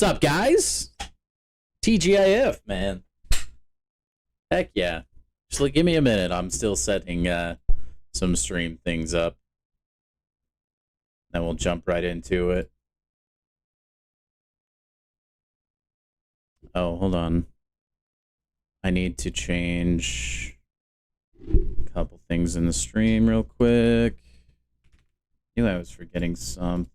What's up, guys? TGIF, man. Heck yeah. Just like, give me a minute. I'm still setting some stream things up. Then we'll jump right into it. Oh, hold on. I need to change a couple things in the stream real quick. I knew I was forgetting something.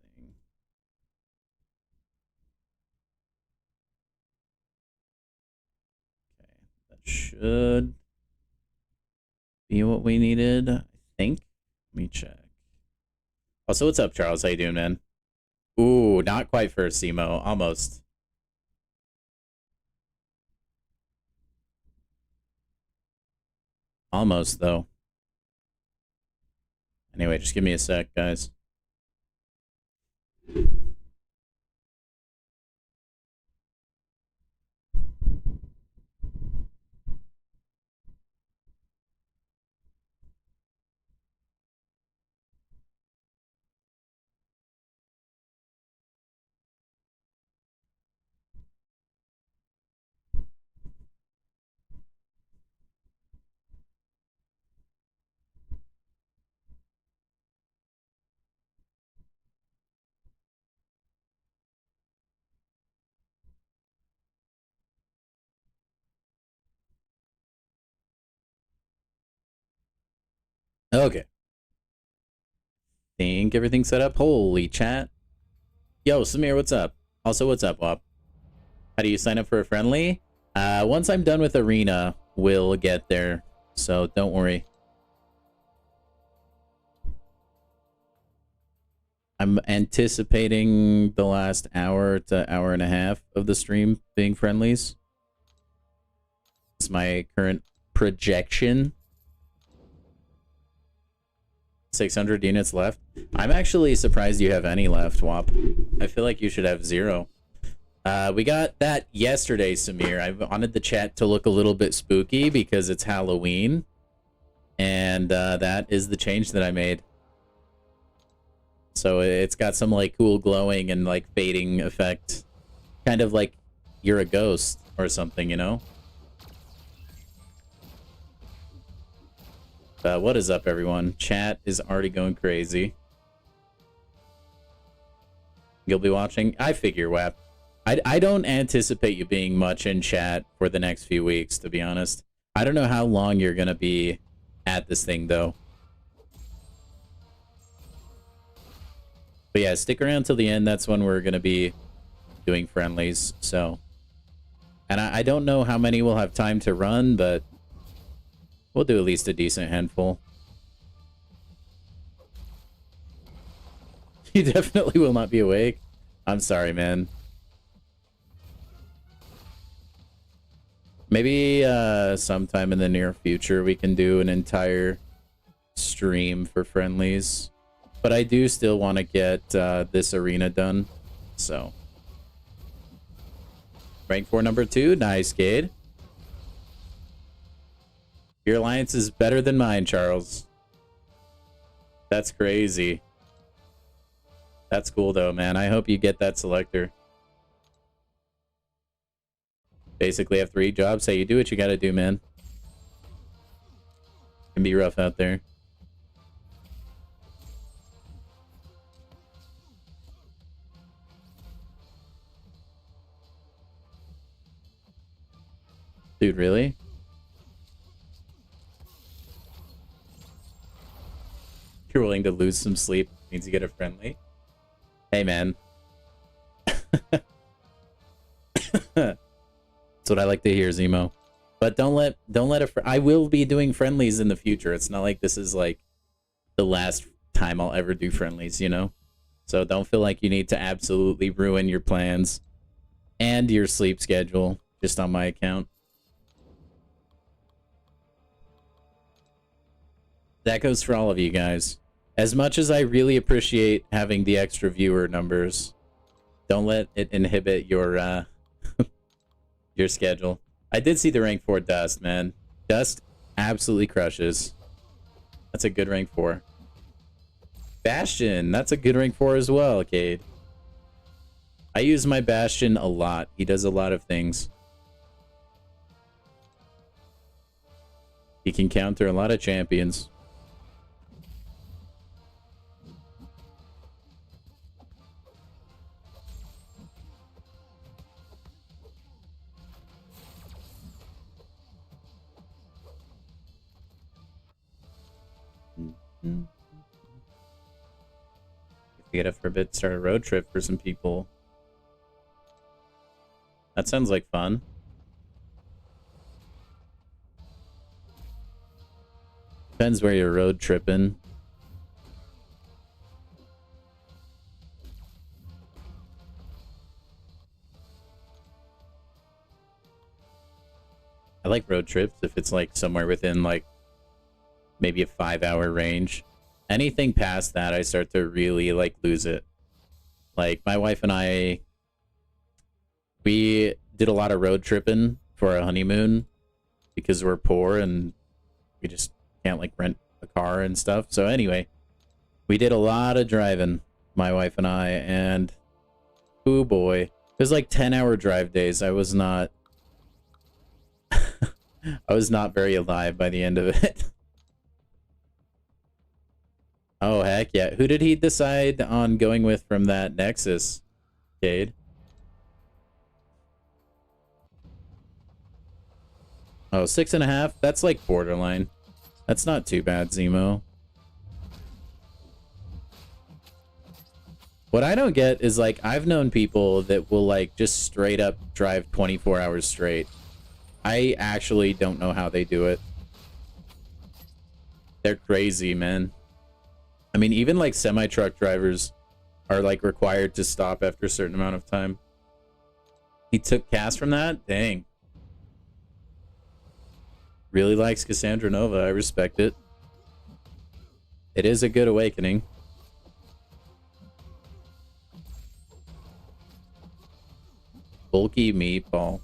Okay, that should be what we needed, I think. Let me check. Also, what's up, Charles? How you doing, man? Ooh, not quite first, Emo. Almost. Almost, though. Anyway, just give me a sec, guys. Okay. Think everything's set up. Holy chat. Yo, Samir, what's up? Also, what's up, Wop? How do you sign up for a friendly? Once I'm done with Arena, we'll get there. So don't worry. I'm anticipating the last hour to hour and a half of the stream being friendlies. It's my current projection. 600 units left. I'm actually surprised you have any left, Wop. I feel like you should have 0. We got that yesterday, Samir. I wanted the chat to look a little bit spooky because it's Halloween. And that is the change that I made. So it's got some like cool glowing and like fading effect. Kind of like you're a ghost or something, you know? What is up, everyone? Chat is already going crazy. You'll be watching? I figure, WAP. I don't anticipate you being much in chat for the next few weeks, to be honest. I don't know how long you're going to be at this thing, though. But yeah, stick around till the end. That's when we're going to be doing friendlies, so. And I don't know how many we'll have time to run, but we'll do at least a decent handful. You definitely will not be awake. I'm sorry, man. Maybe sometime in the near future we can do an entire stream for friendlies. But I do still want to get this arena done. So. Rank 4 number 2. Nice, Gade. Your alliance is better than mine, Charles. That's crazy. That's cool, though, man. I hope you get that selector. Basically have 3 jobs. Hey, you do what you gotta do, man. It can be rough out there. Dude, really? You're willing to lose some sleep means you get a friendly. Hey, man. That's what I like to hear, Zemo. But don't let I will be doing friendlies in the future. It's not like this is like the last time I'll ever do friendlies, you know? So don't feel like you need to absolutely ruin your plans and your sleep schedule just on my account. That goes for all of you guys. As much as I really appreciate having the extra viewer numbers, don't let it inhibit your your schedule. I did see the rank 4 Dust, man. Dust absolutely crushes. That's a good rank 4. Bastion, that's a good rank 4 as well, Cade. I use my Bastion a lot. He does a lot of things. He can counter a lot of champions. Get a forbid start a road trip for some people. That sounds like fun. Depends where you're road tripping. I like road trips if it's like somewhere within like maybe a 5-hour range. Anything past that, I start to really like lose it. Like my wife and I, we did a lot of road tripping for our honeymoon because we're poor and we just can't like rent a car and stuff. So anyway, we did a lot of driving, my wife and I, and oh boy, it was like 10-hour drive days. I was not I was not very alive by the end of it. Oh, heck yeah. Who did he decide on going with from that Nexus, Cade? Oh, 6.5? That's like borderline. That's not too bad, Zemo. What I don't get is, like, I've known people that will, like, just straight up drive 24 hours straight. I actually don't know how they do it. They're crazy, man. I mean, even like semi-truck drivers are like required to stop after a certain amount of time. He took cast from that? Dang. Really likes Cassandra Nova. I respect it. It is a good awakening. Bulky meatball.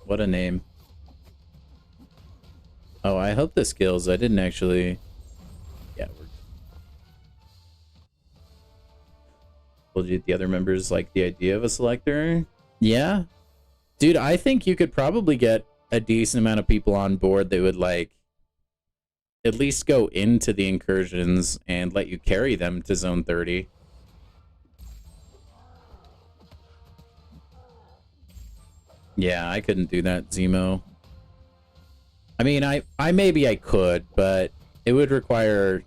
What a name. Oh, I hope the skills. I didn't actually... Yeah, we're... Told you the other members like the idea of a selector? Yeah? Dude, I think you could probably get a decent amount of people on board that would, like, at least go into the incursions and let you carry them to Zone 30. Yeah, I couldn't do that, Zemo. I mean, I maybe I could, but it would require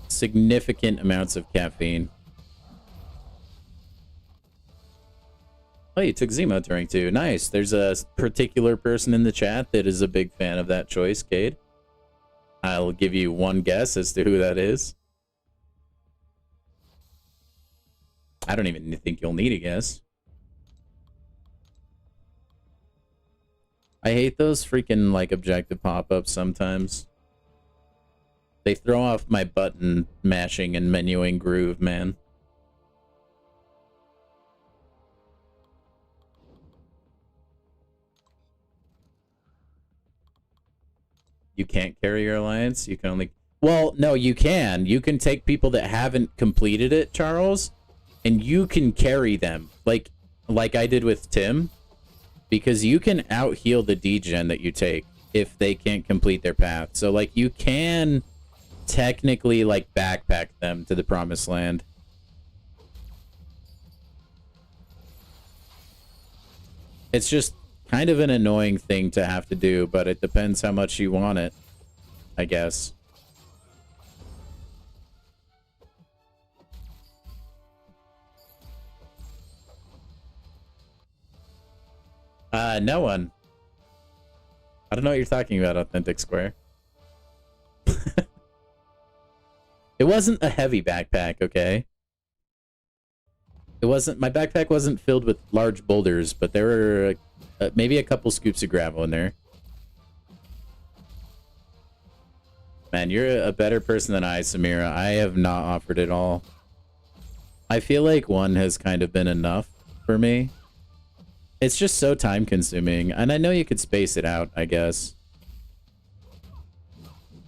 significant amounts of caffeine. Oh, you took Zemo during too. Nice. There's a particular person in the chat that is a big fan of that choice, Cade. I'll give you one guess as to who that is. I don't even think you'll need a guess. I hate those freaking, like, objective pop-ups sometimes. They throw off my button mashing and menuing groove, man. You can't carry your alliance? You can only... Well, no, you can. You can take people that haven't completed it, Charles, and you can carry them. Like I did with Tim. Because you can out-heal the degen that you take if they can't complete their path. So, like, you can technically, like, backpack them to the promised land. It's just kind of an annoying thing to have to do, but it depends how much you want it, I guess. No one. I don't know what you're talking about, Authentic Square. It wasn't a heavy backpack, okay? It wasn't... My backpack wasn't filled with large boulders, but there were maybe a couple scoops of gravel in there. Man, you're a better person than I, Samira. I have not offered it all. I feel like one has kind of been enough for me. It's just so time-consuming, and I know you could space it out, I guess.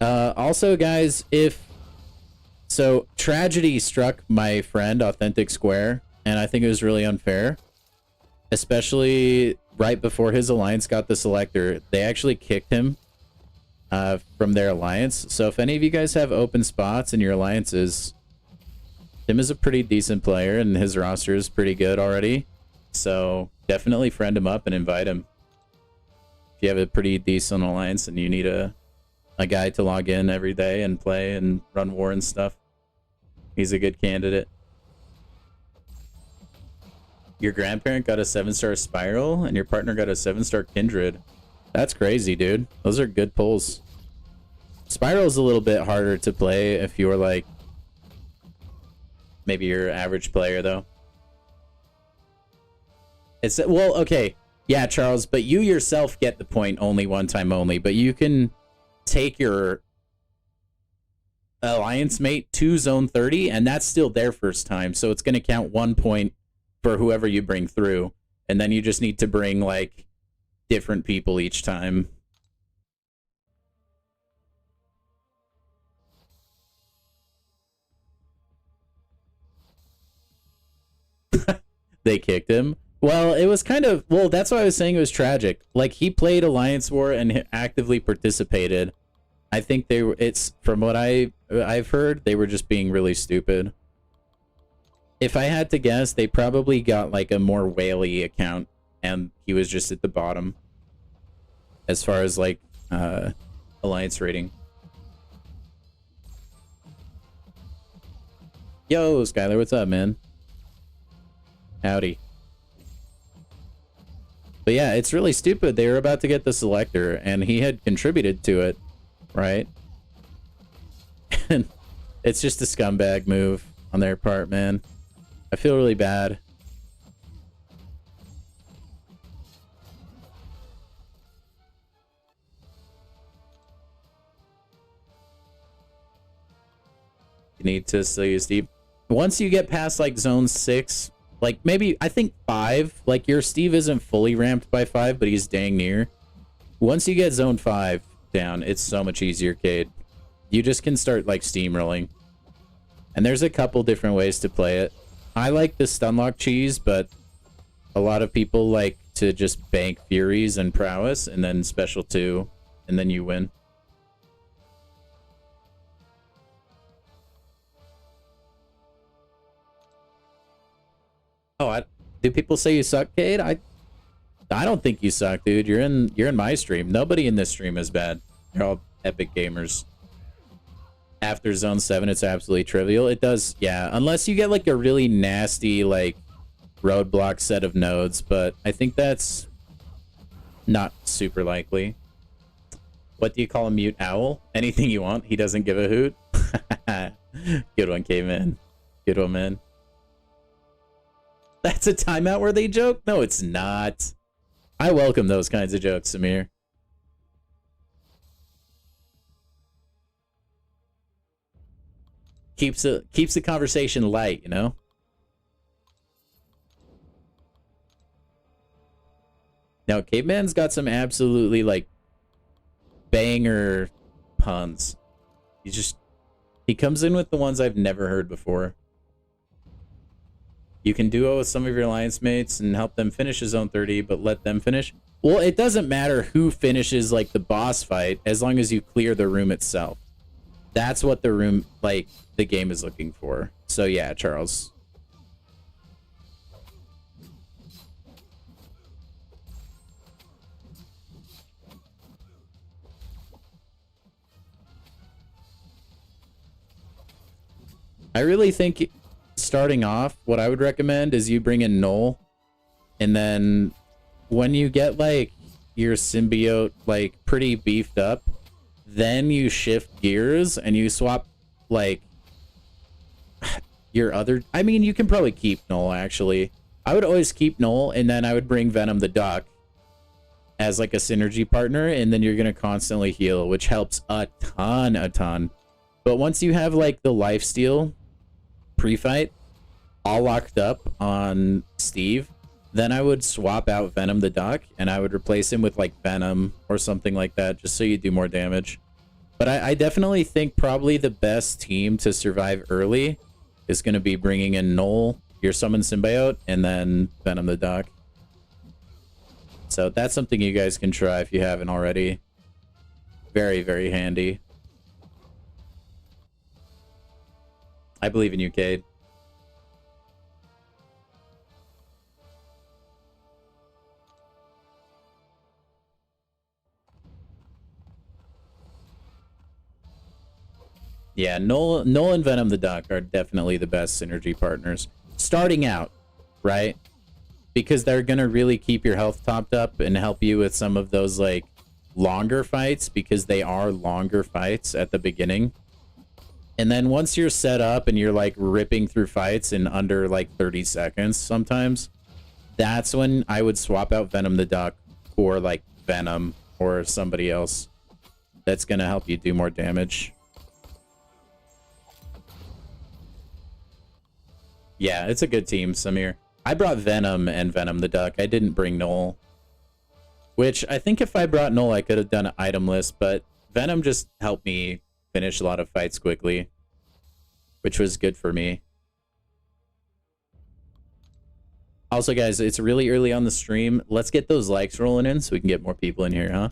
Also, guys, if So tragedy struck my friend Authentic Square, and I think it was really unfair. Especially right before his alliance got the selector. They actually kicked him from their alliance. So if any of you guys have open spots in your alliances, Tim is a pretty decent player and his roster is pretty good already. So definitely friend him up and invite him. If you have a pretty decent alliance and you need a guy to log in every day and play and run war and stuff, he's a good candidate. Your grandparent got a 7-star Spiral, and your partner got a 7-star Kindred. That's crazy, dude. Those are good pulls. Spiral's a little bit harder to play if you're like maybe your average player, though. It's well, okay, yeah, Charles, but you yourself get the point only one time only. But you can take your alliance mate to zone 30, and that's still their first time, so it's going to count 1 point for whoever you bring through, and then you just need to bring like different people each time. They kicked him. Well, it was kind of, well, that's why I was saying it was tragic. Like, he played Alliance War and actively participated. I think they were, it's from what I've heard, they were just being really stupid. If I had to guess, they probably got like a more whaley account and he was just at the bottom as far as like alliance rating. Yo, Skylar, what's up, man? Howdy. But yeah, it's really stupid. They were about to get the selector and he had contributed to it, right? And it's just a scumbag move on their part, man. I feel really bad. You need to still use deep. Once you get past like zone 6, like maybe, I think 5, like your Steve isn't fully ramped by 5, but he's dang near. Once you get zone 5 down, it's so much easier, Cade. You just can start like steamrolling. And there's a couple different ways to play it. I like the stunlock cheese, but a lot of people like to just bank Furies and Prowess and then special 2, and then you win. Oh, do people say you suck, Cade? I don't think you suck, dude. You're in my stream. Nobody in this stream is bad. They're all epic gamers. After zone 7, it's absolutely trivial. It does, yeah, unless you get like a really nasty like roadblock set of nodes, but I think that's not super likely. What do you call a mute owl? Anything you want. He doesn't give a hoot. Good one, K-Man. Good one, man. That's a timeout where they joke? No, it's not. I welcome those kinds of jokes, Samir. Keeps the conversation light, you know? Now, Caveman's got some absolutely, like, banger puns. He comes in with the ones I've never heard before. You can duo with some of your alliance mates and help them finish a zone 30, but let them finish. Well, it doesn't matter who finishes, like, the boss fight, as long as you clear the room itself. That's what the room, like, the game is looking for. So, yeah, Charles. I really think starting off, what I would recommend is you bring in Null, and then when you get like your symbiote like pretty beefed up, then you shift gears and you swap like your other, I mean, you can probably keep Null actually. I would always keep Null, and then I would bring Venom the Duck as like a synergy partner, and then you're gonna constantly heal, which helps a ton. But once you have like the lifesteal pre-fight all locked up on Steve, then I would swap out Venom the Duck and I would replace him with like Venom or something like that, just so you do more damage. But I definitely think probably the best team to survive early is going to be bringing in Null, your Summon Symbiote, and then Venom the Duck. So that's something you guys can try if you haven't already. Very, very handy. I believe in you, Cade. Yeah, Null and Venom the Duck are definitely the best synergy partners. Starting out, right? Because they're going to really keep your health topped up and help you with some of those, like, longer fights, because they are longer fights at the beginning. And then once you're set up and you're, like, ripping through fights in under, like, 30 seconds sometimes, that's when I would swap out Venom the Duck for, like, Venom or somebody else that's going to help you do more damage. Yeah, it's a good team, Samir. I brought Venom and Venom the Duck. I didn't bring Null. Which, I think if I brought Null, I could have done an item list, but Venom just helped me finish a lot of fights quickly, which was good for me. Also, guys, it's really early on the stream. Let's get those likes rolling in so we can get more people in here, huh?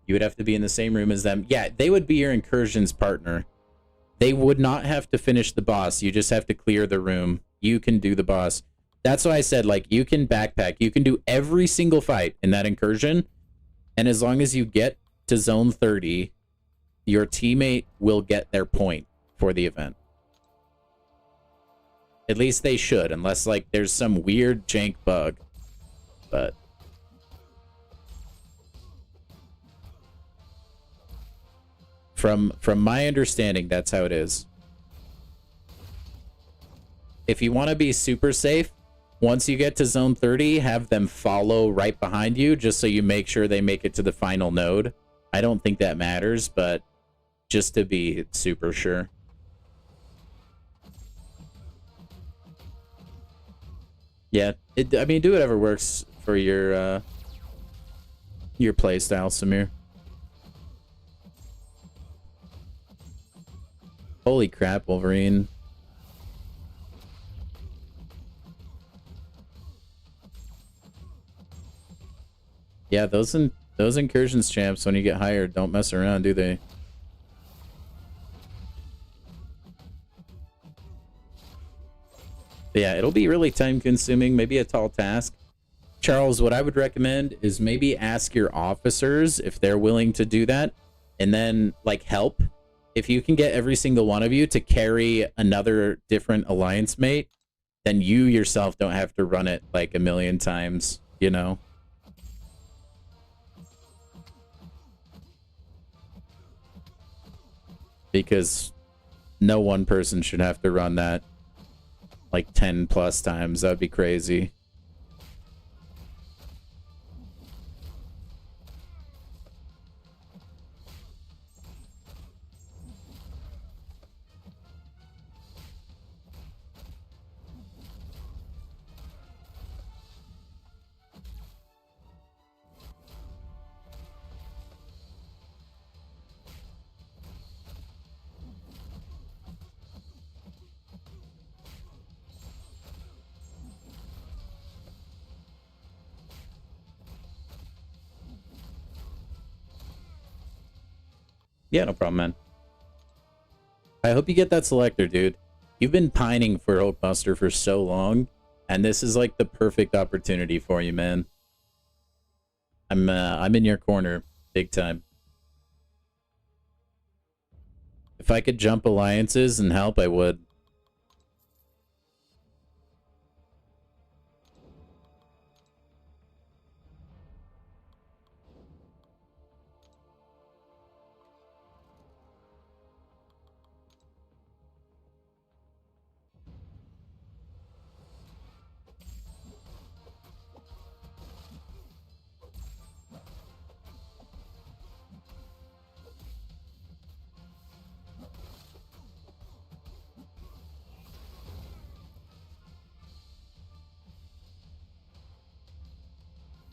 You would have to be in the same room as them. Yeah, they would be your incursions partner. They would not have to finish the boss. You just have to clear the room. You can do the boss. That's why I said, like, you can backpack. You can do every single fight in that incursion. And as long as you get to zone 30, your teammate will get their point for the event. At least they should, unless, like, there's some weird jank bug. But from my understanding, that's how it is. If you want to be super safe, once you get to zone 30, have them follow right behind you, just so you make sure they make it to the final node. I don't think that matters, but just to be super sure. Yeah, I mean, do whatever works for your play style, Samir. Holy crap, Wolverine. Yeah, those incursions champs, when you get hired, don't mess around, do they? But yeah, it'll be really time consuming, maybe a tall task. Charles, what I would recommend is maybe ask your officers if they're willing to do that, and then, like, help. If you can get every single one of you to carry another different alliance mate, then you yourself don't have to run it like a million times, you know? Because no one person should have to run that like 10 plus times. That'd be crazy. Yeah, no problem, man. I hope you get that selector, dude. You've been pining for Hulkbuster for so long, and this is like the perfect opportunity for you, man. I'm in your corner, big time. If I could jump alliances and help, I would.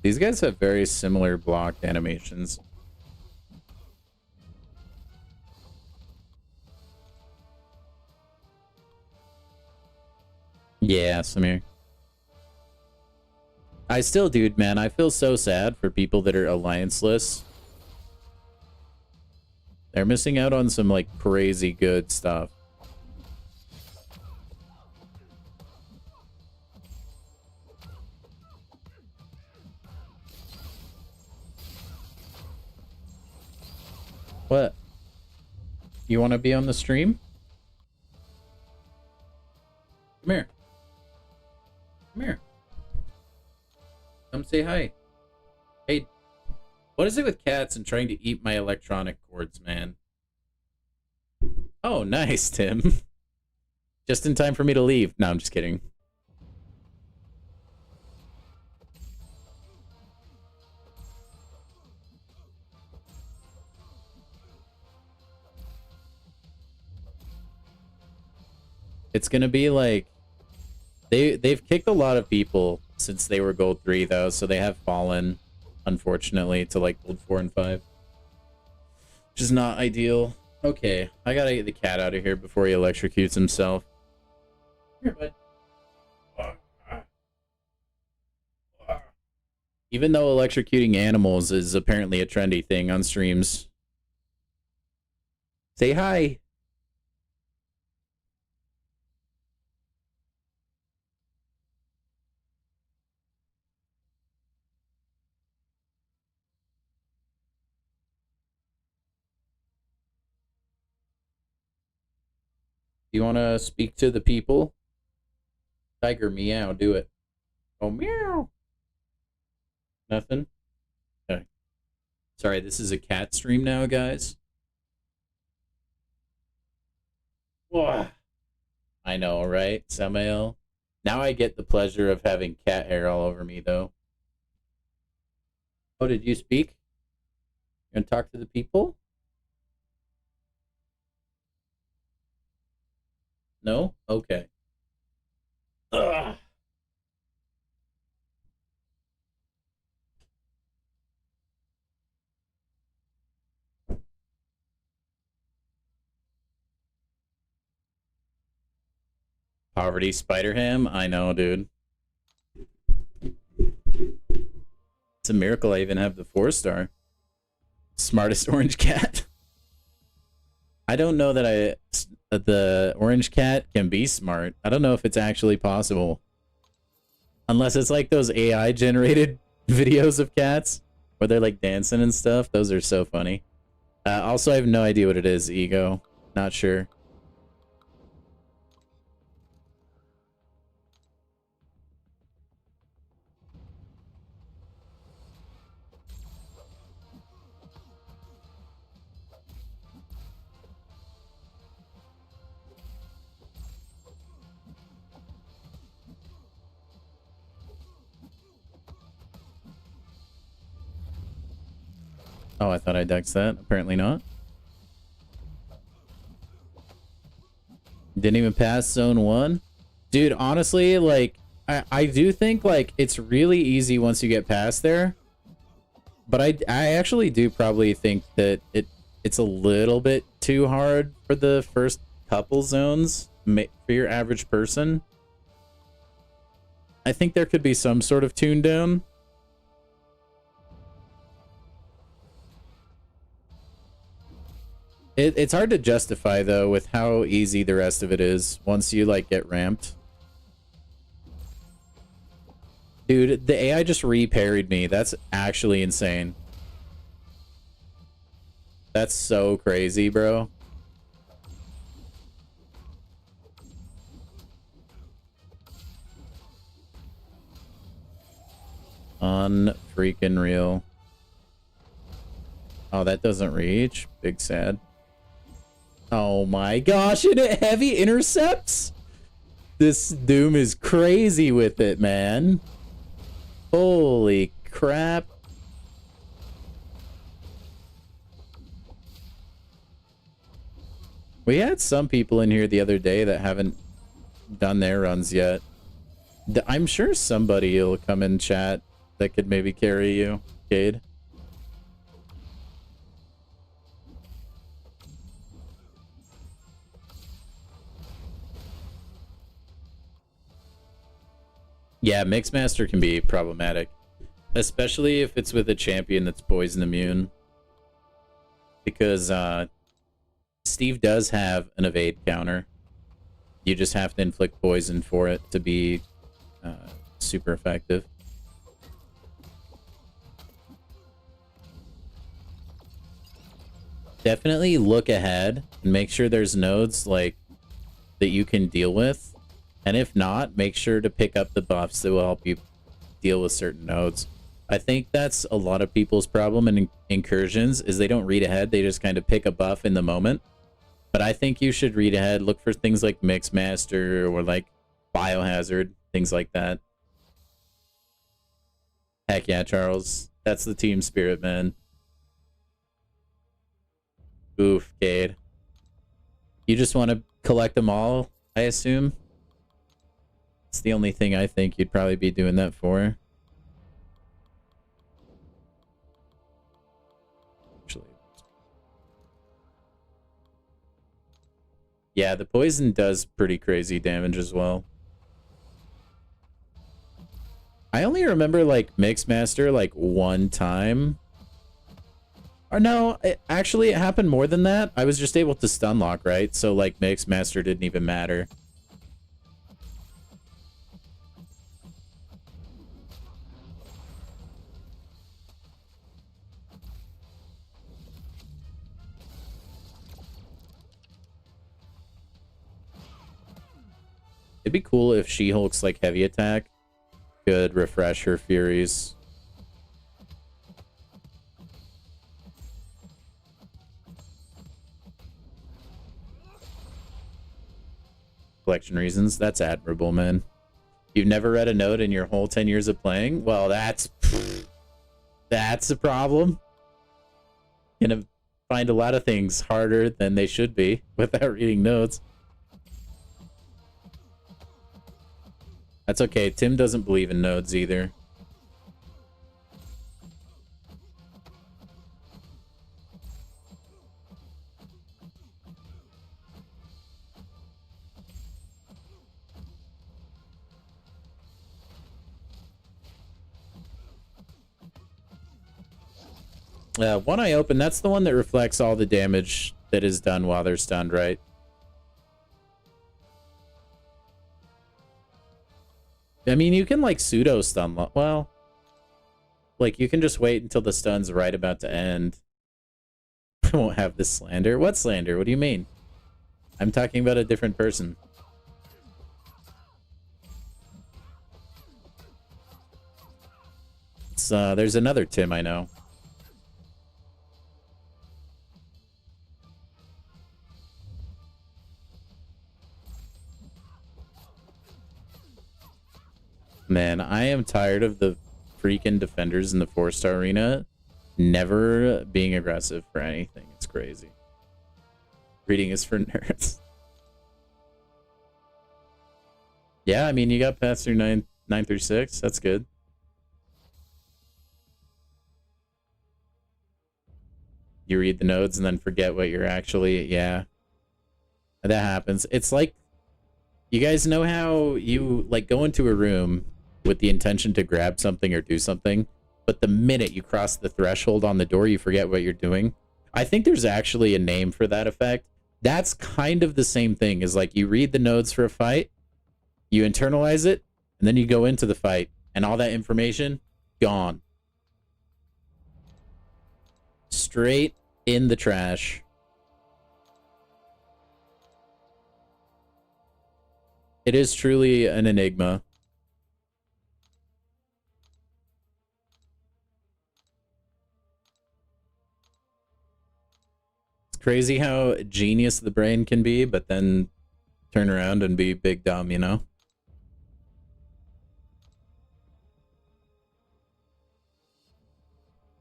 These guys have very similar block animations. Yeah, Samir. I still, dude, man, I feel so sad for people that are allianceless. They're missing out on some, like, crazy good stuff. What? You want to be on the stream? Come here. Come here. Come say hi. Hey, what is it with cats and trying to eat my electronic cords, man? Oh, nice, Tim. Just in time for me to leave. No, I'm just kidding. It's gonna be like they've kicked a lot of people since they were gold 3 though, so they have fallen, unfortunately, to like gold 4 and 5. Which is not ideal. Okay, I gotta get the cat out of here before he electrocutes himself. Here, bud. Even though electrocuting animals is apparently a trendy thing on streams. Say hi. You want to speak to the people? Tiger meow, do it. Oh, meow. Nothing? Okay. Sorry, this is a cat stream now, guys. Whoa. I know, right, Samael? Now I get the pleasure of having cat hair all over me, though. Oh, did you speak? You want to talk to the people? No? Okay. Ugh. Poverty Spider Ham? I know, dude. It's a miracle I even have the 4-star. Smartest orange cat. I don't know that the orange cat can be smart. I don't know if it's actually possible. Unless it's like those AI generated videos of cats where they're like dancing and stuff. Those are so funny. Also, I have no idea what it is, Ego. Not sure. Oh, I thought I dexed that. Apparently not. Didn't even pass zone 1. Dude, honestly, like, I do think, like, it's really easy once you get past there. But I actually do probably think that it's a little bit too hard for the first couple zones for your average person. I think there could be some sort of tune down. It's hard to justify, though, with how easy the rest of it is once you, like, get ramped. Dude, the AI just re-parried me. That's actually insane. That's so crazy, bro. Unfreaking real. Oh, that doesn't reach. Big sad. Oh my gosh, and it heavy intercepts? This Doom is crazy with it, man. Holy crap. We had some people in here the other day that haven't done their runs yet. I'm sure somebody will come in chat that could maybe carry you, Cade. Yeah, Mixmaster can be problematic, especially if it's with a champion that's poison immune. Because Steve does have an evade counter. You just have to inflict poison for it to be super effective. Definitely look ahead and make sure there's nodes like that you can deal with. And if not, make sure to pick up the buffs that will help you deal with certain nodes. I think that's a lot of people's problem in incursions is they don't read ahead. They just kind of pick a buff in the moment. But I think you should read ahead. Look for things like Mixmaster or like Biohazard, things like that. Heck yeah, Charles. That's the team spirit, man. Oof, Cade. You just want to collect them all, I assume? It's the only thing I think you'd probably be doing that for. Actually. Yeah, the poison does pretty crazy damage as well. I only remember, like, Mixmaster, like, one time. Or no, actually, it happened more than that. I was just able to stun lock, right? So, like, Mixmaster didn't even matter. It'd be cool if She-Hulk's, like, heavy attack could refresh her Furies. Collection reasons. That's admirable, man. You've never read a note in your whole 10 years of playing? Well, that's a problem. Gonna find a lot of things harder than they should be without reading notes. That's okay. Tim doesn't believe in nodes either. One Eye Open, that's the one that reflects all the damage that is done while they're stunned, right? I mean, you can, like, pseudo stun. Well, like, you can just wait until the stun's right about to end. I won't have this slander. What slander? What do you mean? I'm talking about a different person. It's, there's another Tim I know. Man, I am tired of the freaking defenders in the 4-star arena never being aggressive for anything. It's crazy. Reading is for nerds. Yeah, I mean, you got past through 9 through 6. That's good. You read the nodes and then forget what you're actually... Yeah. That happens. It's like... You guys know how you, like, go into a room with the intention to grab something or do something, but the minute you cross the threshold on the door, you forget what you're doing? I think there's actually a name for that effect. That's kind of the same thing as, like, you read the nodes for a fight, you internalize it, and then you go into the fight, and all that information, gone. Straight in the trash. It is truly an enigma. It's crazy how genius the brain can be, but then turn around and be big dumb, you know?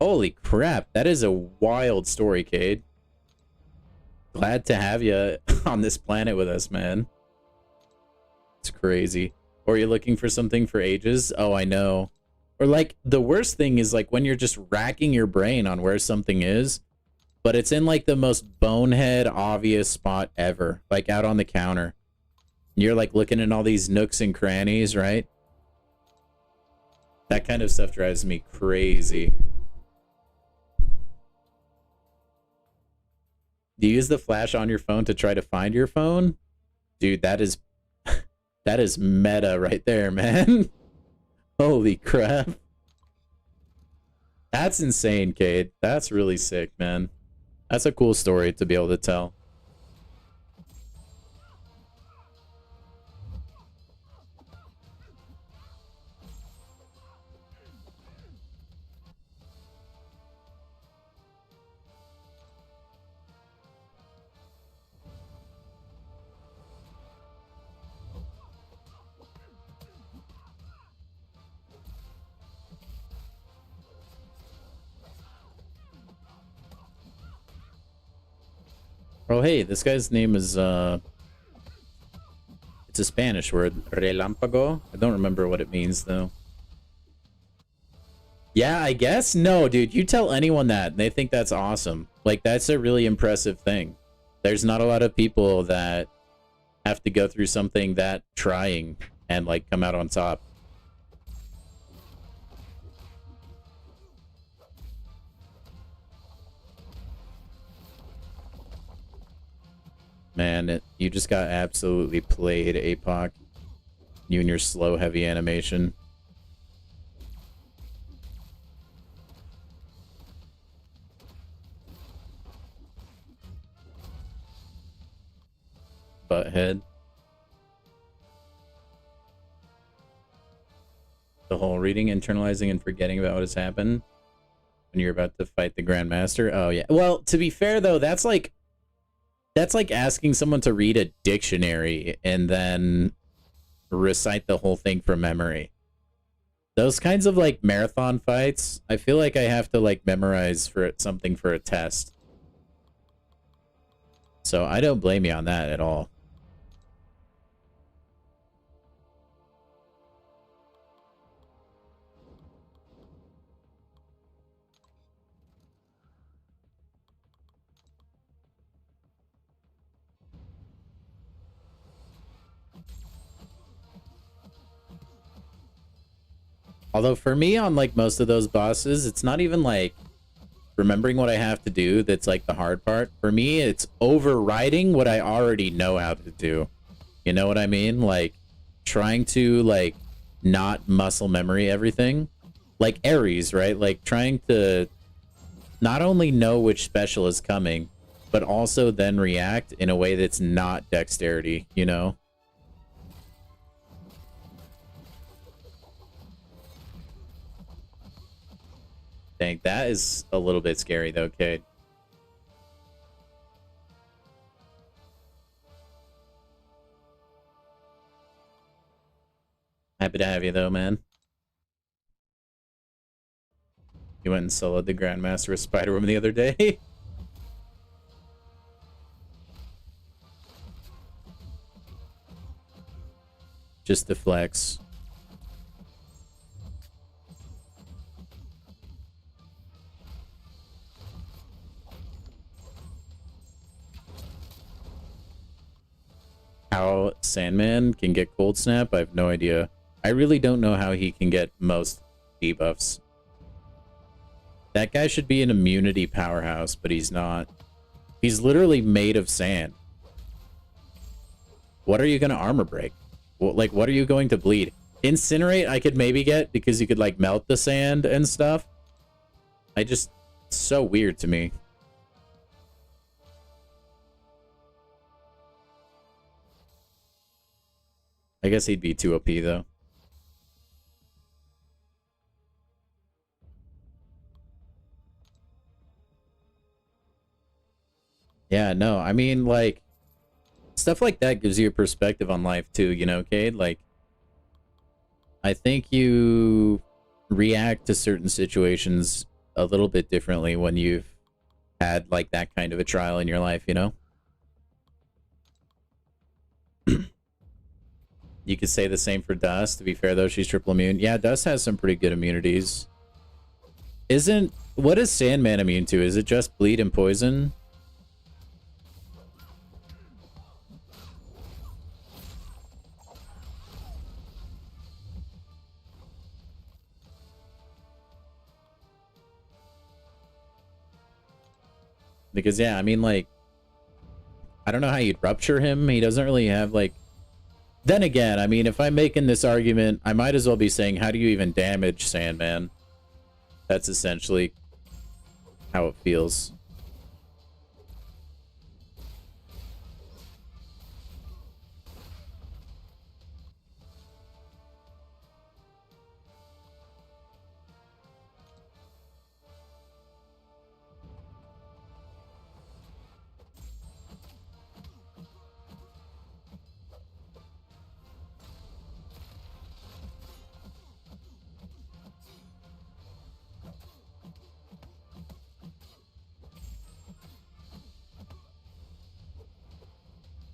Holy crap, that is a wild story, Cade. Glad to have you on this planet with us, man. It's crazy. Or you're looking for something for ages? Oh, I know. Or like the worst thing is like when you're just racking your brain on where something is, but it's in like the most bonehead obvious spot ever, like out on the counter. You're like looking in all these nooks and crannies, right? That kind of stuff drives me crazy. Do you use the flash on your phone to try to find your phone? Dude, that is that is meta right there, man. Holy crap. That's insane, Cade. That's really sick, man. That's a cool story to be able to tell. Oh, hey, this guy's name is, it's a Spanish word, relámpago. I don't remember what it means, though. Yeah, I guess? No, dude, you tell anyone that, and they think that's awesome. Like, that's a really impressive thing. There's not a lot of people that have to go through something that trying and, like, come out on top. Man, you just got absolutely played, APOC. You and your slow, heavy animation. Butthead. The whole reading, internalizing, and forgetting about what has happened when you're about to fight the Grandmaster. Oh, yeah. Well, to be fair, though, that's like asking someone to read a dictionary and then recite the whole thing from memory. Those kinds of like marathon fights, I feel like I have to like memorize for something for a test. So I don't blame you on that at all. Although for me on like most of those bosses, it's not even like remembering what I have to do that's like the hard part. For me, it's overriding what I already know how to do. You know what I mean? Like trying to like not muscle memory everything. Like Ares, right? Like trying to not only know which special is coming, but also then react in a way that's not dexterity, you know? Dang, that is a little bit scary though, Cade. Happy to have you though, man. You went and soloed the Grandmaster with Spider-Woman the other day. Just to flex. How Sandman can get Cold Snap, I have no idea. I really don't know how he can get most debuffs. That guy should be an immunity powerhouse, but he's not. He's literally made of sand. What are you going to armor break? Well, like, what are you going to bleed? Incinerate I could maybe get because you could, like, melt the sand and stuff. It's so weird to me. I guess he'd be too OP, though. Yeah, no, I mean, like, stuff like that gives you a perspective on life, too, you know, Cade? Like, I think you react to certain situations a little bit differently when you've had, like, that kind of a trial in your life, you know? You could say the same for Dust. To be fair, though, she's triple immune. Yeah, Dust has some pretty good immunities. What is Sandman immune to? Is it just bleed and poison? Because, yeah, I mean, like, I don't know how you'd rupture him. He doesn't really have, like... Then again, I mean, if I'm making this argument, I might as well be saying, how do you even damage Sandman? That's essentially how it feels.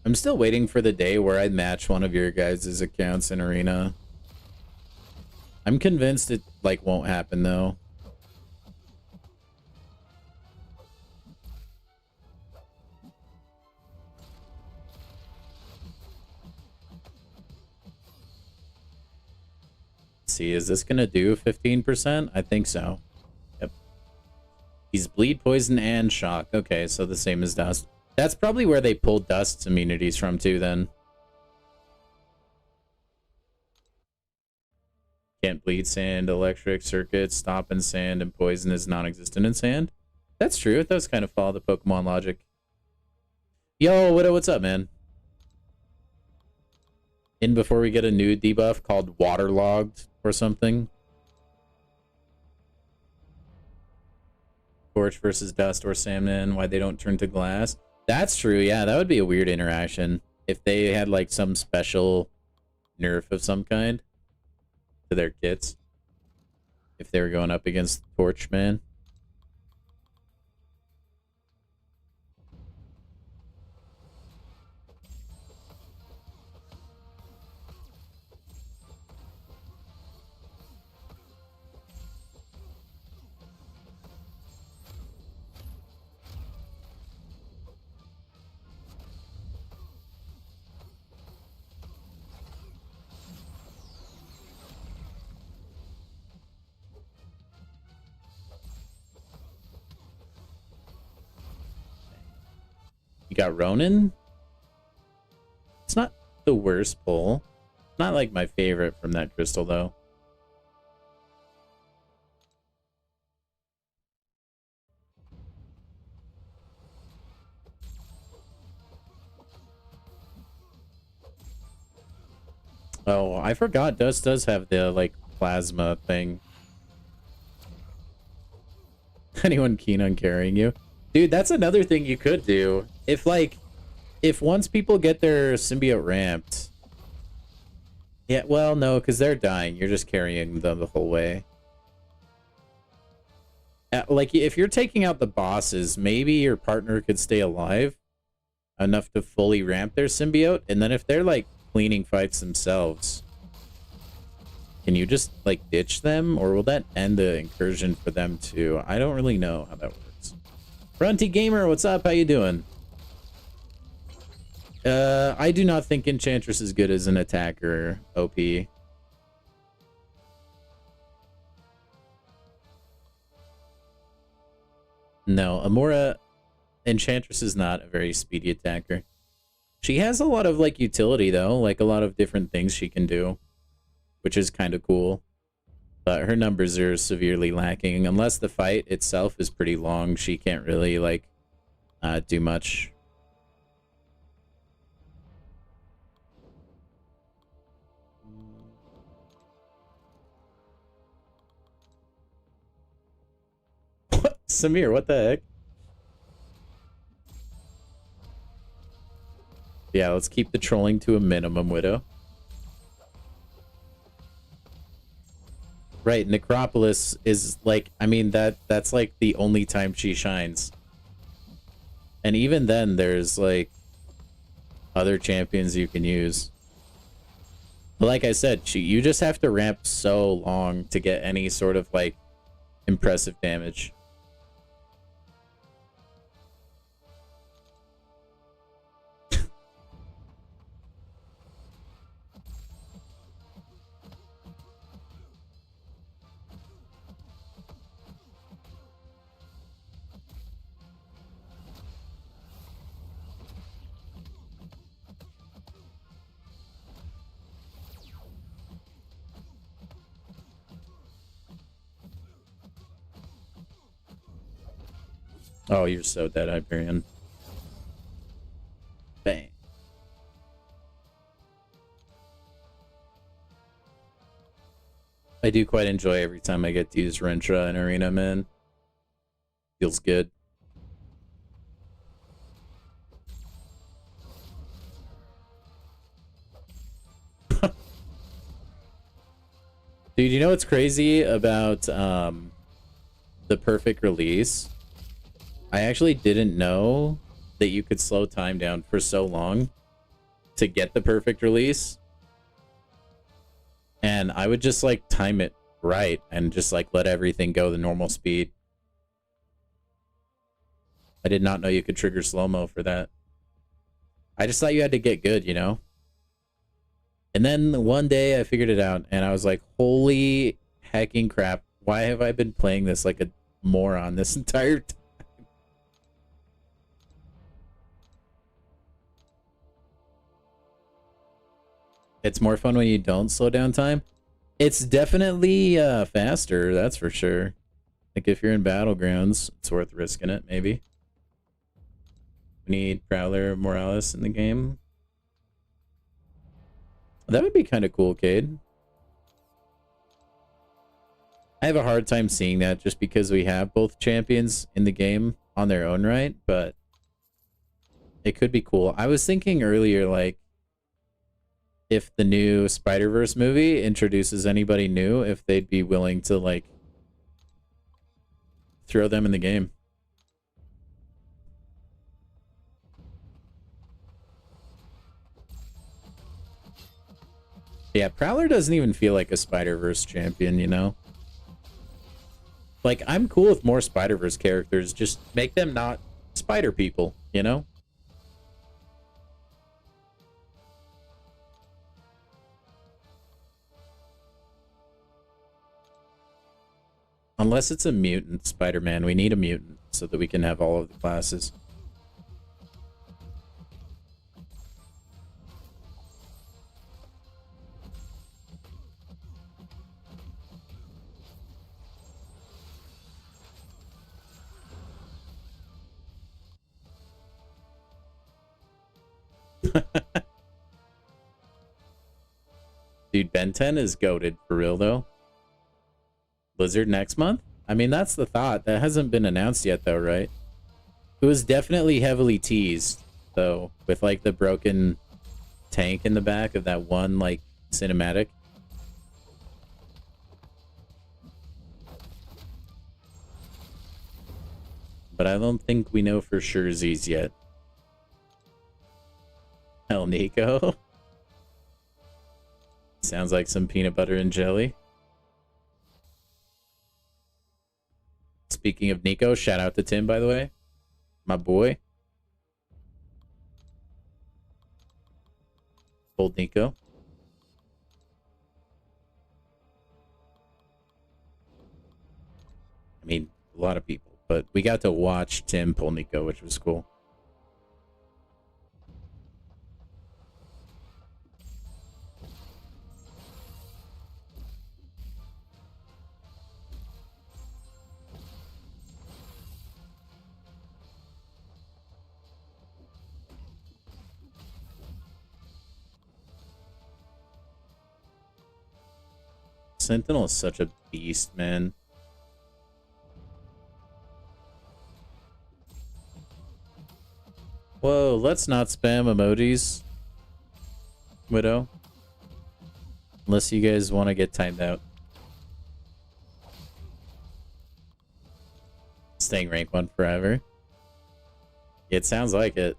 I'm still waiting for the day where I match one of your guys' accounts in Arena. I'm convinced it, like, won't happen, though. Let's see, is this gonna do 15%? I think so. Yep. He's bleed, poison, and shock. Okay, so the same as Dust. That's probably where they pulled Dust's immunities from, too, then. Can't bleed sand, electric circuit, stop in sand, and poison is non-existent in sand. That's true. It does kind of follow the Pokemon logic. Yo, Widow, what's up, man? In before we get a new debuff called waterlogged or something. Torch versus Dust or Salmon, why they don't turn to glass. That's true, yeah, that would be a weird interaction. If they had, like, some special nerf of some kind to their kits. If they were going up against Torch, man. You got Ronin? It's not the worst pull. Not like my favorite from that crystal, though. Oh, I forgot Dust does have the, like, plasma thing. Anyone keen on carrying you? Dude, that's another thing you could do. If once people get their symbiote ramped... Yeah, well, no, because they're dying. You're just carrying them the whole way. Like, if you're taking out the bosses, maybe your partner could stay alive enough to fully ramp their symbiote, and then if they're, like, cleaning fights themselves, can you just, like, ditch them? Or will that end the incursion for them, too? I don't really know how that works. Runty Gamer, what's up? How you doing? I do not think Enchantress is good as an attacker, OP. No, Amora... Enchantress is not a very speedy attacker. She has a lot of, like, utility, though. Like, a lot of different things she can do. Which is kind of cool. But her numbers are severely lacking. Unless the fight itself is pretty long, she can't really, like, do much. What? Samir, what the heck? Yeah, let's keep the trolling to a minimum, Widow. Right, Necropolis is like, I mean, that's like the only time she shines. And even then, there's like other champions you can use. But like I said, you just have to ramp so long to get any sort of like impressive damage. Oh, you're so dead, Hyperion. Bang. I do quite enjoy every time I get to use Rentra in Arena, man. Feels good. Dude, you know what's crazy about the perfect release? I actually didn't know that you could slow time down for so long to get the perfect release. And I would just like time it right and just like let everything go the normal speed. I did not know you could trigger slow-mo for that. I just thought you had to get good, you know? And then one day I figured it out and I was like, holy hecking crap. Why have I been playing this like a moron this entire time? It's more fun when you don't slow down time. It's definitely faster, that's for sure. Like if you're in battlegrounds, it's worth risking it, maybe. We need Prowler Morales in the game. That would be kind of cool, Cade. I have a hard time seeing that just because we have both champions in the game on their own right, but it could be cool. I was thinking earlier, like, if the new Spider-Verse movie introduces anybody new, if they'd be willing to, like, throw them in the game. Yeah, Prowler doesn't even feel like a Spider-Verse champion, you know? Like, I'm cool with more Spider-Verse characters, just make them not spider people, you know? Unless it's a mutant Spider-Man. We need a mutant so that we can have all of the classes. Dude, Ben 10 is goated for real, though. Blizzard next month? I mean, that's the thought. That hasn't been announced yet, though, right? It was definitely heavily teased, though, with, like, the broken tank in the back of that one, like, cinematic. But I don't think we know for sure Z's yet. Hell, Nico. Sounds like some peanut butter and jelly. Speaking of Nico, shout out to Tim, by the way. My boy. Old Nico. I mean, a lot of people. But we got to watch Tim pull Nico, which was cool. Sentinel is such a beast, man. Whoa, let's not spam emojis, Widow. Unless you guys want to get timed out. Staying rank 1 forever. It sounds like it.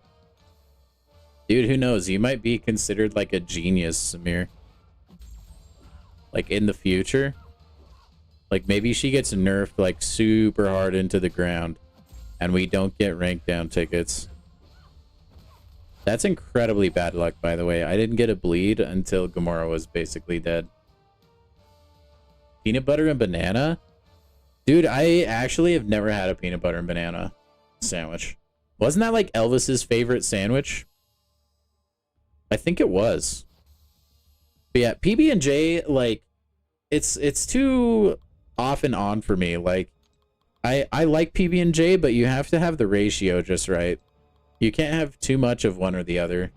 Dude, who knows? You might be considered like a genius, Samir. like in the future. Like maybe she gets nerfed like super hard into the ground and we don't get rank down tickets. That's incredibly bad luck, by the way. I didn't get a bleed until Gamora was basically dead. Peanut butter and banana? Dude, I actually have never had a peanut butter and banana sandwich. Wasn't that like Elvis's favorite sandwich? I think it was. But yeah, PB&J, like, it's too off and on for me. Like, I like PB&J, but you have to have the ratio just right. You can't have too much of one or the other.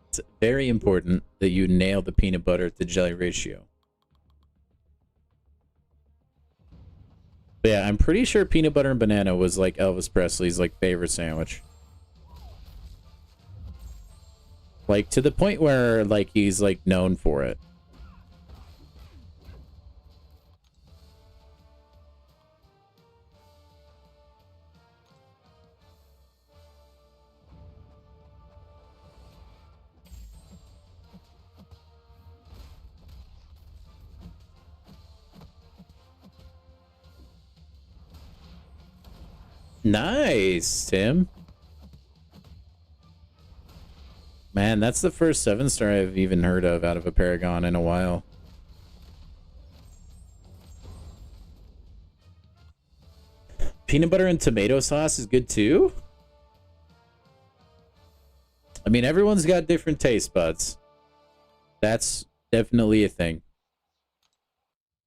It's very important that you nail the peanut butter to jelly ratio. But yeah, I'm pretty sure peanut butter and banana was like Elvis Presley's like favorite sandwich. Like to the point where like he's like known for it. Nice, Tim. Man, that's the first 7-star I've even heard of out of a Paragon in a while. Peanut butter and tomato sauce is good too? I mean, everyone's got different taste buds. That's definitely a thing.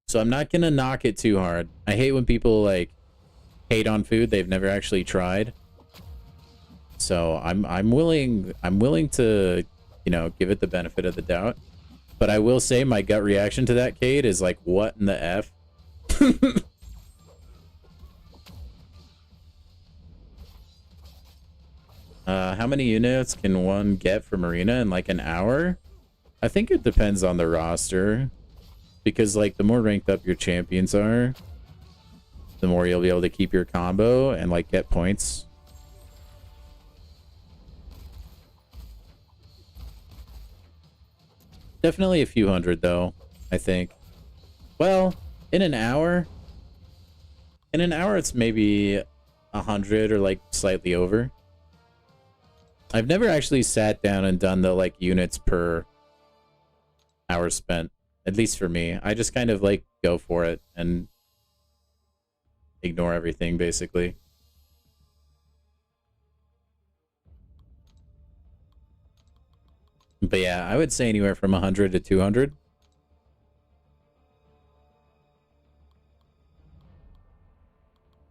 So I'm not gonna knock it too hard. I hate when people like hate on food they've never actually tried. So I'm willing to, you know, give it the benefit of the doubt. But I will say my gut reaction to that, Cade, is like, what in the F? How many units can one get from Arena in like an hour? I think it depends on the roster. Because like the more ranked up your champions are, the more you'll be able to keep your combo and like get points. Definitely a few hundred though, I think. Well, in an hour it's maybe 100 or like slightly over. I've never actually sat down and done the like units per hour spent, at least for me. I just kind of like go for it and ignore everything basically. But yeah, I would say anywhere from 100 to 200.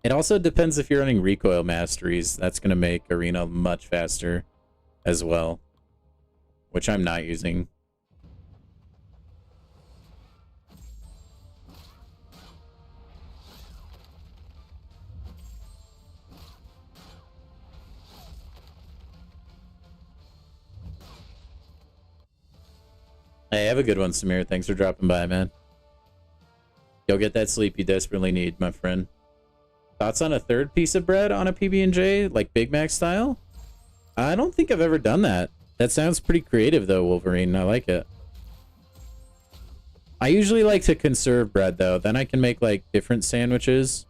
It also depends if you're running recoil masteries. That's going to make Arena much faster as well, which I'm not using. Hey, have a good one, Samir. Thanks for dropping by, man. You'll get that sleep you desperately need, my friend. Thoughts on a third piece of bread on a PB&J, like Big Mac style? I don't think I've ever done that. That sounds pretty creative, though, Wolverine. I like it. I usually like to conserve bread, though. Then I can make, like, different sandwiches.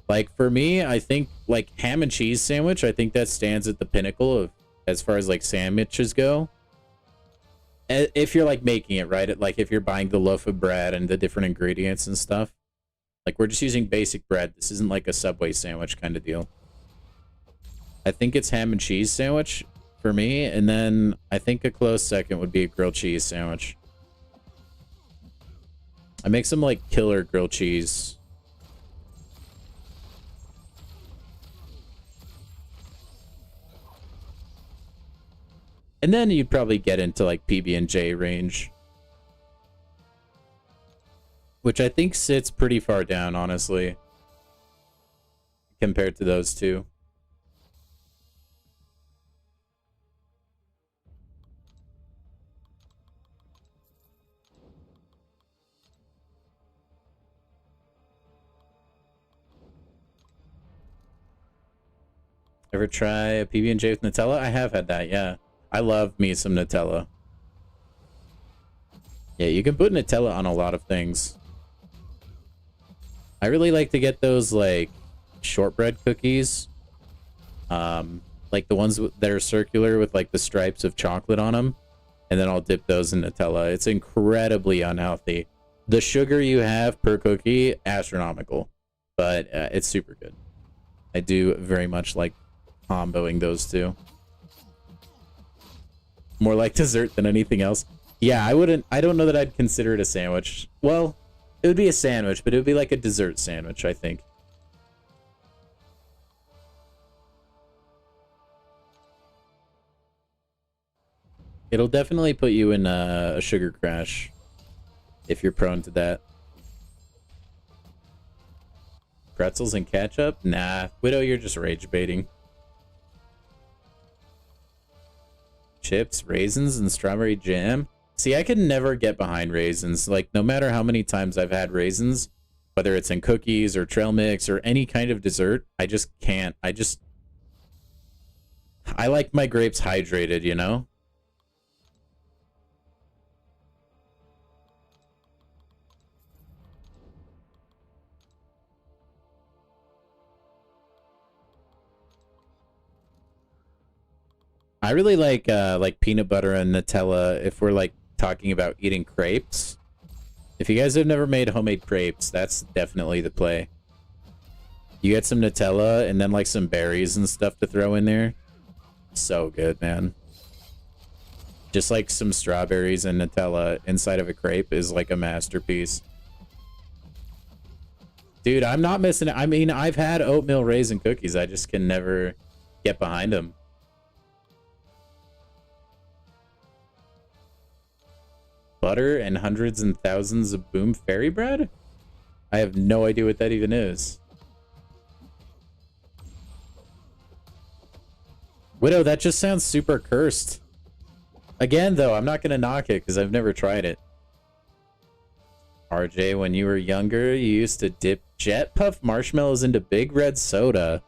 Like, for me, I think, like, ham and cheese sandwich, I think that stands at the pinnacle of, as far as, like, sandwiches go. If you're, like, making it, right? Like, if you're buying the loaf of bread and the different ingredients and stuff. Like, we're just using basic bread. This isn't, like, a Subway sandwich kind of deal. I think it's ham and cheese sandwich for me. And then I think a close second would be a grilled cheese sandwich. I make some, like, killer grilled cheese. And then you'd probably get into, like, PB&J range. Which I think sits pretty far down, honestly. Compared to those two. Ever try a PB&J with Nutella? I have had that, yeah. I love me some Nutella. Yeah, you can put Nutella on a lot of things. I really like to get those, like, shortbread cookies. Like the ones that are circular with, like, the stripes of chocolate on them. And then I'll dip those in Nutella. It's incredibly unhealthy. The sugar you have per cookie, astronomical. But it's super good. I do very much like comboing those two. More like dessert than anything else. Yeah, I don't know that I'd consider it a sandwich. Well, it would be a sandwich, but it would be like a dessert sandwich, I think. It'll definitely put you in a sugar crash if you're prone to that. Pretzels and ketchup? Nah. Widow, you're just rage baiting. Chips, raisins, and strawberry jam? See, I can never get behind raisins. Like, no matter how many times I've had raisins, whether it's in cookies or trail mix or any kind of dessert, I just can't. I like my grapes hydrated, you know? I really like peanut butter and Nutella if we're like talking about eating crepes. If you guys have never made homemade crepes, that's definitely the play. You get some Nutella and then like some berries and stuff to throw in there. So good, man. Just like some strawberries and Nutella inside of a crepe is like a masterpiece. Dude, I'm not missing it. I mean, I've had oatmeal raisin cookies. I just can never get behind them. Butter and hundreds and thousands of boom fairy bread? I have no idea what that even is. Widow, that just sounds super cursed. Again, though, I'm not going to knock it because I've never tried it. RJ, when you were younger, you used to dip Jet Puff marshmallows into Big Red Soda.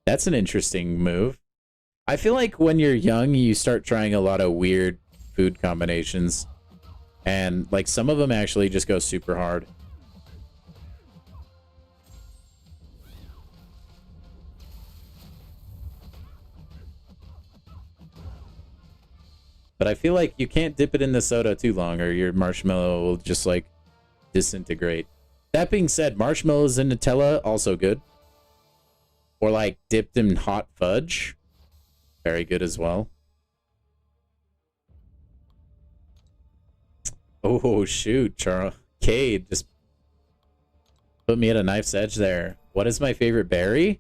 That's an interesting move. I feel like when you're young, you start trying a lot of weird food combinations. And, like, some of them actually just go super hard. But I feel like you can't dip it in the soda too long or your marshmallow will just, like, disintegrate. That being said, marshmallows and Nutella, also good. Or, like, dipped in hot fudge. Very good as well. Oh, shoot, Charles. Cade just put me at a knife's edge there. What is my favorite berry?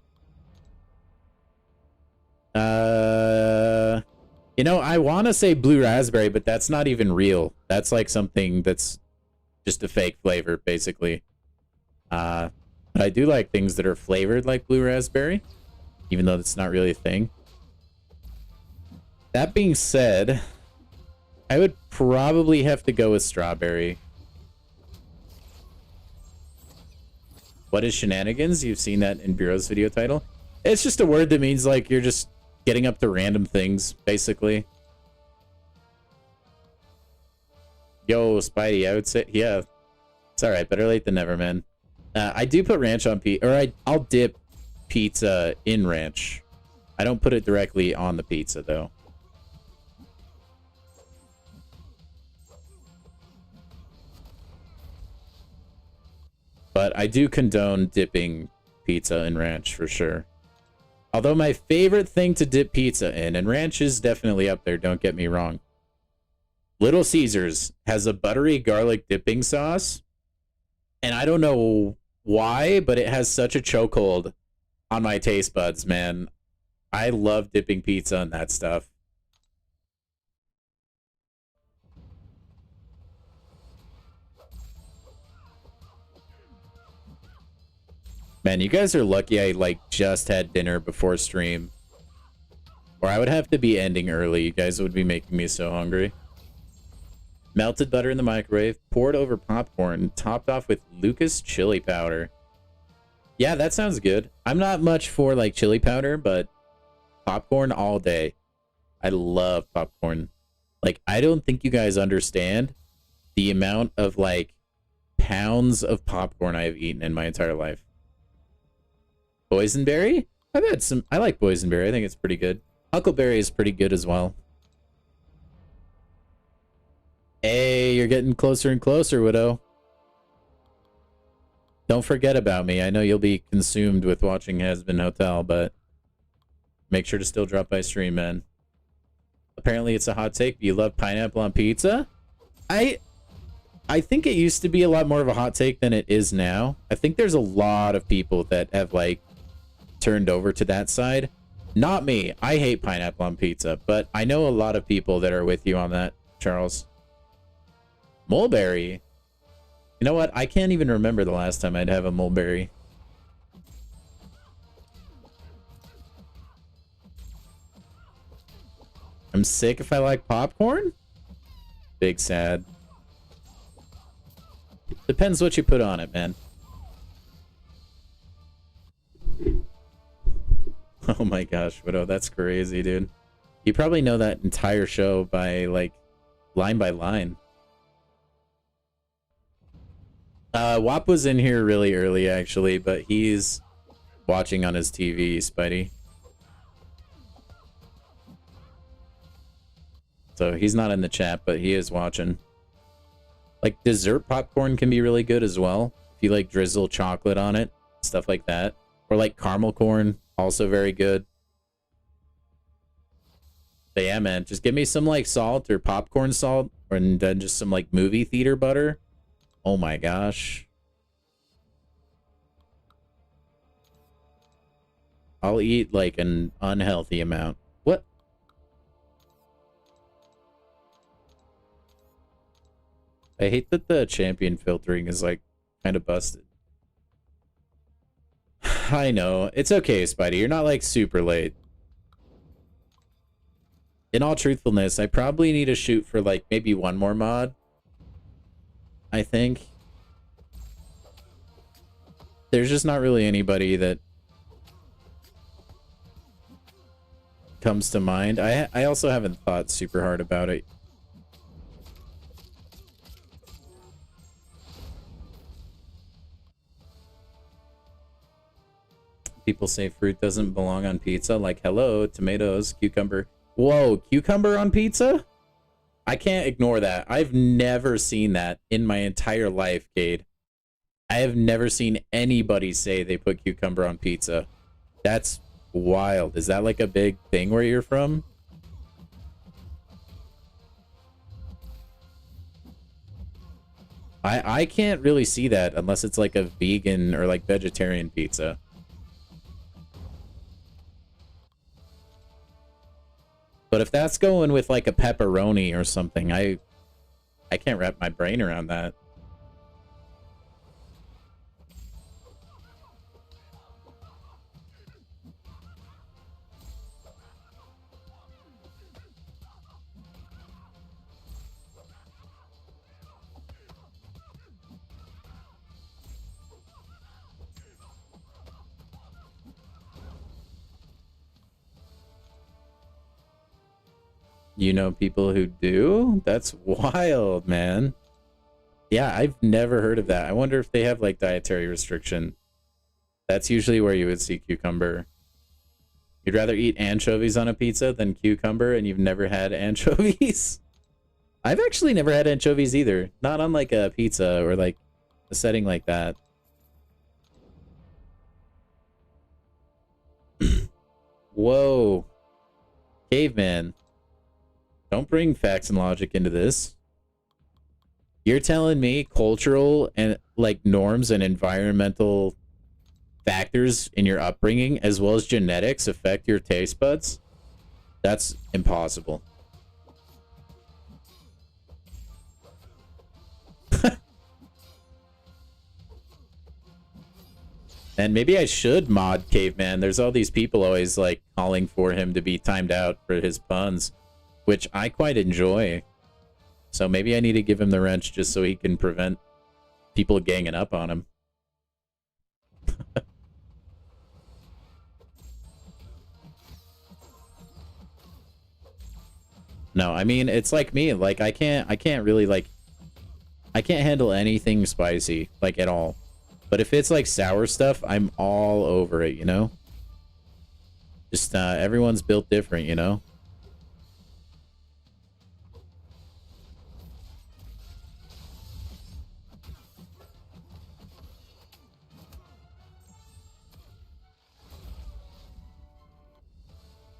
You know, I want to say blue raspberry, but that's not even real. That's like something that's just a fake flavor, basically. But I do like things that are flavored like blue raspberry, even though that's not really a thing. That being said, I would probably have to go with strawberry. What is shenanigans? You've seen that in Bureau's video title. It's just a word that means like you're just getting up to random things, basically. Yo, Spidey, I would say, yeah. It's alright, better late than never, man. I do put ranch on pizza, or I'll dip pizza in ranch. I don't put it directly on the pizza, though. But I do condone dipping pizza in ranch for sure. Although my favorite thing to dip pizza in, and ranch is definitely up there, don't get me wrong. Little Caesars has a buttery garlic dipping sauce. And I don't know why, but it has such a chokehold on my taste buds, man. I love dipping pizza in that stuff. Man, you guys are lucky I, like, just had dinner before stream. Or I would have to be ending early. You guys would be making me so hungry. Melted butter in the microwave, poured over popcorn, topped off with Lucas chili powder. Yeah, that sounds good. I'm not much for like chili powder, but popcorn all day. I love popcorn. Like, I don't think you guys understand the amount of like pounds of popcorn I've eaten in my entire life. Boysenberry? I've had some. I like boysenberry. I think it's pretty good. Huckleberry is pretty good as well. Hey, you're getting closer and closer, Widow. Don't forget about me. I know you'll be consumed with watching Hazbin Hotel, but make sure to still drop by stream, man. Apparently it's a hot take, but you love pineapple on pizza? I think it used to be a lot more of a hot take than it is now. I think there's a lot of people that have, like, turned over to that side. Not me. I hate pineapple on pizza, but I know a lot of people that are with you on that, Charles. Mulberry? You know what? I can't even remember the last time I'd have a mulberry. I'm sick if I like popcorn? Big sad. Depends what you put on it, man. Oh my gosh, Widow, that's crazy, dude. You probably know that entire show by, like, line by line. WAP was in here really early, actually, but he's watching on his TV, Spidey. So he's not in the chat, but he is watching. Like, dessert popcorn can be really good as well. If you, like, drizzle chocolate on it, stuff like that. Or, like, caramel corn, also very good. But yeah, man, just give me some, like, salt or popcorn salt, and then just some, like, movie theater butter. Oh my gosh. I'll eat, like, an unhealthy amount. What? I hate that the champion filtering is, like, kind of busted. I know. It's okay, Spidey. You're not, like, super late. In all truthfulness, I probably need to shoot for, like, maybe one more mod. I think. There's just not really anybody that comes to mind. I also haven't thought super hard about it. People say fruit doesn't belong on pizza. Like, hello, tomatoes, cucumber. Whoa, cucumber on pizza? I can't ignore that. I've never seen that in my entire life, Cade. I have never seen anybody say they put cucumber on pizza. That's wild. Is that like a big thing where you're from? I can't really see that unless it's like a vegan or like vegetarian pizza. But if that's going with like a pepperoni or something, I can't wrap my brain around that. You know people who do? That's wild, man. Yeah, I've never heard of that. I wonder if they have like dietary restriction. That's usually where you would see cucumber. You'd rather eat anchovies on a pizza than cucumber, and you've never had anchovies? I've actually never had anchovies either. Not on like a pizza or like a setting like that. Whoa. Caveman. Don't bring facts and logic into this. You're telling me cultural and like norms and environmental factors in your upbringing as well as genetics affect your taste buds? That's impossible. And maybe I should mod Caveman. There's all these people always like calling for him to be timed out for his puns, which I quite enjoy. So maybe I need to give him the wrench just so he can prevent people ganging up on him. No, I mean, it's like me. Like, I can't really, like, I can't handle anything spicy, like, at all. But if it's, like, sour stuff, I'm all over it, you know? Just, everyone's built different, you know?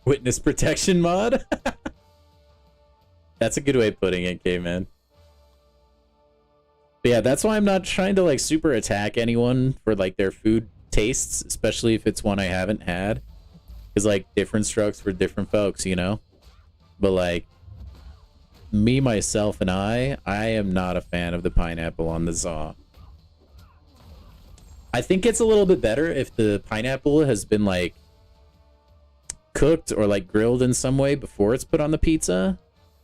Witness protection mod? That's a good way of putting it, K-Man. But yeah, that's why I'm not trying to, like, super attack anyone for, like, their food tastes, especially if it's one I haven't had. Because, like, different strokes for different folks, you know? But, like, me, myself, and I am not a fan of the pineapple on the Zaw. I think it's a little bit better if the pineapple has been, like, cooked or, like, grilled in some way before it's put on the pizza.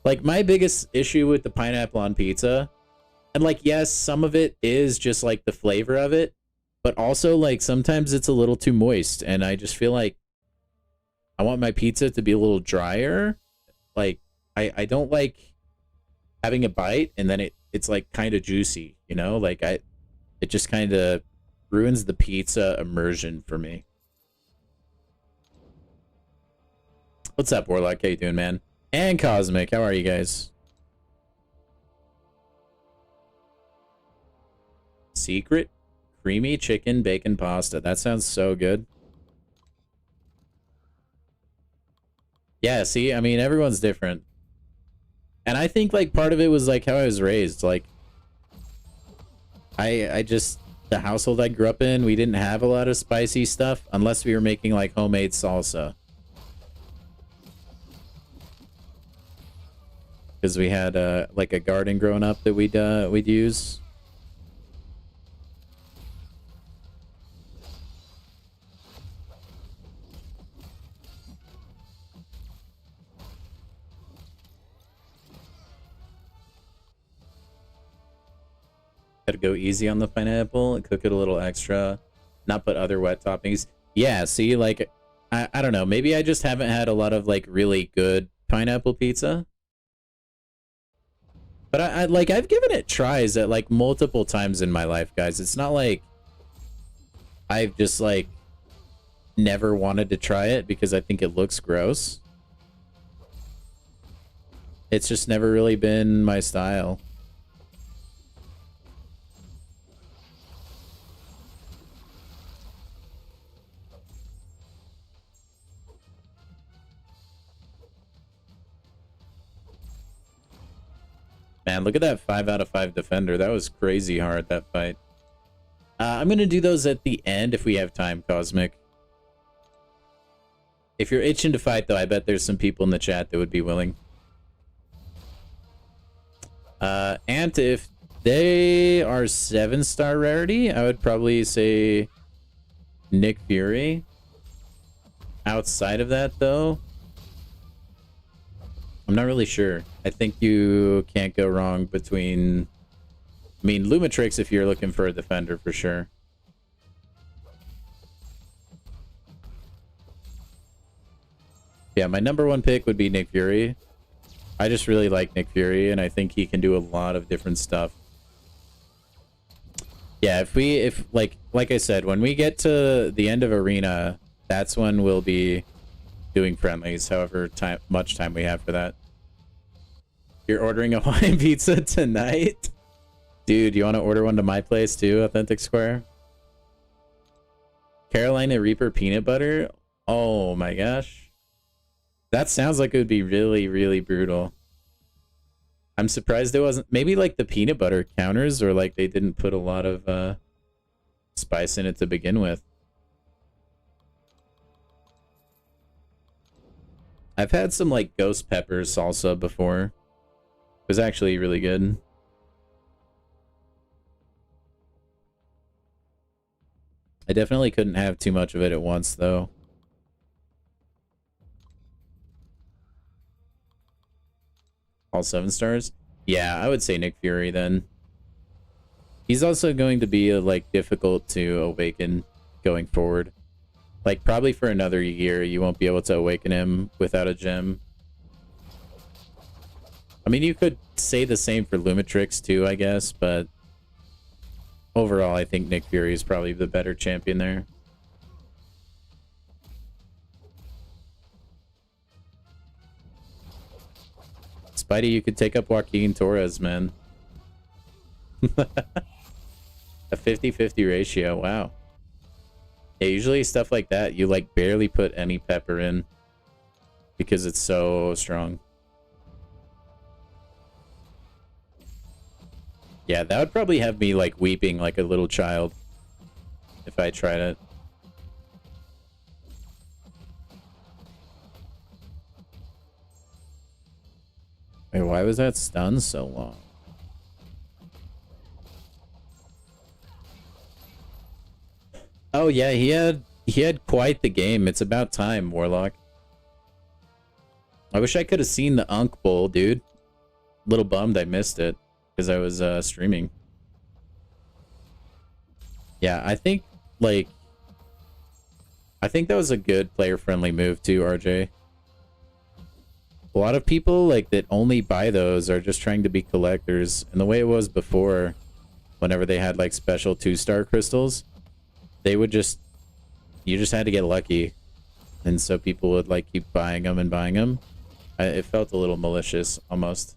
Like, my biggest issue with the pineapple on pizza, and, like, yes, some of it is just, like, the flavor of it, but also, like, sometimes it's a little too moist, and I just feel like I want my pizza to be a little drier. Like, I don't like having a bite, and then it's, like, kind of juicy, you know? Like, it just kind of ruins the pizza immersion for me. What's up, Warlock? How you doing, man? And Cosmic, how are you guys? Secret creamy chicken bacon pasta. That sounds so good. Yeah, see, I mean, everyone's different. And I think, like, part of it was, like, how I was raised. Like, I just, the household I grew up in, we didn't have a lot of spicy stuff unless we were making, like, homemade salsa. Because we had, like, a garden growing up that we'd use. Gotta go easy on the pineapple and cook it a little extra. Not put other wet toppings. Yeah, see, like, I don't know. Maybe I just haven't had a lot of, like, really good pineapple pizza. But I've given it tries at, like, multiple times in my life, guys. It's not like I've just, like, never wanted to try it because I think it looks gross. It's just never really been my style. Man, look at that 5 out of 5 defender. That was crazy hard, that fight. I'm going to do those at the end if we have time, Cosmic. If you're itching to fight, though, I bet there's some people in the chat that would be willing. And if they are 7-star rarity, I would probably say Nick Fury. Outside of that, though, I'm not really sure. I think you can't go wrong between... I mean, Lumitrix if you're looking for a defender, for sure. Yeah, my number 1 pick would be Nick Fury. I just really like Nick Fury, and I think he can do a lot of different stuff. Yeah, if like I said, when we get to the end of Arena, that's when we'll be doing friendlies, however much time we have for that. You're ordering a Hawaiian pizza tonight? Dude, you want to order one to my place too, Authentic Square? Carolina Reaper peanut butter? Oh my gosh. That sounds like it would be really, really brutal. I'm surprised it wasn't... Maybe like the peanut butter counters, or like they didn't put a lot of spice in it to begin with. I've had some like ghost pepper salsa before. It was actually really good. I definitely couldn't have too much of it at once, though. All 7 stars? Yeah, I would say Nick Fury then. He's also going to be like difficult to awaken going forward. Like probably for another year, you won't be able to awaken him without a gem. I mean, you could say the same for Lumitrix too, I guess, but overall, I think Nick Fury is probably the better champion there. Spidey, you could take up Joaquin Torres, man. A 50-50 ratio, wow. Yeah, usually stuff like that, you like barely put any pepper in because it's so strong. Yeah, that would probably have me like weeping like a little child if I tried it. Wait, why was that stun so long? Oh yeah, he had quite the game. It's about time, Warlock. I wish I could have seen the Unk Bowl, dude. Little bummed I missed it because I was streaming. Yeah, I think that was a good player-friendly move too, RJ. A lot of people like that only buy those are just trying to be collectors, and the way it was before, whenever they had like special 2-star crystals, they would just, you just had to get lucky, and so people would like keep buying them and buying them. It felt a little malicious almost.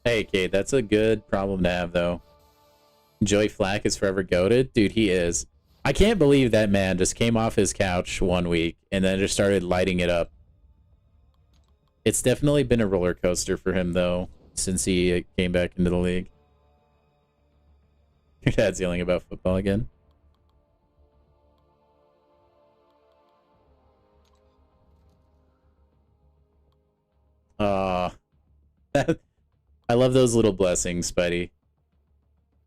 Hey Kate, that's a good problem to have though. Joey Flack is forever goated? Dude, he is. I can't believe that man just came off his couch one week and then just started lighting it up. It's definitely been a roller coaster for him, though, since he came back into the league. Your dad's yelling about football again. I love those little blessings, Spidey.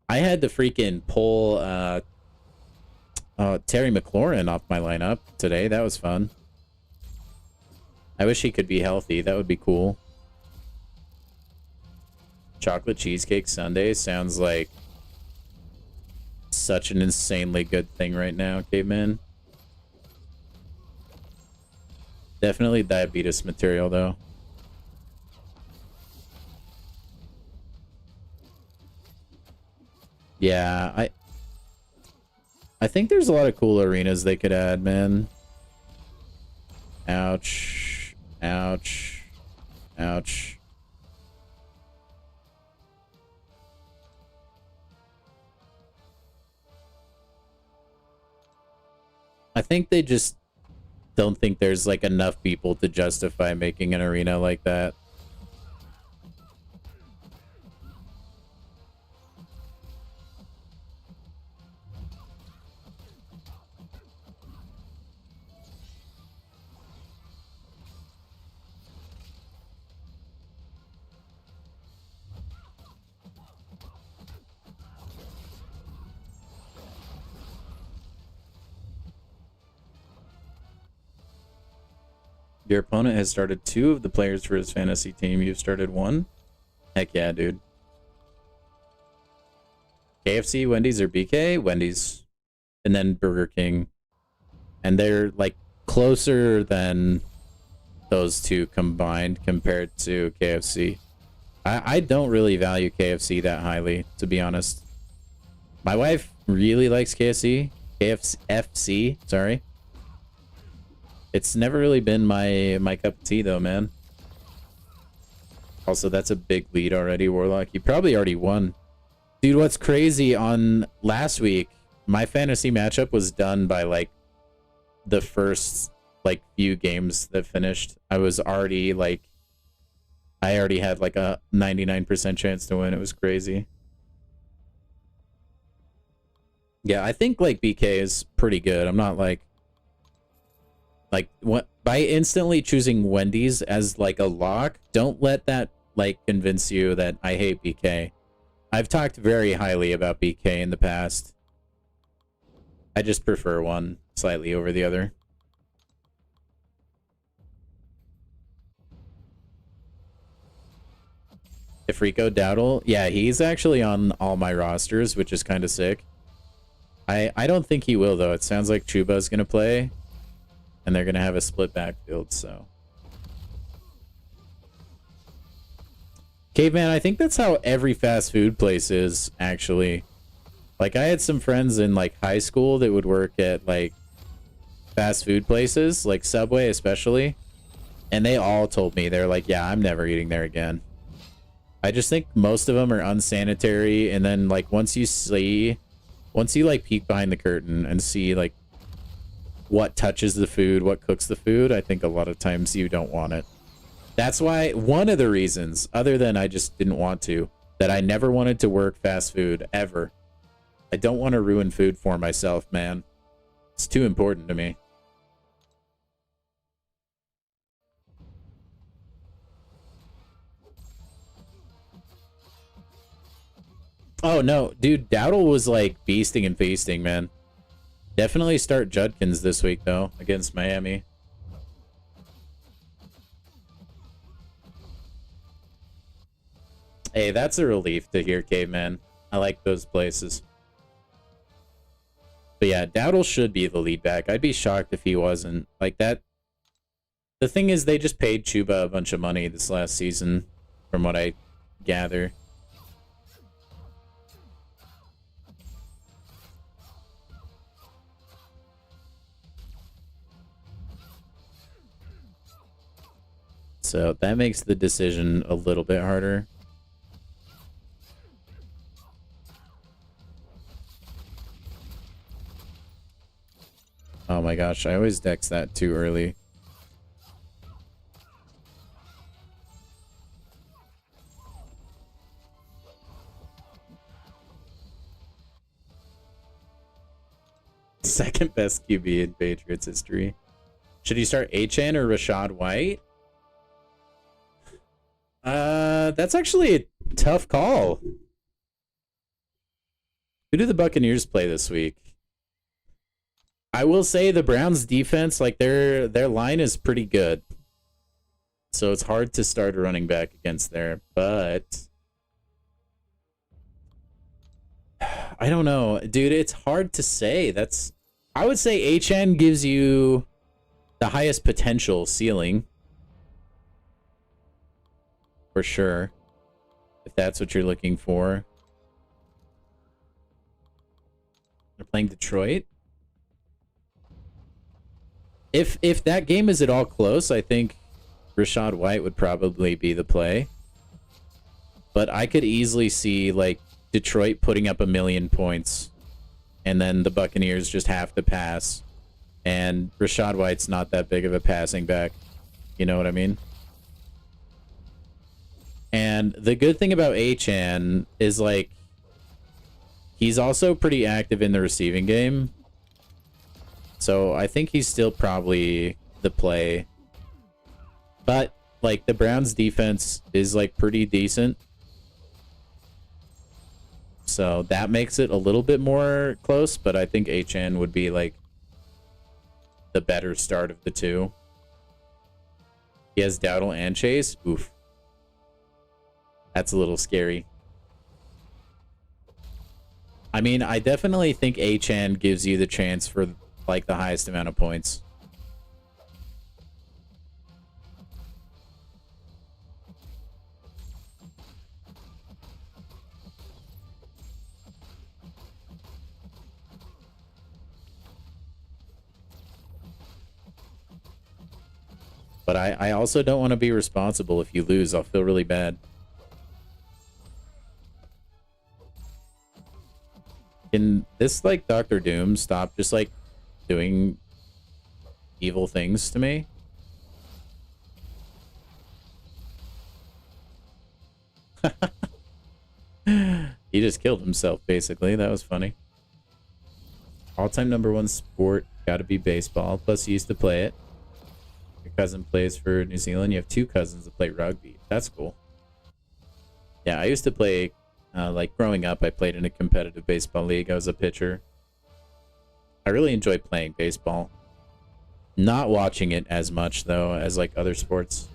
I had to freaking pull Terry McLaurin off my lineup today. That was fun. I wish he could be healthy. That would be cool. Chocolate cheesecake sundae sounds like such an insanely good thing right now, caveman. Definitely diabetes material, though. Yeah, I think there's a lot of cool arenas they could add, man. Ouch. Ouch. Ouch. I think they just don't think there's like enough people to justify making an arena like that. Your opponent has started 2 of the players for his fantasy team. You've started 1? Heck yeah, dude. KFC, Wendy's, or BK? Wendy's. And then Burger King. And they're like closer than those 2 combined compared to KFC. I don't really value KFC that highly, to be honest. My wife really likes KFC. KFC, sorry. It's never really been my cup of tea, though, man. Also, that's a big lead already, Warlock. You probably already won. Dude, what's crazy, on last week, my fantasy matchup was done by, like, the first, like, few games that finished. I was already, like... I already had, like, a 99% chance to win. It was crazy. Yeah, I think, like, BK is pretty good. I'm not, like... Like, by instantly choosing Wendy's as, like, a lock, don't let that, like, convince you that I hate BK. I've talked very highly about BK in the past. I just prefer one slightly over the other. If Rico Dowdle, yeah, he's actually on all my rosters, which is kind of sick. I don't think he will, though. It sounds like Chuba's going to play, and they're going to have a split backfield, so. Caveman, I think that's how every fast food place is, actually. Like, I had some friends in, like, high school that would work at, like, fast food places, like Subway especially, and they all told me, they're like, yeah, I'm never eating there again. I just think most of them are unsanitary, and then, like, once you like peek behind the curtain and see like what touches the food, what cooks the food, I think a lot of times you don't want it. That's why one of the reasons, other than I just didn't want to, that I never wanted to work fast food ever. I don't want to ruin food for myself, man. It's too important to me. Oh no, dude, Dowdle was like beasting and feasting, man. Definitely start Judkins this week though against Miami. Hey, that's a relief to hear, Caveman. I like those places. But yeah, Dowdle should be the lead back. I'd be shocked if he wasn't. Like that. The thing is, they just paid Chuba a bunch of money this last season, from what I gather. So that makes the decision a little bit harder. Oh my gosh, I always dex that too early. Second best QB in Patriots history. Should he start HN or Rashad White? That's actually a tough call. Who do the Buccaneers play this week? I will say the Browns defense, like their line is pretty good. So it's hard to start a running back against there, but I don't know. Dude, it's hard to say. I would say HN gives you the highest potential ceiling. For sure. If that's what you're looking for. They're playing Detroit. If that game is at all close, I think Rashad White would probably be the play. But I could easily see like Detroit putting up 1,000,000 points and then the Buccaneers just have to pass. And Rashad White's not that big of a passing back. You know what I mean? And the good thing about Achan is like he's also pretty active in the receiving game. So I think he's still probably the play. But like the Browns defense is like pretty decent. So that makes it a little bit more close, but I think HN would be like the better start of the two. He has Dowdle and Chase. Oof. That's a little scary. I mean, I definitely think HN gives you the chance for like the highest amount of points. But I also don't want to be responsible if you lose. I'll feel really bad. Can this, like, Dr. Doom stop just, like, doing evil things to me? He just killed himself, basically. That was funny. All-time #1 sport. Gotta be baseball. Plus, you used to play it. Your cousin plays for New Zealand. You have 2 cousins that play rugby. That's cool. Yeah, I used to play, like, growing up, I played in a competitive baseball league. I was a pitcher. I really enjoy playing baseball. Not watching it as much, though, as, like, other sports.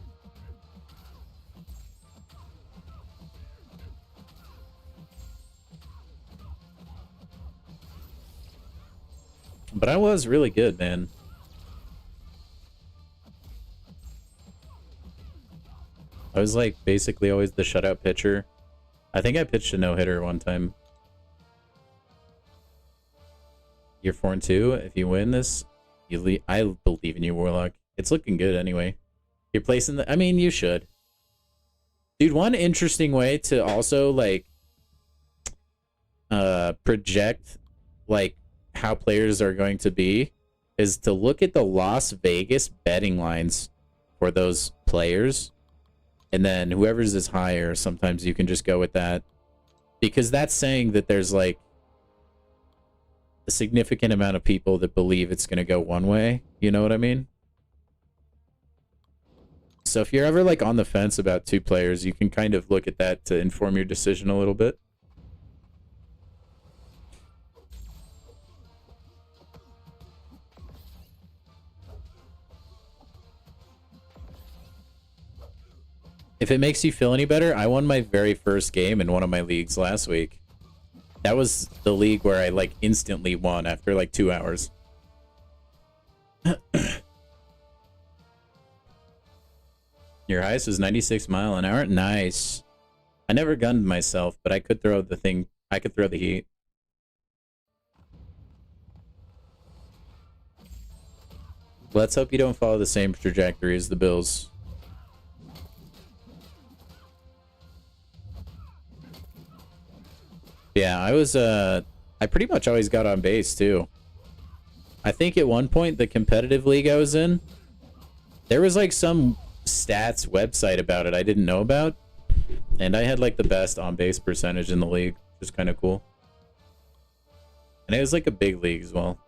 But I was really good, man. I was like basically always the shutout pitcher. I think I pitched a no-hitter one time. You're 4-2. If you win this, you leave. I believe in you, Warlock. It's looking good anyway. You're placing the... I mean, you should. Dude, one interesting way to also, like, project, like, how players are going to be is to look at the Las Vegas betting lines for those players. And then whoever's is higher, sometimes you can just go with that. Because that's saying that there's, like, a significant amount of people that believe it's going to go one way. You know what I mean? So if you're ever, like, on the fence about two players, you can kind of look at that to inform your decision a little bit. If it makes you feel any better, I won my very first game in one of my leagues last week. That was the league where I, like, instantly won after, like, 2 hours. Your highest was 96 mile an hour? Nice. I never gunned myself, but I could throw the thing. I could throw the heat. Let's hope you don't follow the same trajectory as the Bills. Yeah, I was, I pretty much always got on base, too. I think at one point, the competitive league I was in, there was, like, some stats website about it I didn't know about. And I had, like, the best on-base percentage in the league, which is kind of cool. And it was, like, a big league as well.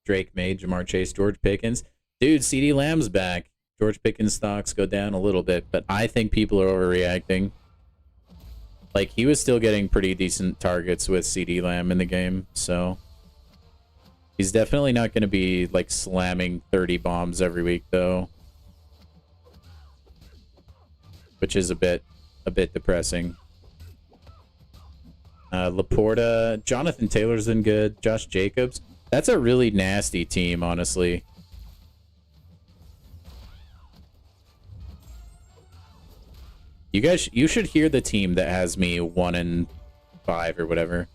Drake May, Jamar Chase, George Pickens. Dude, CeeDee Lamb's back. George Pickens stocks go down a little bit, but I think people are overreacting. Like, he was still getting pretty decent targets with CeeDee Lamb in the game, so... He's definitely not going to be, like, slamming 30 bombs every week, though. Which is a bit depressing. Laporta, Jonathan Taylor's been good. Josh Jacobs. That's a really nasty team, honestly. You guys, you should hear the team that has me 1-5 or whatever.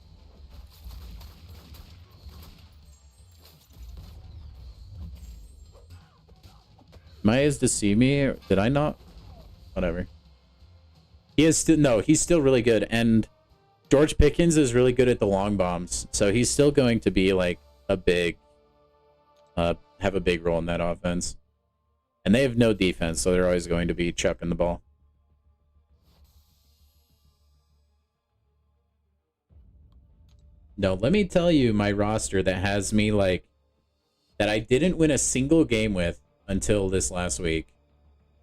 Maya's to see me? Or did I not? Whatever. He is still, no, he's still really good. And George Pickens is really good at the long bombs. So he's still going to be like a big, have a big role in that offense. And they have no defense, so they're always going to be chucking the ball. No, let me tell you my roster that has me, like, that I didn't win a single game with until this last week,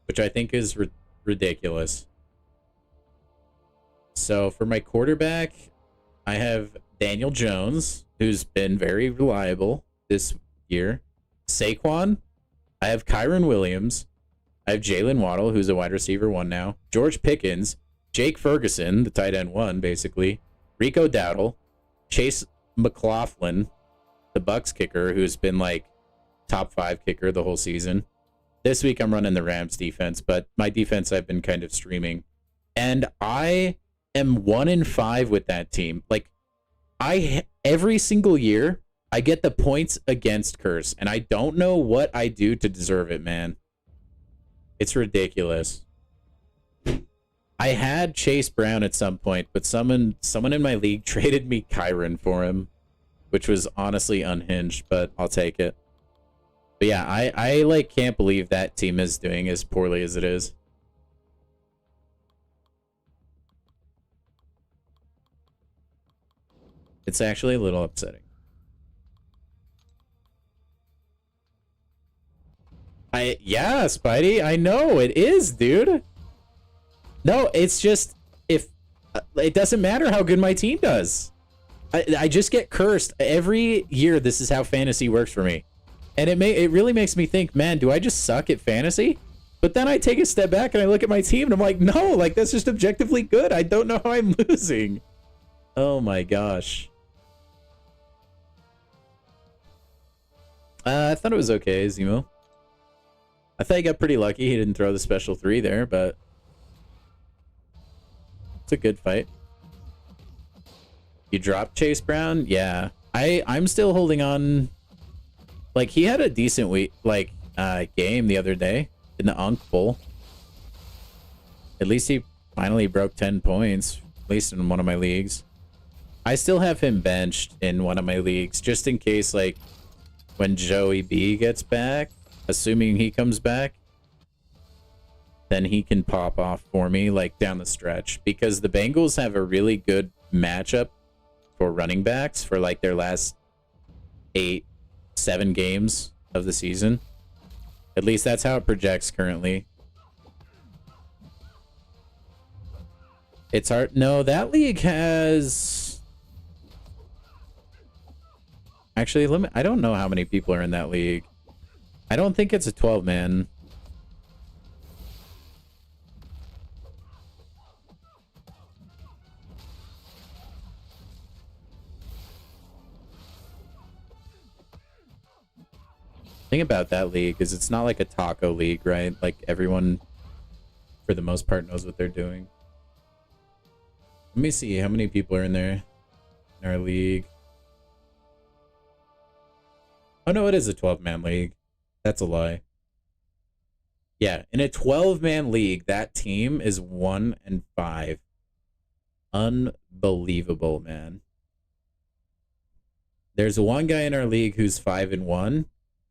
which I think is ridiculous. So for my quarterback, I have Daniel Jones, who's been very reliable this year. Saquon. I have Kyron Williams. I have Jalen Waddle, who's a wide receiver 1 now. George Pickens. Jake Ferguson, the tight end 1, basically. Rico Dowdle. Chase McLaughlin, the Bucks kicker, who's been like top 5 kicker the whole season. This week I'm running the Rams defense, but my defense I've been kind of streaming. And I am 1-5 with that team. Like, every single year I get the points against curse, and I don't know what I do to deserve it, man. It's ridiculous. I had Chase Brown at some point, but someone in my league traded me Kyron for him, which was honestly unhinged, but I'll take it. But yeah, I like can't believe that team is doing as poorly as it is. It's actually a little upsetting. Yeah, Spidey, I know it is, dude. No, it's just, if it doesn't matter how good my team does. I just get cursed every year. This is how fantasy works for me. And it really makes me think, man, do I just suck at fantasy? But then I take a step back and I look at my team and I'm like, no, like, that's just objectively good. I don't know how I'm losing. Oh my gosh. I thought it was okay, Zemo. I thought he got pretty lucky. He didn't throw the special 3 there, but it's a good fight. You dropped Chase Brown? Yeah. I'm still holding on. Like, he had a decent week, like, game the other day in the Unk Bowl. At least he finally broke 10 points, at least in one of my leagues. I still have him benched in one of my leagues, just in case, like, when Joey B gets back, assuming he comes back, then he can pop off for me, like, down the stretch. Because the Bengals have a really good matchup for running backs for, like, their last 7 games of the season. At least that's how it projects currently. It's hard. No, that league has... Actually, I don't know how many people are in that league. I don't think it's a 12-man. Thing about that league is it's not like a taco league, right? Like everyone, for the most part, knows what they're doing. Let me see how many people are in there in our league. Oh no, it is a 12-man league. That's a lie. Yeah, in a 12-man league, that team is 1-5. Unbelievable, man. There's one guy in our league who's 5-1.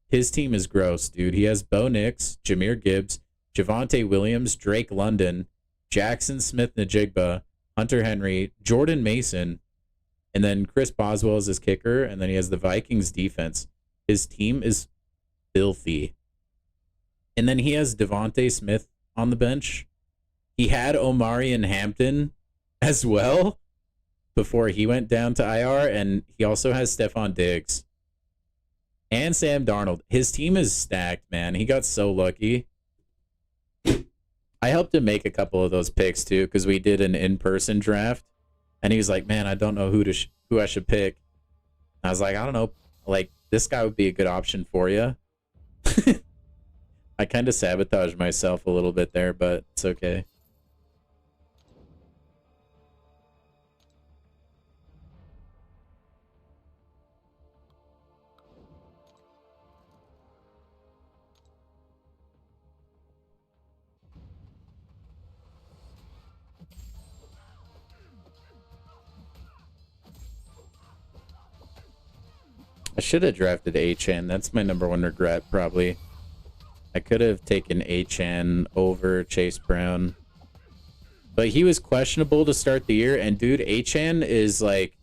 His team is gross, dude. He has Bo Nix, Jahmyr Gibbs, Javonte Williams, Drake London, Jackson Smith-Njigba, Hunter Henry, Jordan Mason, and then Chris Boswell is his kicker, and then he has the Vikings defense. His team is filthy. And then he has Devontae Smith on the bench. He had Omari and Hampton as well before he went down to IR, and he also has Stephon Diggs. And Sam Darnold. His team is stacked, man. He got so lucky. I helped him make a couple of those picks, too, because we did an in-person draft. And he was like, man, I don't know who I should pick. And I was like, I don't know. Like, this guy would be a good option for you. I kind of sabotaged myself a little bit there, but it's okay. I should have drafted Achan. That's my #1 regret, probably. I could have taken Achan over Chase Brown. But he was questionable to start the year. And, dude, Achan is like...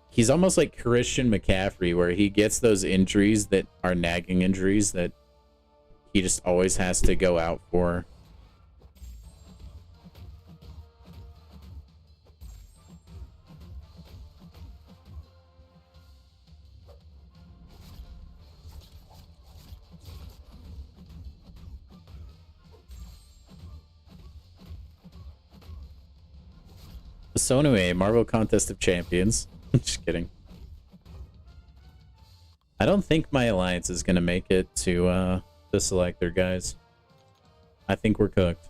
He's almost like Christian McCaffrey, where he gets those injuries that are nagging injuries that he just always has to go out for. So anyway, Marvel Contest of Champions. Just kidding. I don't think my alliance is gonna make it to select their guys. I think we're cooked.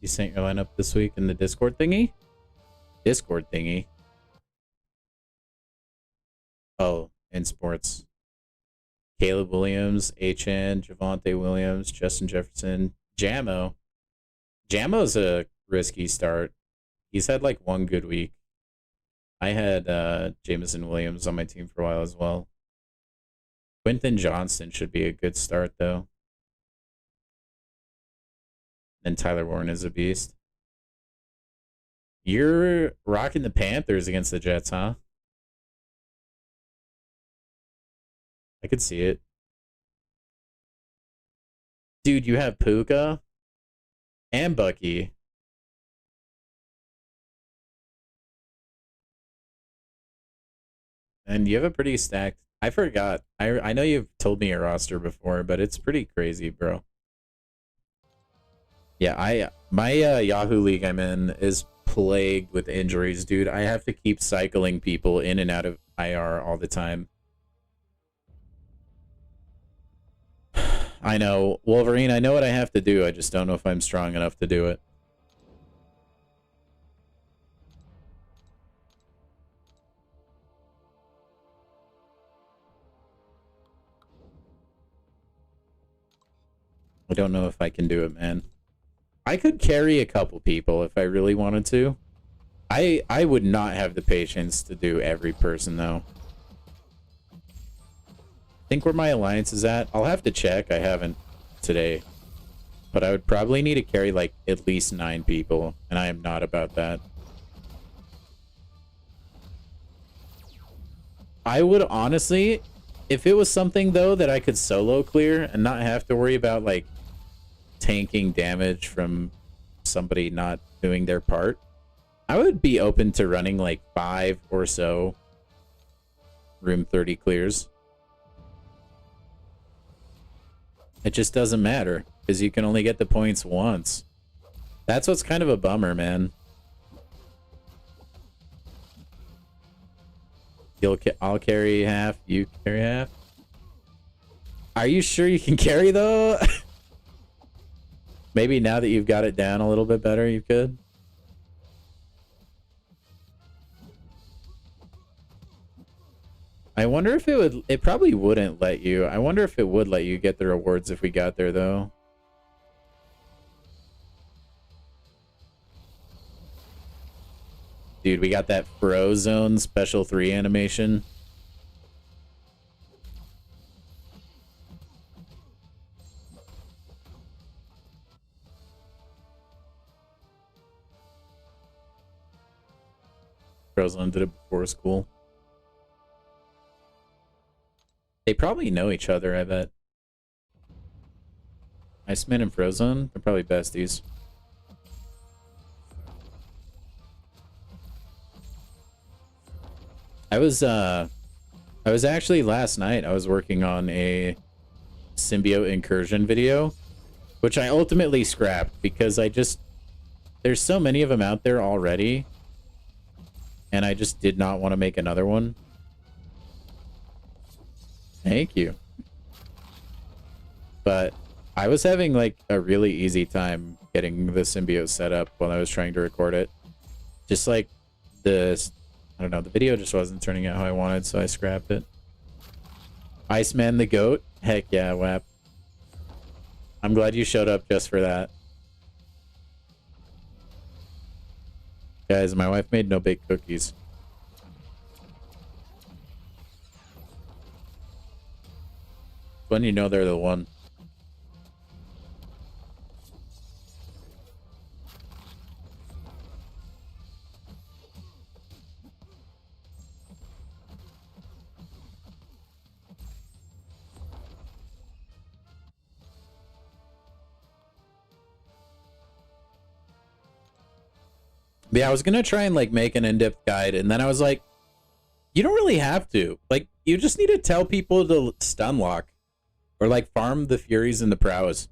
You sent your lineup this week in the Discord thingy? Discord thingy? Oh, in sports. Caleb Williams, Achan, Javonte Williams, Justin Jefferson, Jamo. Jamo's a risky start. He's had like one good week. I had Jameson Williams on my team for a while as well. Quentin Johnston should be a good start, though. And Tyler Warren is a beast. You're rocking the Panthers against the Jets, huh? I could see it. Dude, you have Puka and Bucky. And you have a pretty stacked... I forgot. I know you've told me your roster before, but it's pretty crazy, bro. Yeah, my Yahoo League I'm in is plagued with injuries, dude. I have to keep cycling people in and out of IR all the time. I know. Wolverine, I know what I have to do. I just don't know if I'm strong enough to do it. I don't know if I can do it, man. I could carry a couple people if I really wanted to. I would not have the patience to do every person, though. Think where my alliance is at? I'll have to check. I haven't today. But I would probably need to carry, like, at least 9 people. And I am not about that. I would honestly... If it was something, though, that I could solo clear and not have to worry about, like, tanking damage from somebody not doing their part, I would be open to running, like, 5 or so Room 30 clears. It just doesn't matter, because you can only get the points once. That's what's kind of a bummer, man. I'll carry half, you carry half. Are you sure you can carry, though? Maybe now that you've got it down a little bit better, you could. I wonder if it would... It probably wouldn't let you. I wonder if it would let you get the rewards if we got there, though. Dude, we got that Frozone Special 3 animation. Frozone did it before school. They probably know each other, I bet. Iceman and Frozone, they're probably besties. I was actually last night, I was working on a symbiote incursion video, which I ultimately scrapped because there's so many of them out there already, and I just did not want to make another one. Thank you. But I was having like a really easy time getting the symbiote set up while I was trying to record it. Just like I don't know, the video just wasn't turning out how I wanted, so I scrapped it. Iceman the goat? Heck yeah, WAP. I'm glad you showed up just for that. Guys, my wife made no-bake cookies. When you know they're the one. Yeah, I was gonna try and like make an in-depth guide, and then I was like, you don't really have to. Like, you just need to tell people to stun lock. Or like farm the Furies and the Prows.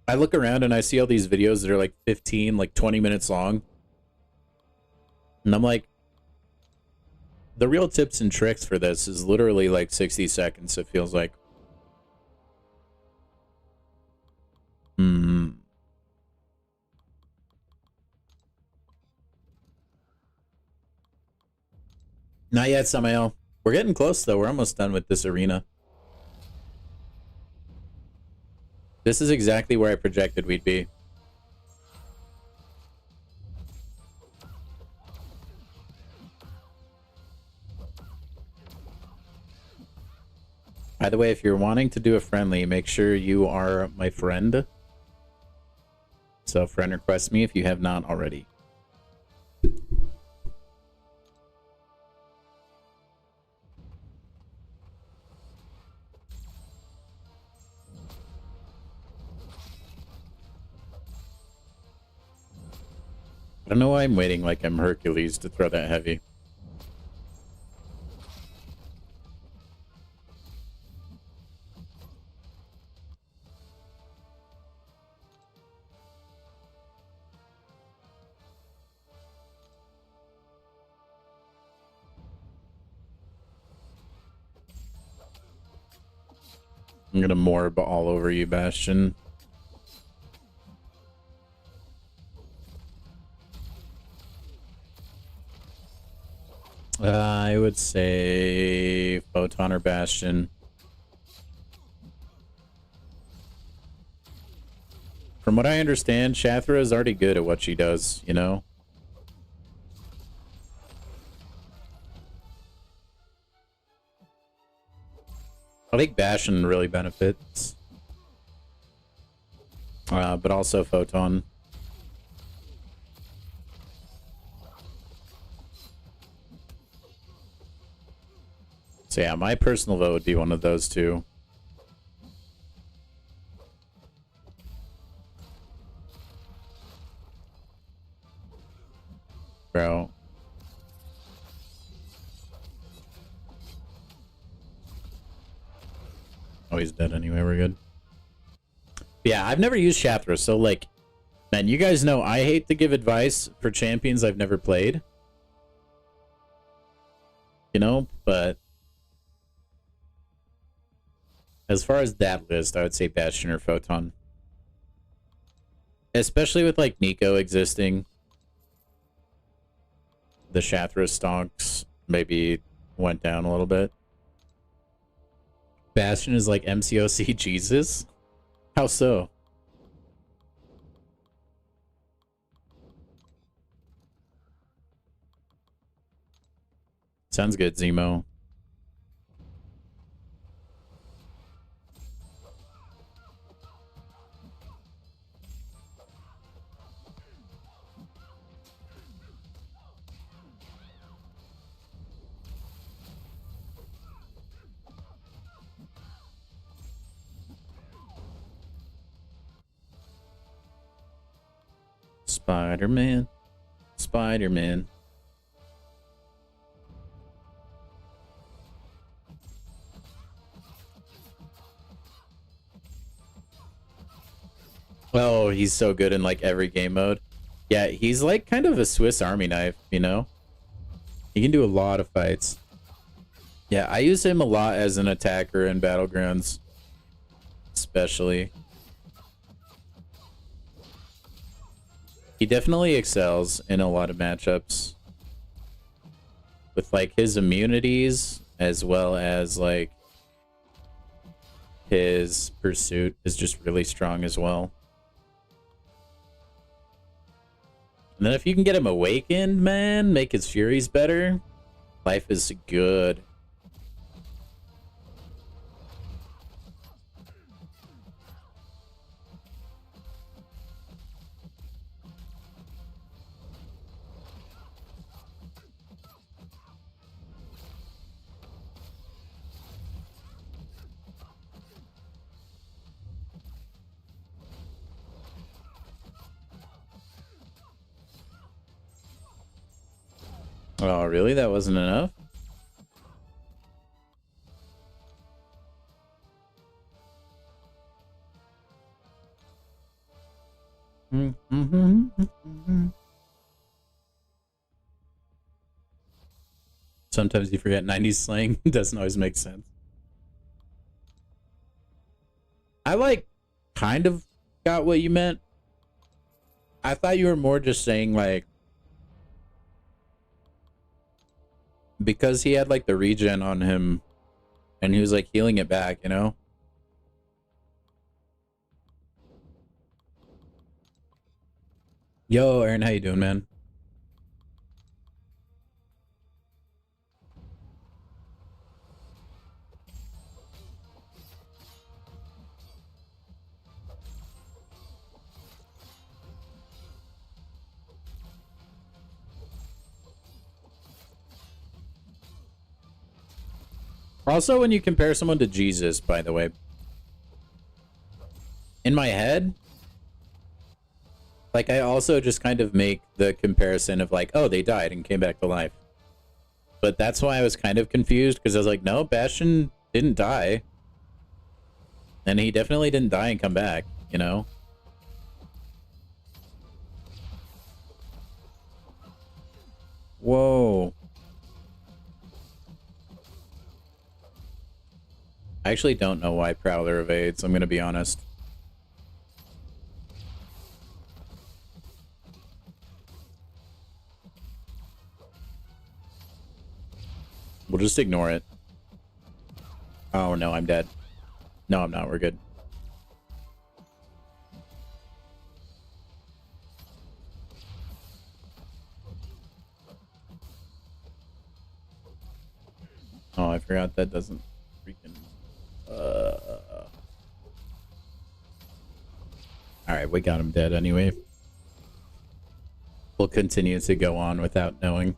I look around and I see all these videos that are like 15, like 20 minutes long. And I'm like, the real tips and tricks for this is literally like 60 seconds, it feels like. Not yet, Samael. We're getting close though. We're almost done with this arena. This is exactly where I projected we'd be. By the way, if you're wanting to do a friendly, make sure you are my friend. So friend request me if you have not already. I don't know why I'm waiting like I'm Hercules to throw that heavy. I'm gonna morb all over you, Bastion. I would say Photon or Bastion. From what I understand, Shathra is already good at what she does, you know? I think Bastion really benefits. But also Photon. So yeah, my personal vote would be one of those two. Bro. Oh, he's dead anyway, we're good. Yeah, I've never used Shathra, so like, man, you guys know I hate to give advice for champions I've never played. You know, but as far as that list, I would say Bastion or Photon. Especially with like Nico existing. The Shathra stonks maybe went down a little bit. Bastion is like MCOC Jesus? How so? Sounds good, Zemo. Spider-Man. Spider-Man. Oh, he's so good in like every game mode. Yeah, he's like kind of a Swiss Army knife, you know? He can do a lot of fights. Yeah, I use him a lot as an attacker in battlegrounds. Especially. He definitely excels in a lot of matchups. With like his immunities as well as like his pursuit is just really strong as well. And then if you can get him awakened, man, make his furies better, life is good. Oh, really? That wasn't enough? Sometimes you forget 90s slang doesn't always make sense. I like kind of got what you meant. I thought you were more just saying like because he had like the regen on him and he was like healing it back, you know? Yo, Aaron, how you doing, man? Also, when you compare someone to Jesus, by the way, in my head, like I also just kind of make the comparison of like, oh, they died and came back to life. But that's why I was kind of confused because I was like, no, Bastion didn't die. And he definitely didn't die and come back, you know? Whoa. I actually don't know why Prowler evades, I'm gonna be honest. We'll just ignore it. Oh no, I'm dead. No, I'm not. We're good. Oh, I forgot that doesn't freaking... Alright, we got him dead anyway. We'll continue to go on without knowing.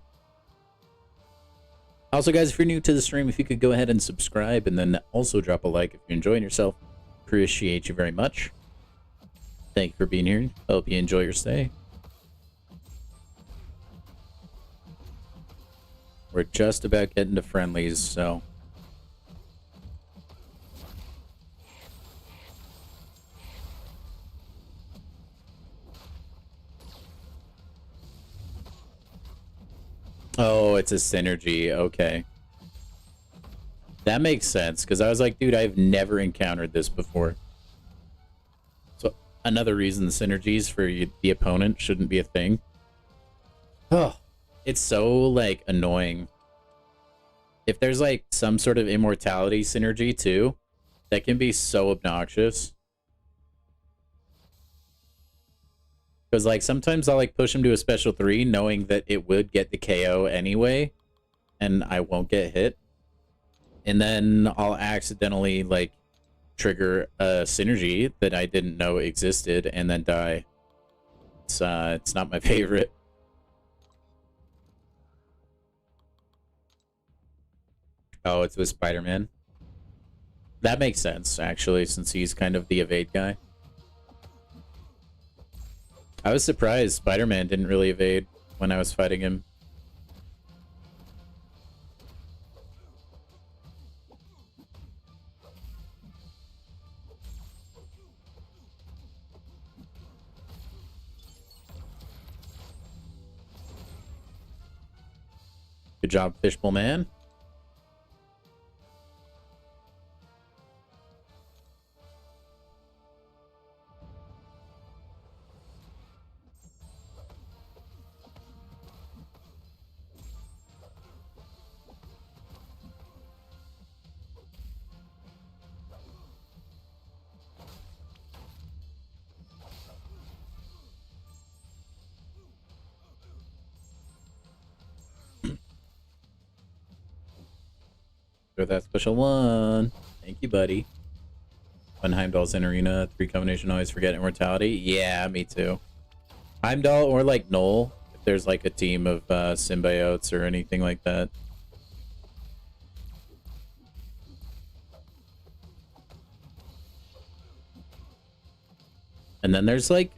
Also, guys, if you're new to the stream, if you could go ahead and subscribe and then also drop a like if you're enjoying yourself. Appreciate you very much. Thank you for being here. Hope you enjoy your stay. We're just about getting to friendlies, so... Oh, it's a synergy. Okay. That makes sense, because I was like, dude, I've never encountered this before. So, another reason the synergies for the opponent shouldn't be a thing. Oh, it's so, like, annoying. If there's, like, some sort of immortality synergy, too, that can be so obnoxious. Because, like, sometimes I'll, like, push him to a special 3, knowing that it would get the KO anyway, and I won't get hit. And then I'll accidentally, like, trigger a synergy that I didn't know existed, and then die. It's not my favorite. Oh, it's with Spider-Man. That makes sense, actually, since he's kind of the evade guy. I was surprised Spider-Man didn't really evade when I was fighting him. Good job, Fishbowl Man. For that special one. Thank you, buddy. When Heimdall's in arena, 3 combination always forget immortality. Yeah, me too. Heimdall or like Null, if there's like a team of symbiotes or anything like that. And then there's like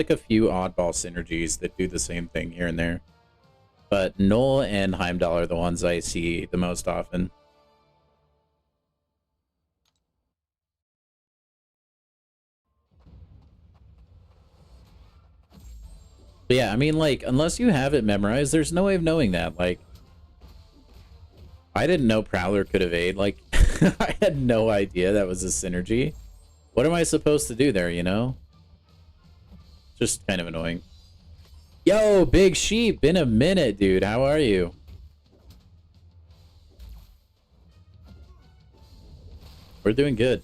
a few oddball synergies that do the same thing here and there. But Null and Heimdall are the ones I see the most often. But yeah, I mean, like, unless you have it memorized, there's no way of knowing that. Like, I didn't know Prowler could evade. Like, I had no idea that was a synergy. What am I supposed to do there, you know? Just kind of annoying. Yo, Big Sheep, been a minute, dude. How are you? We're doing good.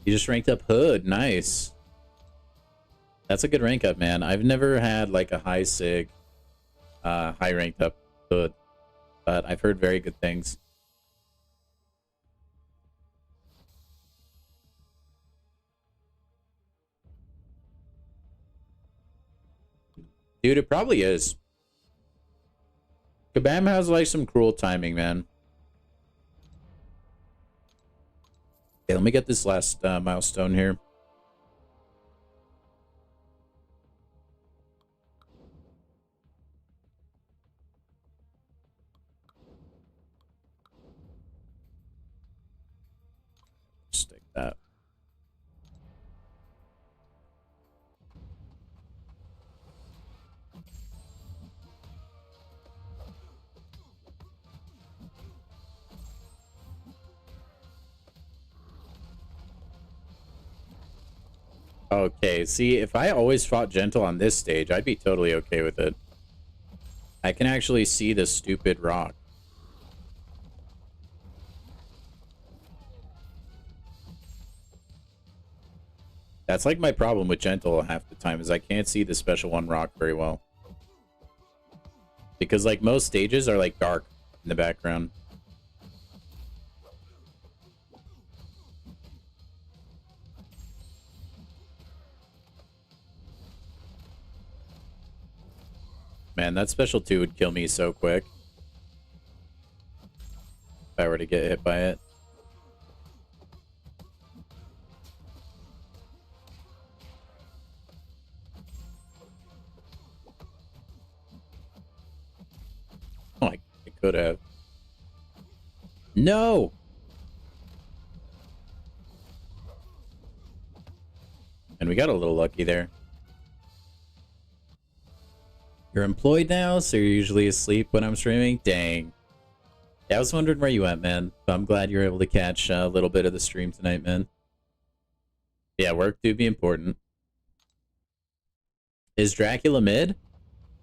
You just ranked up Hood. Nice. That's a good rank up, man. I've never had like a high sig, high ranked up Hood, but I've heard very good things. Dude, it probably is. Kabam has like some cruel timing, man. Okay, let me get this last milestone here. Stick that. Okay, see, if I always fought gentle on this stage, I'd be totally okay with it. I can actually see the stupid rock. That's like my problem with gentle half the time, is I can't see the special one rock very well. Because like most stages are like dark in the background. Man, that special 2 would kill me so quick if I were to get hit by it. Oh, I could have. No! And we got a little lucky there. You're employed now, so you're usually asleep when I'm streaming? Dang. Yeah, I was wondering where you went, man. But I'm glad you were able to catch a little bit of the stream tonight, man. Yeah, work do be important. Is Dracula mid?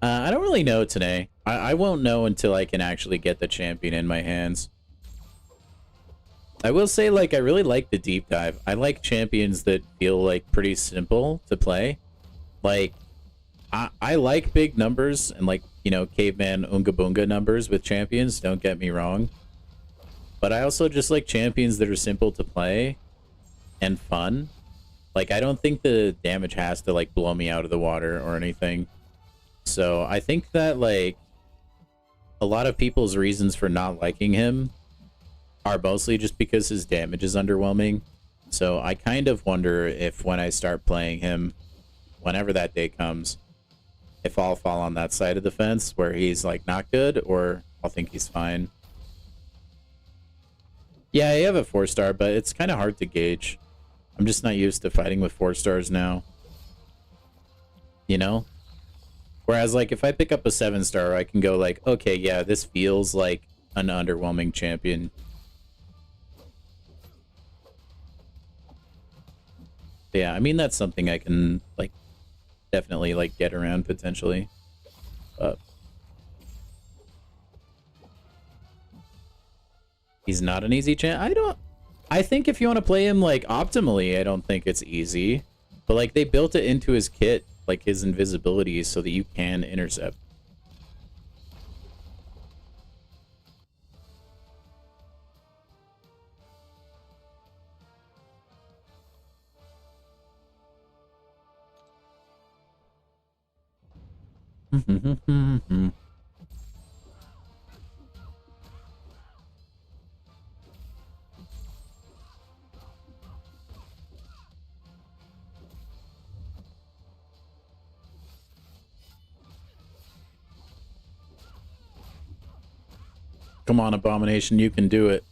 I don't really know today. I won't know until I can actually get the champion in my hands. I will say, like, I really like the deep dive. I like champions that feel, like, pretty simple to play. Like, I like big numbers and, like, you know, caveman Oonga Boonga numbers with champions, don't get me wrong. But I also just like champions that are simple to play and fun. Like, I don't think the damage has to, like, blow me out of the water or anything. So I think that, like, a lot of people's reasons for not liking him are mostly just because his damage is underwhelming. So I kind of wonder if when I start playing him, whenever that day comes, if I'll fall on that side of the fence where he's, like, not good, or I'll think he's fine. Yeah, I have a 4-star, but it's kind of hard to gauge. I'm just not used to fighting with 4-stars now. You know? Whereas, like, if I pick up a 7-star, I can go, like, okay, yeah, this feels like an underwhelming champion. Yeah, I mean, that's something I can, like, definitely, like, get around potentially. But he's not an easy champ. I think if you want to play him, like, optimally, I don't think it's easy. But, like, they built it into his kit, like, his invisibility, so that you can intercept. Come on, Abomination, you can do it.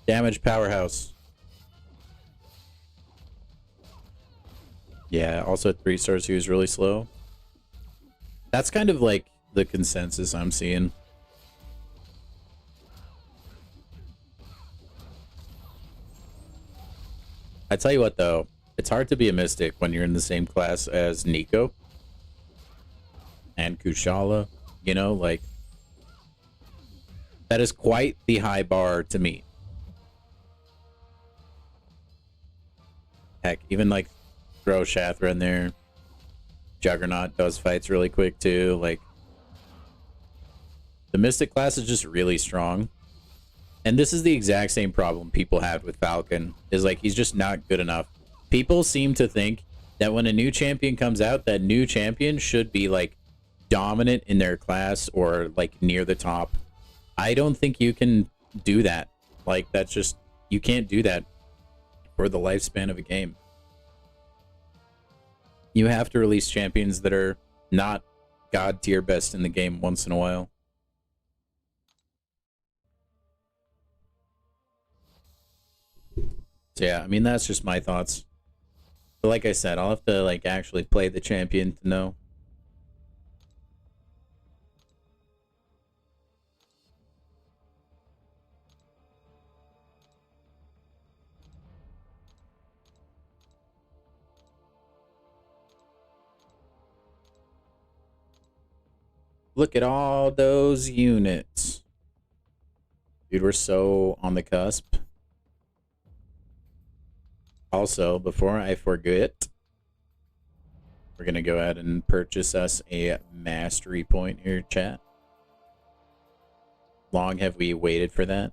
Damage powerhouse. Yeah, also 3-stars, he was really slow. That's kind of like the consensus I'm seeing. I tell you what, though, it's hard to be a Mystic when you're in the same class as Nico and Kushala, you know, like, that is quite the high bar to meet. Heck, even, like, throw Shathra in there. Juggernaut does fights really quick, too. Like, the Mystic class is just really strong. And this is the exact same problem people had with Falcon, is, like, he's just not good enough. People seem to think that when a new champion comes out, that new champion should be, like, dominant in their class or, like, near the top. I don't think you can do that. Like, that's just, you can't do that for the lifespan of a game. You have to release champions that are not god tier best in the game once in a while. So yeah, I mean, that's just my thoughts. But like I said, I'll have to, like, actually play the champion to know. Look at all those units. Dude, we're so on the cusp. Also, before I forget, we're going to go ahead and purchase us a mastery point here, chat. Long have we waited for that?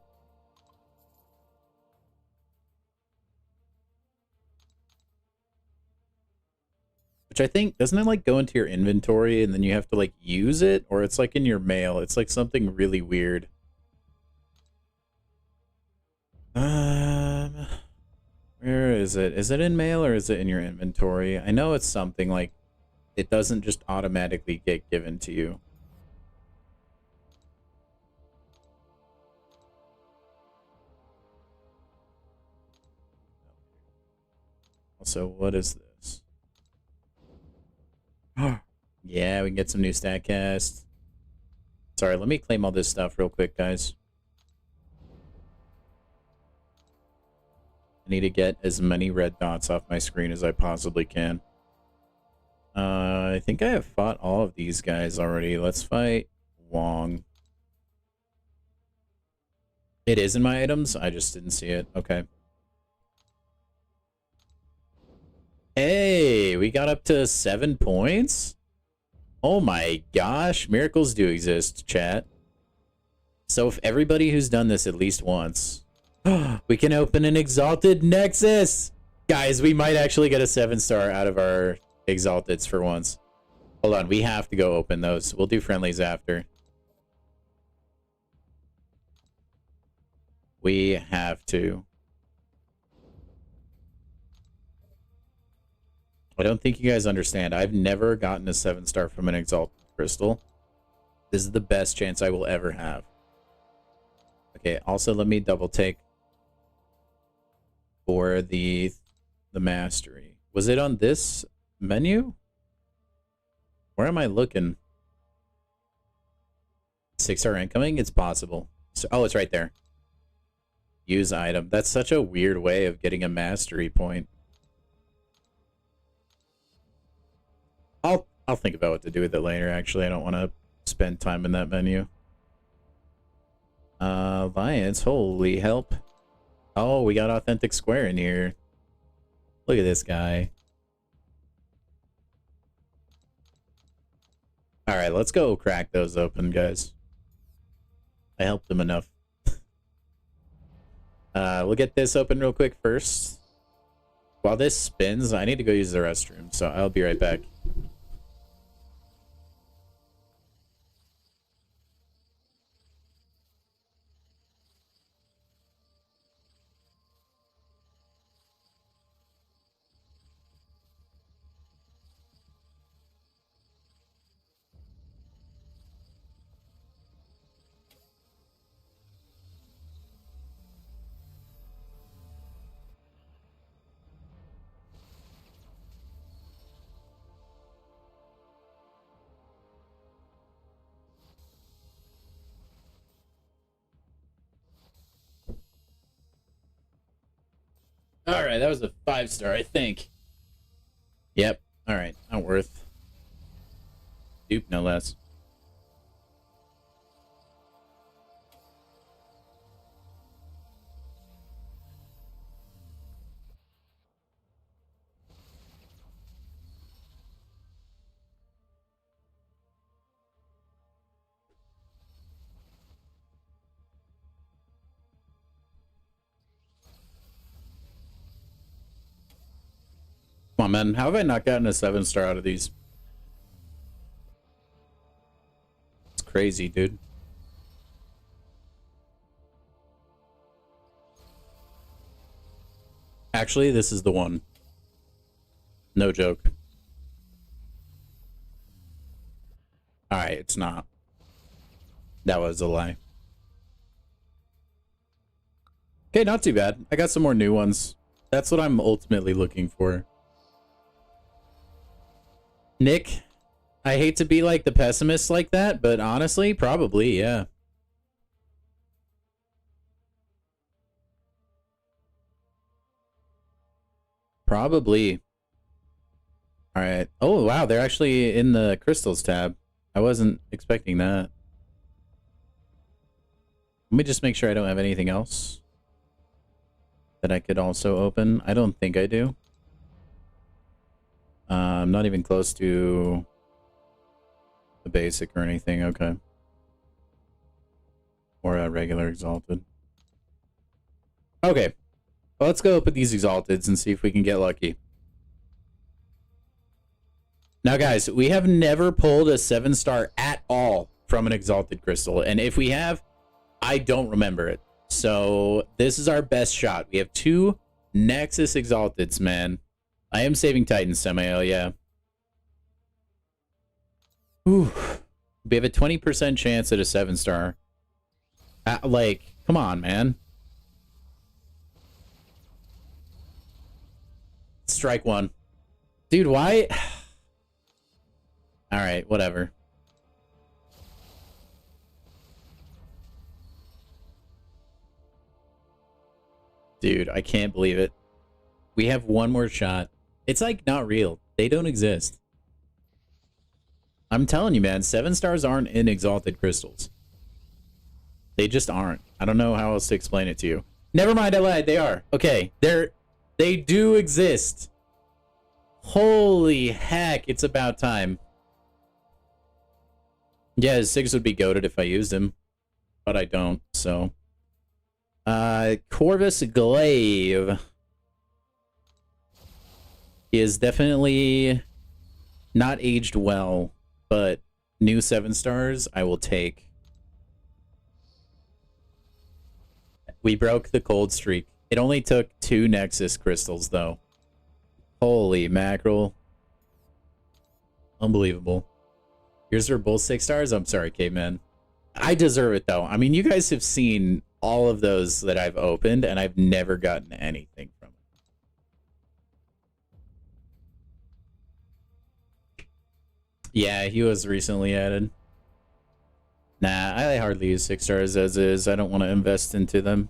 Which I think, doesn't it like go into your inventory and then you have to like use it? Or it's like in your mail. It's like something really weird. Where is it? Is it in mail or is it in your inventory? I know it's something like it doesn't just automatically get given to you. Also, what is this? Yeah, we can get some new StatCast. Sorry, let me claim all this stuff real quick, guys. I need to get as many red dots off my screen as I possibly can. I think I have fought all of these guys already. Let's fight Wong. It is in my items? I just didn't see it. Okay. Hey, we got up to 7 points? Oh my gosh, miracles do exist, chat. So if everybody who's done this at least once, we can open an Exalted Nexus! Guys, we might actually get a 7-star out of our Exalteds for once. Hold on, we have to go open those. We'll do friendlies after. We have to. I don't think you guys understand. I've never gotten a 7-star from an Exalted Crystal. This is the best chance I will ever have. Okay, also let me double take for the mastery. Was it on this menu? Where am I looking? 6-star incoming? It's possible. So, oh, it's right there. Use item. That's such a weird way of getting a mastery point. I'll think about what to do with it later, actually. I don't want to spend time in that menu. Alliance, holy help. Oh, we got Authentic Square in here. Look at this guy. Alright, let's go crack those open, guys. I helped them enough. We'll get this open real quick first. While this spins, I need to go use the restroom, so I'll be right back. Alright, that was a 5-star, I think. Yep. Alright, not worth. Dupe, no less. Come on, man. How have I not gotten a 7-star out of these? It's crazy, dude. Actually, this is the one. No joke. Alright, it's not. That was a lie. Okay, not too bad. I got some more new ones. That's what I'm ultimately looking for. Nick, I hate to be like the pessimist like that, but honestly, probably, yeah. Probably. Alright. Oh, wow, they're actually in the crystals tab. I wasn't expecting that. Let me just make sure I don't have anything else that I could also open. I don't think I do. I'm not even close to the basic or anything. Okay. Or a regular exalted. Okay. Well, let's go open these exalteds and see if we can get lucky. Now, guys, we have never pulled a 7-star at all from an exalted crystal. And if we have, I don't remember it. So this is our best shot. We have 2 Nexus exalteds, man. I am saving Titan Samael, yeah. Ooh. We have a 20% chance at a 7-star. Like, come on, man. Strike 1. Dude, why? Alright, whatever. Dude, I can't believe it. We have one more shot. It's like not real. They don't exist. I'm telling you, man, 7 stars aren't in exalted crystals. They just aren't. I don't know how else to explain it to you. Never mind, I lied. They are. Okay, they do exist. Holy heck, it's about time. Yeah, 6 would be goated if I used him, but I don't, so. Corvus Glaive is definitely not aged well, but new 7 stars I will take. We broke the cold streak. It only took 2 Nexus crystals, though. Holy mackerel. Unbelievable. Yours are both 6 stars? I'm sorry, caveman. I deserve it, though. I mean, you guys have seen all of those that I've opened, and I've never gotten anything from it. Yeah, he was recently added. Nah, I hardly use 6 stars as is. I don't want to invest into them.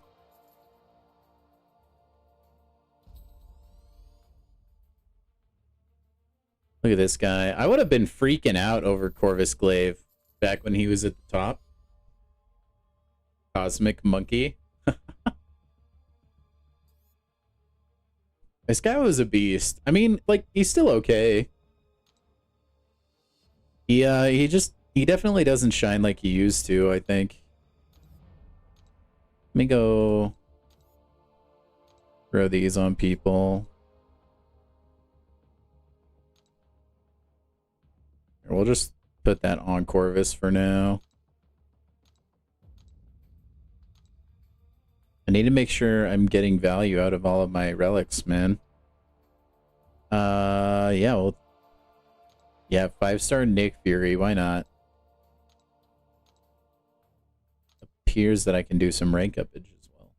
Look at this guy. I would have been freaking out over Corvus Glaive back when he was at the top. Cosmic Monkey. This guy was a beast. I mean, like, he's still okay. He definitely doesn't shine like he used to, I think. Let me go throw these on people. We'll just put that on Corvus for now. I need to make sure I'm getting value out of all of my relics, man. Yeah, well, yeah, 5-star Nick Fury, why not? Appears that I can do some rank upage as well.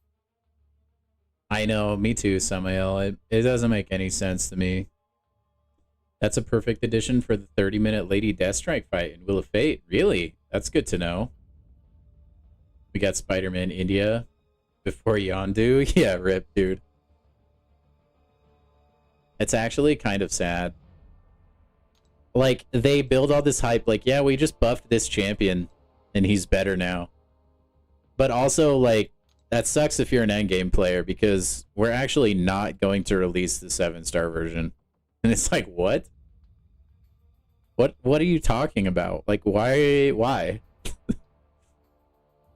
I know, me too, Samael. It doesn't make any sense to me. That's a perfect addition for the 30-minute Lady Deathstrike fight in Wheel of Fate. Really? That's good to know. We got Spider-Man India before Yondu. Yeah, rip, dude. It's actually kind of sad. Like, they build all this hype, like, yeah, we just buffed this champion, and he's better now. But also, like, that sucks if you're an endgame player, because we're actually not going to release the 7-star version. And it's like, what? What are you talking about? Like, why?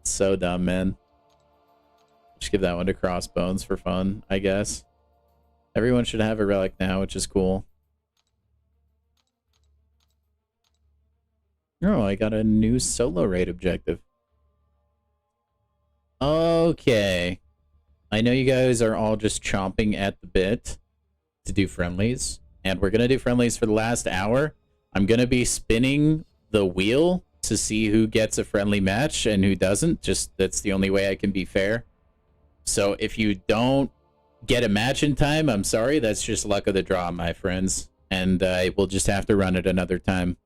So dumb, man. Just give that one to Crossbones for fun, I guess. Everyone should have a relic now, which is cool. Oh, I got a new solo raid objective. Okay. I know you guys are all just chomping at the bit to do friendlies. And we're going to do friendlies for the last hour. I'm going to be spinning the wheel to see who gets a friendly match and who doesn't. Just, that's the only way I can be fair. So if you don't get a match in time, I'm sorry. That's just luck of the draw, my friends. And we'll just have to run it another time.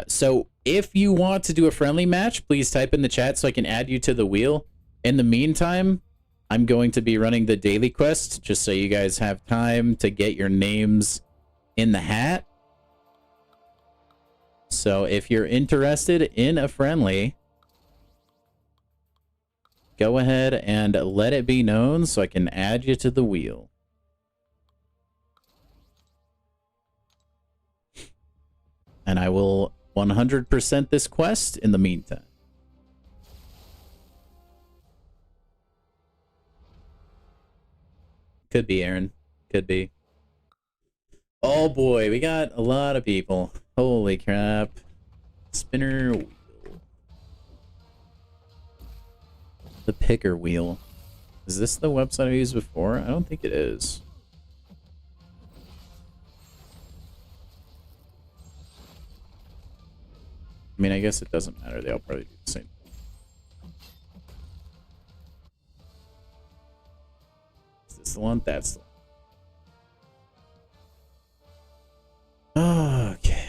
So if you want to do a friendly match, please type in the chat so I can add you to the wheel. In the meantime, I'm going to be running the daily quest just so you guys have time to get your names in the hat. So if you're interested in a friendly, go ahead and let it be known so I can add you to the wheel. And I will 100% this quest in the meantime. Could be, Aaron. Could be. Oh boy, we got a lot of people. Holy crap. Spinner wheel. The picker wheel. Is this the website I used before? I don't think it is. I mean, I guess it doesn't matter. They all probably do the same. Is this the one? That's the one. Okay.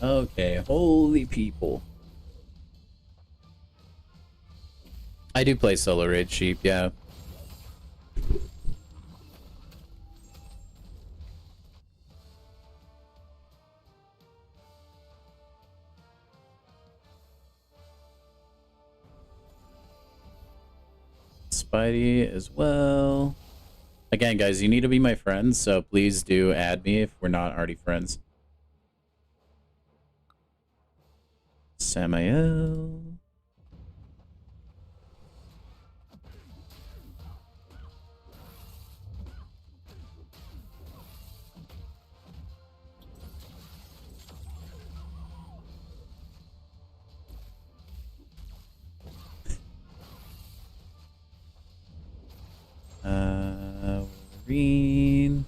Okay, holy people. I do play solo raid sheep, yeah. Spidey as well. Again, guys, you need to be my friends, so please do add me if we're not already friends. Samael. Wolverine.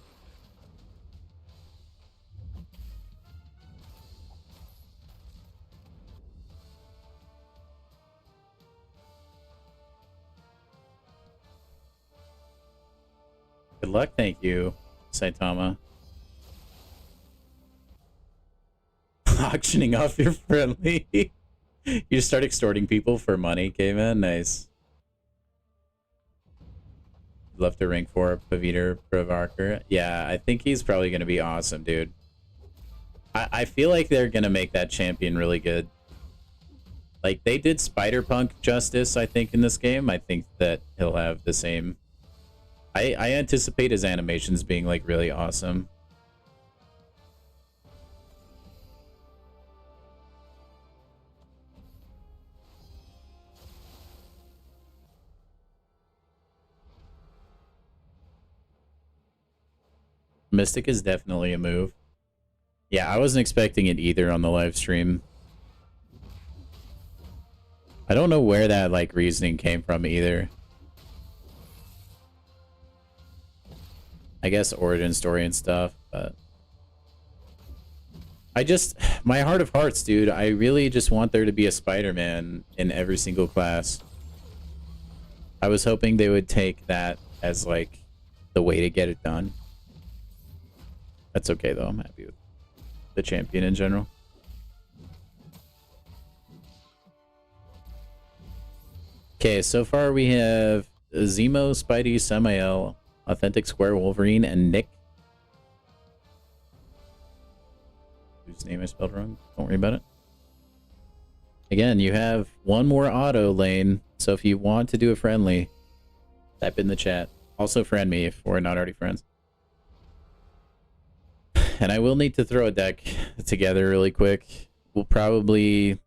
Good luck, thank you, Saitama. Auctioning off your friendly. You just start extorting people for money, K-Man. Nice. Love to rank 4 Paviter Pravarker. Yeah, I think he's probably going to be awesome, dude. I feel like they're going to make that champion really good. Like, they did Spider-Punk justice, I think, in this game. I think that he'll have the same. I anticipate his animations being, like, really awesome. Mystic is definitely a move. Yeah, I wasn't expecting it either on the live stream. I don't know where that, like, reasoning came from either. I guess origin story and stuff, but... my heart of hearts, dude, I really just want there to be a Spider-Man in every single class. I was hoping they would take that as, like, the way to get it done. That's okay, though. I'm happy with the champion in general. Okay, so far we have Zemo, Spidey, Samael, Authentic Square, Wolverine, and Nick. Whose name I spelled wrong. Don't worry about it. Again, you have one more auto lane, so if you want to do a friendly, type in the chat. Also friend me if we're not already friends. And I will need to throw a deck together really quick. We'll probably,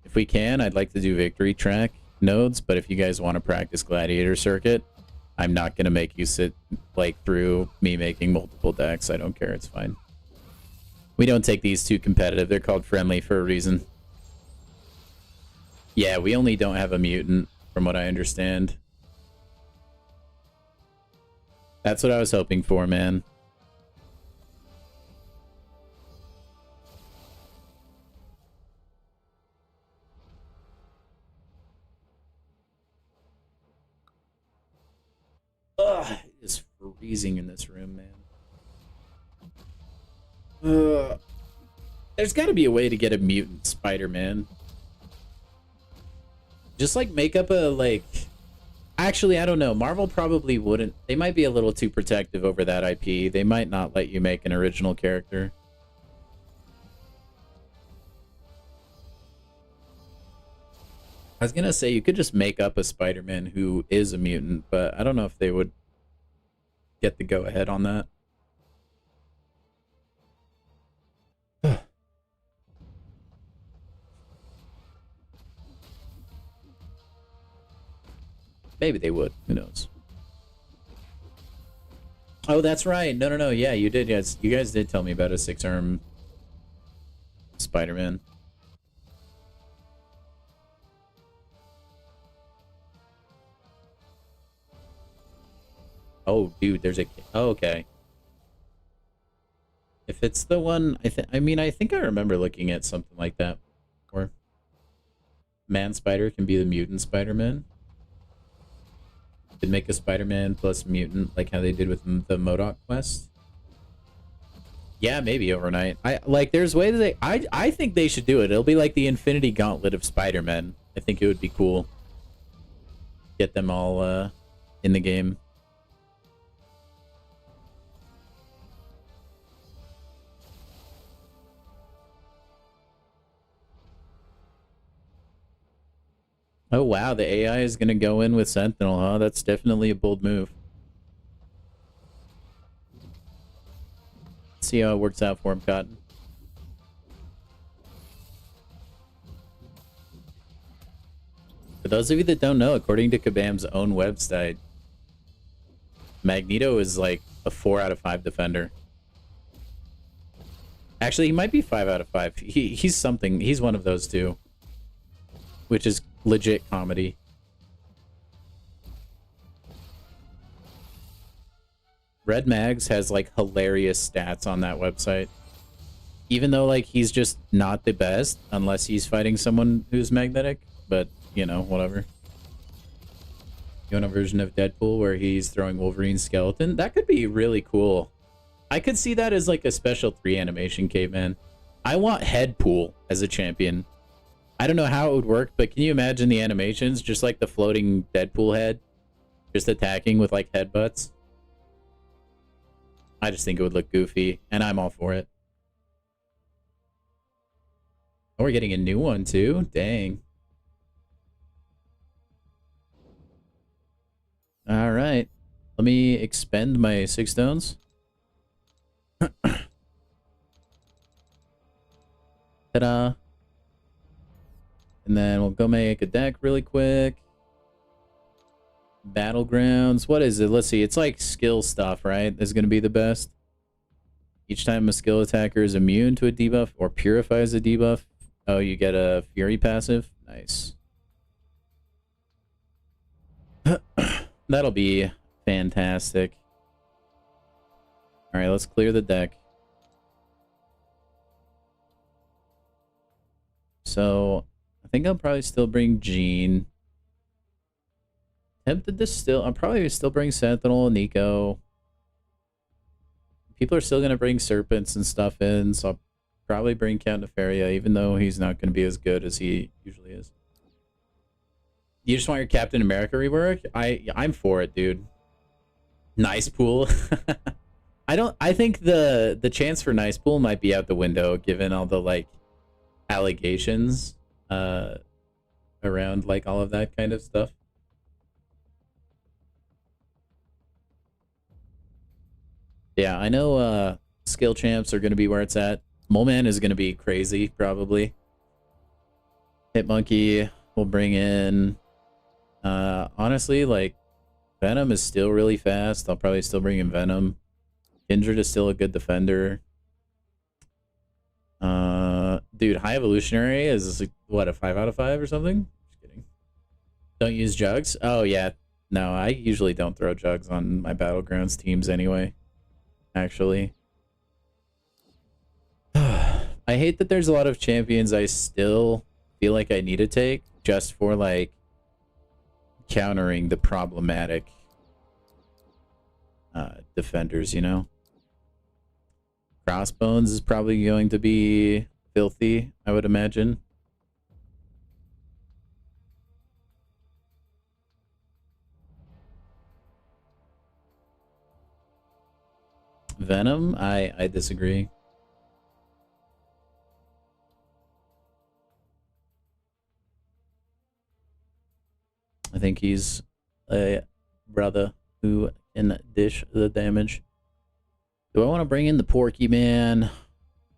if we can, I'd like to do victory track nodes, but if you guys want to practice gladiator circuit, I'm not going to make you sit like through me making multiple decks. I don't care. It's fine. We don't take these too competitive. They're called friendly for a reason. Yeah, we only don't have a mutant, from what I understand. That's what I was hoping for, man. Ugh, it's freezing in this room, man. There's got to be a way to get a mutant Spider-Man. Just like make up a like. Actually, I don't know. Marvel probably wouldn't. They might be a little too protective over that IP. They might not let you make an original character. I was gonna say you could just make up a Spider-Man who is a mutant, but I don't know if they would get the go-ahead on that. Maybe they would. Who knows? Oh, that's right. No. Yeah, you did. Yes, you guys did tell me about a 6-arm Spider-Man. Oh, dude, there's a... Oh, okay. If it's the one... I mean, I think I remember looking at something like that. Or Man-Spider can be the mutant Spider-Man. Could make a Spider-Man plus mutant, like how they did with the MODOK quest. Yeah, maybe overnight. There's ways that I think they should do it. It'll be like the Infinity Gauntlet of Spider-Man. I think it would be cool. Get them all in the game. Oh wow, the AI is gonna go in with Sentinel, huh? That's definitely a bold move. See how it works out for him, Cotton. For those of you that don't know, according to Kabam's own website, Magneto is like a 4 out of 5 defender. Actually, he might be 5 out of 5. He's something. He's one of those two, which is legit comedy. Red Mags has like hilarious stats on that website. Even though like he's just not the best unless he's fighting someone who's magnetic, but you know, whatever. You want a version of Deadpool where he's throwing Wolverine's skeleton? That could be really cool. I could see that as like a special 3 animation, caveman. I want Headpool as a champion. I don't know how it would work, but can you imagine the animations? Just like the floating Deadpool head. Just attacking with like headbutts. I just think it would look goofy, and I'm all for it. Oh, we're getting a new one too? Dang. Alright. Let me expend my 6 stones. Ta-da. And then we'll go make a deck really quick. Battlegrounds. What is it? Let's see. It's like skill stuff, right? Is going to be the best. Each time a skill attacker is immune to a debuff or purifies a debuff. Oh, you get a Fury passive. Nice. That'll be fantastic. All right, let's clear the deck. So, I think I'll probably still bring Jean. Tempted to still... I'll probably still bring Sentinel and Nico. People are still going to bring Serpents and stuff in, so I'll probably bring Count Nefaria, even though he's not going to be as good as he usually is. You just want your Captain America rework? I'm for it, dude. Nice pool. I think the chance for nice pool might be out the window, given all the like allegations around like all of that kind of stuff. Yeah, I know skill champs are going to be where it's at. Moleman is going to be crazy, probably. Hitmonkey will bring in... honestly, like, Venom is still really fast. I'll probably still bring in Venom. Kindred is still a good defender. Dude, High Evolutionary is, what, a 5 out of 5 or something? Just kidding. Don't use Jugs? Oh, yeah. No, I usually don't throw Jugs on my Battlegrounds teams anyway. Actually. I hate that there's a lot of champions I still feel like I need to take just for, like, countering the problematic defenders, you know? Crossbones is probably going to be filthy, I would imagine. Venom? I disagree. I think he's a brother who can dish the damage. Do I want to bring in the Porky Man?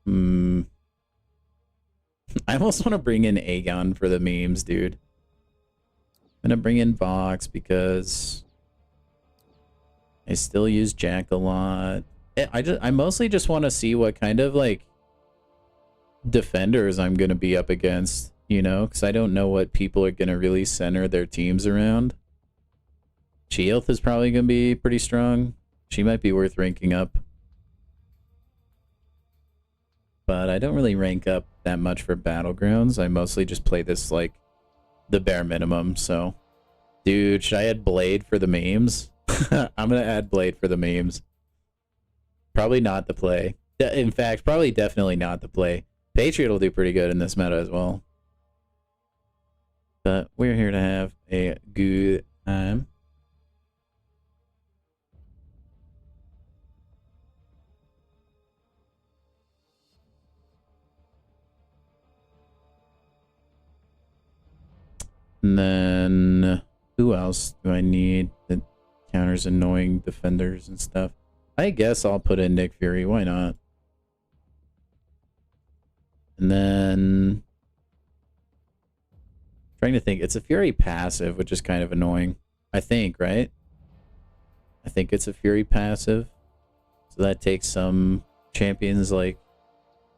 I almost want to bring in Aegon for the memes, dude. I'm gonna bring in Vox because I still use Jack a lot. I mostly just want to see what kind of like defenders I'm gonna be up against, you know, because I don't know what people are gonna really center their teams around. Sheilth is probably gonna be pretty strong. She might be worth ranking up. But I don't really rank up that much for battlegrounds. I mostly just play this like the bare minimum. So, dude, should I add Blade for the memes? I'm gonna add Blade for the memes. Probably not the play. In fact, probably definitely not the play. Patriot will do pretty good in this meta as well. But we're here to have a good time. And then who else do I need that counters annoying defenders and stuff? I guess I'll put in Nick Fury. Why not? And then trying to think. It's a Fury passive, which is kind of annoying. I think, right? I think it's a Fury passive. So that takes some champions like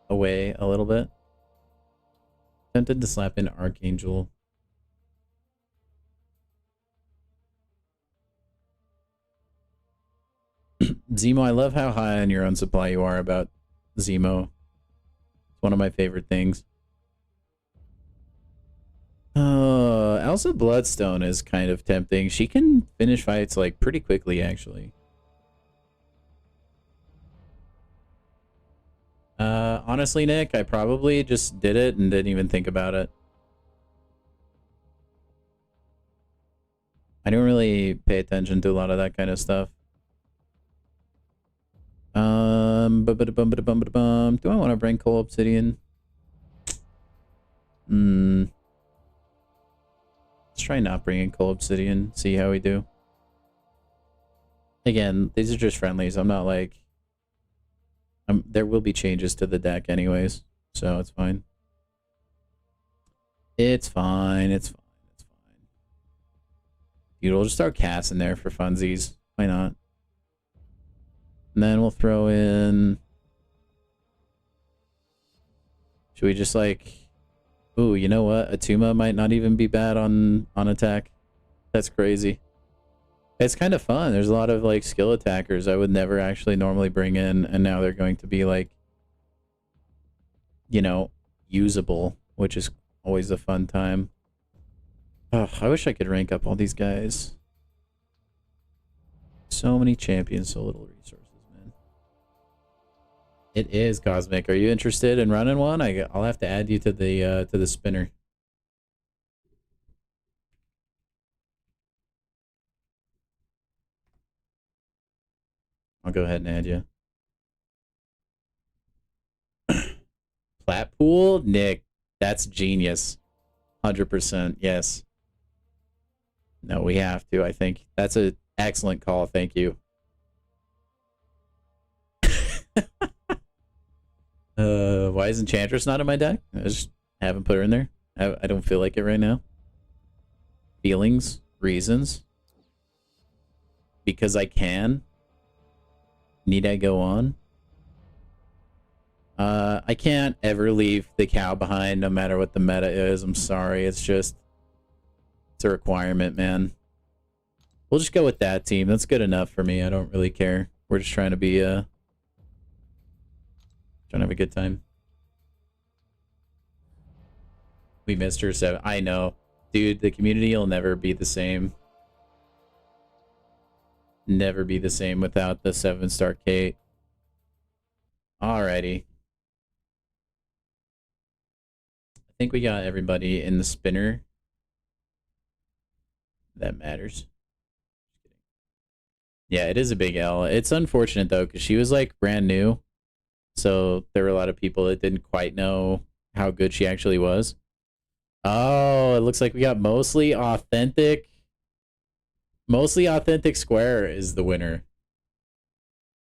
away a little bit. Tempted to slap in Archangel. Zemo, I love how high on your own supply you are about Zemo. It's one of my favorite things. Elsa Bloodstone is kind of tempting. She can finish fights like pretty quickly, actually. Honestly, Nick, I probably just did it and didn't even think about it. I don't really pay attention to a lot of that kind of stuff. Do I want to bring Coal Obsidian? Let's try not bringing Coal Obsidian, see how we do. Again, these are just friendlies. I'm not like... there will be changes to the deck anyways, so it's fine. It's fine, it's fine, it's fine. Dude, we'll just start Cass in there for funsies. Why not? And then we'll throw in... Should we just like... Ooh, you know what? Atuma might not even be bad on attack. That's crazy. It's kind of fun. There's a lot of like skill attackers I would never actually normally bring in, and now they're going to be like, you know, usable, which is always a fun time. Oh, I wish I could rank up all these guys. So many champions, so little resources, man. It is Cosmic. Are you interested in running one? I'll have to add you to the spinner. I'll go ahead and add you. Platpool? Nick, that's genius. 100%, yes. No, we have to, I think. That's an excellent call, thank you. Why is Enchantress not in my deck? I just haven't put her in there. I don't feel like it right now. Feelings, reasons. Because I can. Need I go on? I can't ever leave the cow behind no matter what the meta is. I'm sorry. It's just... It's a requirement, man. We'll just go with that team. That's good enough for me. I don't really care. We're just trying to be, trying to have a good time. We missed her 7. I know. Dude, the community will never be the same. never be the same without the 7-star Kate. Alrighty. I think we got everybody in the spinner. That matters. Yeah, it is a big L. It's unfortunate though, because she was like brand new. So there were a lot of people that didn't quite know how good she actually was. Oh, it looks like we got mostly authentic. Mostly authentic square is the winner.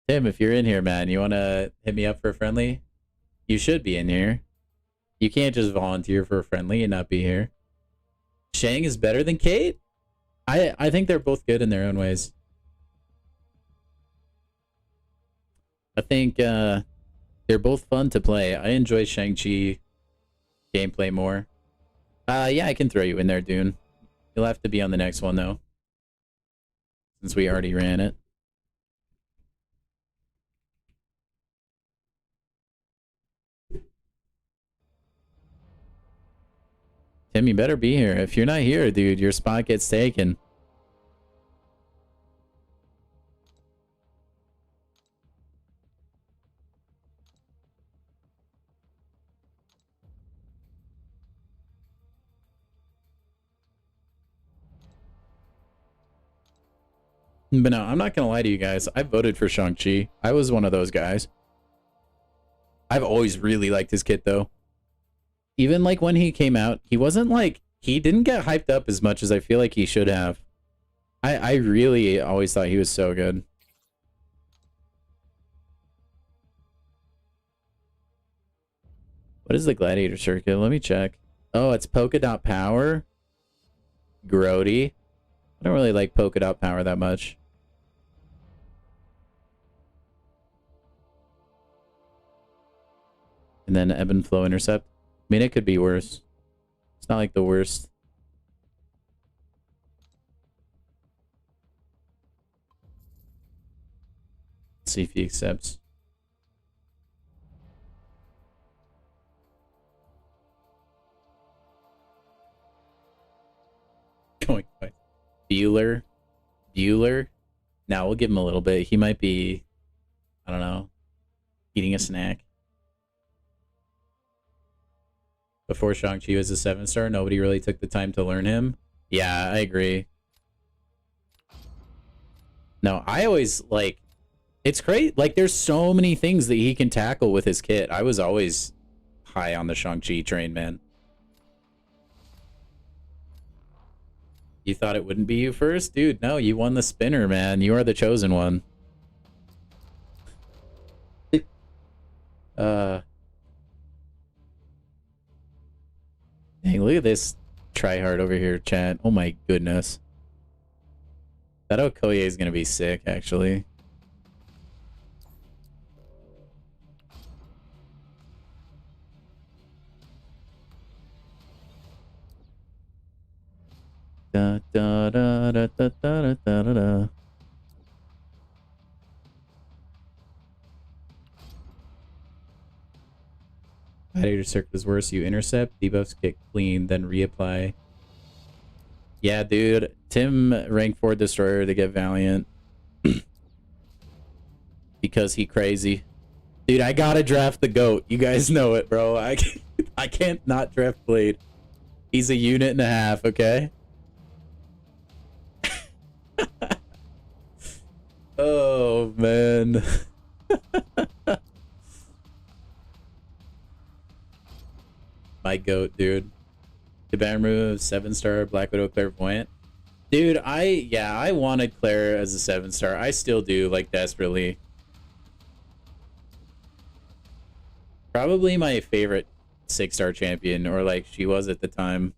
Tim, if you're in here, man, you want to hit me up for a friendly? You should be in here. You can't just volunteer for a friendly and not be here. Shang is better than Kate? I think they're both good in their own ways. I think they're both fun to play. I enjoy Shang-Chi gameplay more. Yeah, I can throw you in there, Dune. You'll have to be on the next one, though. Since we already ran it. Tim, you better be here. If you're not here, dude, your spot gets taken. But no, I'm not gonna lie to you guys. I voted for Shang-Chi. I was one of those guys. I've always really liked his kit, though. Even like when he came out, he wasn't like... He didn't get hyped up as much as I feel like he should have. I really always thought he was so good. What is the gladiator circuit? Let me check. Oh, it's polka dot power. Grody. I don't really like polka dot power that much. And then ebb and flow intercept. I mean, it could be worse. It's not like the worst. Let's see if he accepts. Going by Bueller. Now we'll give him a little bit. He might be, I don't know, eating a snack. Before Shang-Chi was a 7-star, nobody really took the time to learn him. Yeah, I agree. No, I always, like, it's great. Like, there's so many things that he can tackle with his kit. I was always high on the Shang-Chi train, man. You thought it wouldn't be you first? Dude, no, you won the spinner, man. You are the chosen one. Dang, look at this tryhard over here, chat. Oh my goodness. That Okoye is gonna be sick, actually. Da da da da da da da da da. Gladiator circuit is worse. You intercept, debuffs get clean, then reapply. Yeah, dude. Tim rank 4 destroyer to get Valiant. Because he crazy. Dude, I gotta draft the GOAT. You guys know it, bro. I can't not draft Blade. He's a unit and a half, okay? Oh, man. My GOAT, dude. Caban move, 7-star, Black Widow, Clairvoyant. Dude, I wanted Claire as a 7-star. I still do, like, desperately. Probably my favorite 6-star champion, or like she was at the time.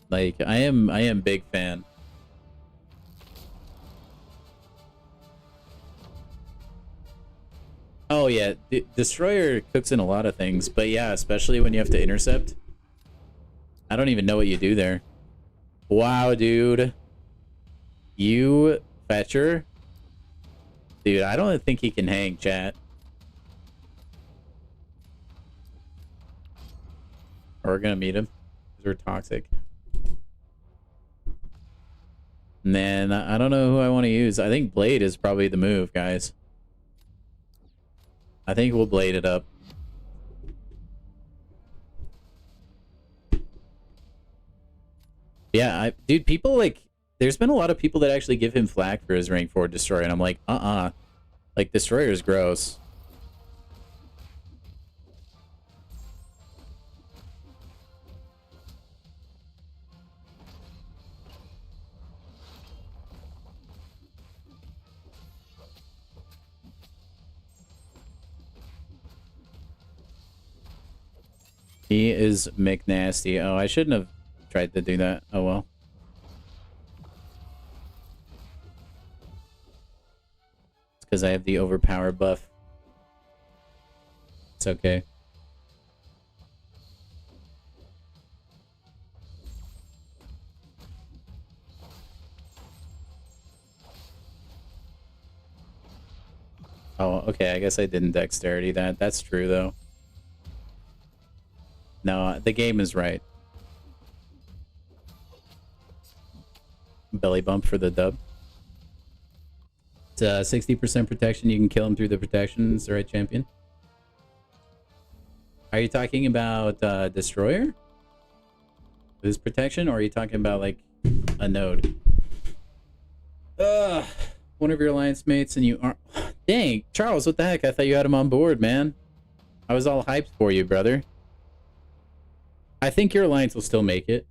Like, I am big fan. Oh yeah, Destroyer cooks in a lot of things, but yeah, especially when you have to intercept. I don't even know what you do there. Wow, dude. You fetcher? Dude, I don't think he can hang, chat. Or we're gonna meet him. Because we're toxic. And then I don't know who I want to use. I think Blade is probably the move, guys. I think we'll Blade it up. Yeah, dude, people like, there's been a lot of people that actually give him flack for his rank 4 destroyer, and I'm like, like, destroyer is gross. He is McNasty. Oh, I shouldn't have tried to do that. Oh well. It's because I have the overpower buff. It's okay. Oh, okay. I guess I didn't dexterity that. That's true, though. No, the game is right. Belly bump for the dub. It's 60% protection. You can kill him through the protection. It's the right champion. Are you talking about Destroyer? His protection? Or are you talking about, like, a node? One of your alliance mates and you are... Dang, Charles, what the heck? I thought you had him on board, man. I was all hyped for you, brother. I think your alliance will still make it.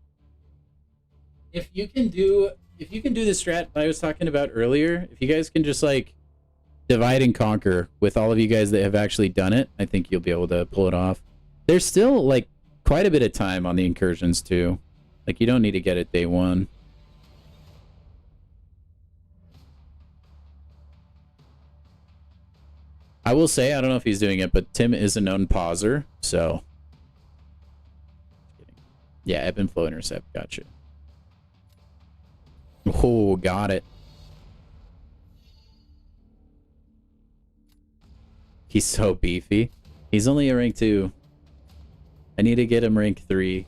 If you can do the strat I was talking about earlier, if you guys can just like divide and conquer with all of you guys that have actually done it, I think you'll be able to pull it off. There's still like quite a bit of time on the incursions too. Like you don't need to get it day one. I will say, I don't know if he's doing it, but Tim is a known pauser, so... Yeah, ebb and flow intercept. Gotcha. Oh, got it. He's so beefy. He's only a rank 2. I need to get him rank 3.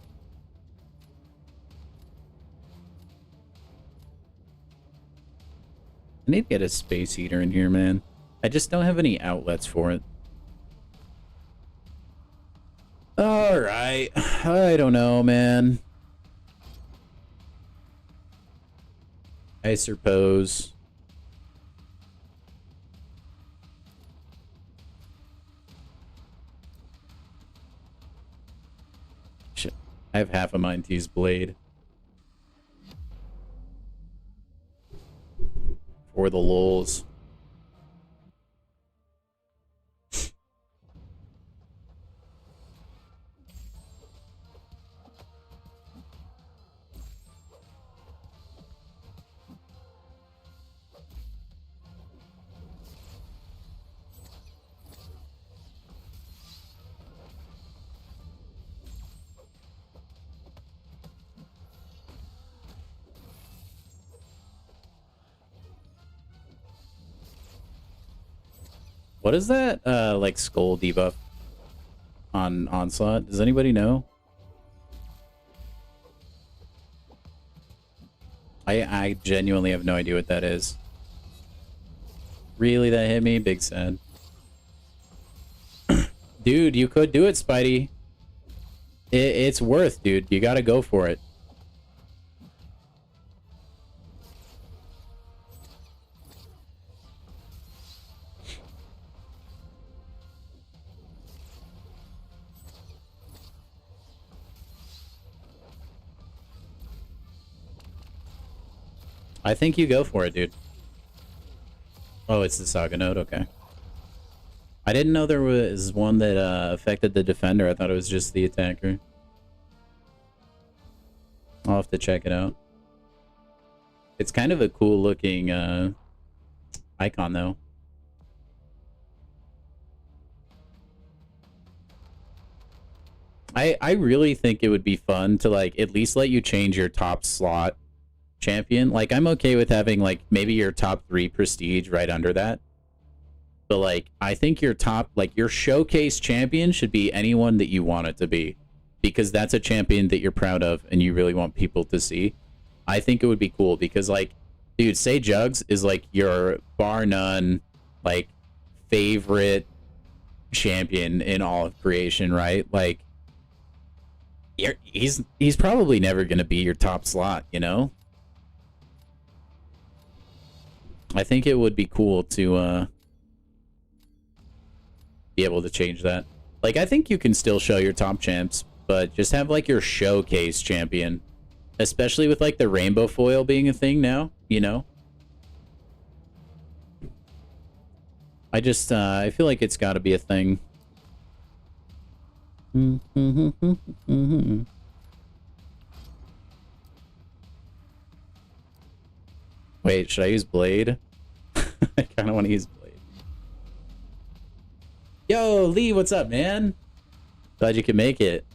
I need to get a space heater in here, man. I just don't have any outlets for it. Alright. I don't know, man. I suppose. Shit. I have half a mind to use Blade. For the lulz. What is that, like, skull debuff on Onslaught? Does anybody know? I genuinely have no idea what that is. Really, that hit me? Big sad. Dude, you could do it, Spidey. It's worth, dude. You gotta go for it. I think you go for it, dude. Oh, it's the Saga node? Okay. I didn't know there was one that affected the defender. I thought it was just the attacker. I'll have to check it out. It's kind of a cool looking icon, though. I really think it would be fun to, like, at least let you change your top slot champion. Like, I'm okay with having, like, maybe your top 3 prestige right under that. But, like, I think your top, like, your showcase champion should be anyone that you want it to be. Because that's a champion that you're proud of and you really want people to see. I think it would be cool because, like, Dude, Say Jugs is like your bar none, like, favorite champion in all of creation, right? Like, he's probably never gonna be your top slot, you know? I think it would be cool to be able to change that. Like, I think you can still show your top champs, but just have like your showcase champion. Especially with like the rainbow foil being a thing now, you know? I just, I feel like it's gotta be a thing. Wait, should I use Blade? I kinda wanna use Blade. Yo, Lee, what's up, man? Glad you could make it.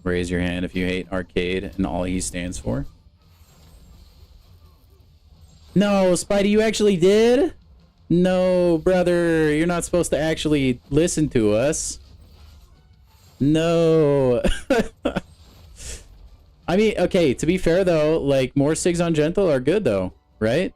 Raise your hand if you hate Arcade and all he stands for. No, Spidey, you actually did? No, brother, you're not supposed to actually listen to us. No. I mean, okay, to be fair though, like, more SIGs on Gentle are good though, right?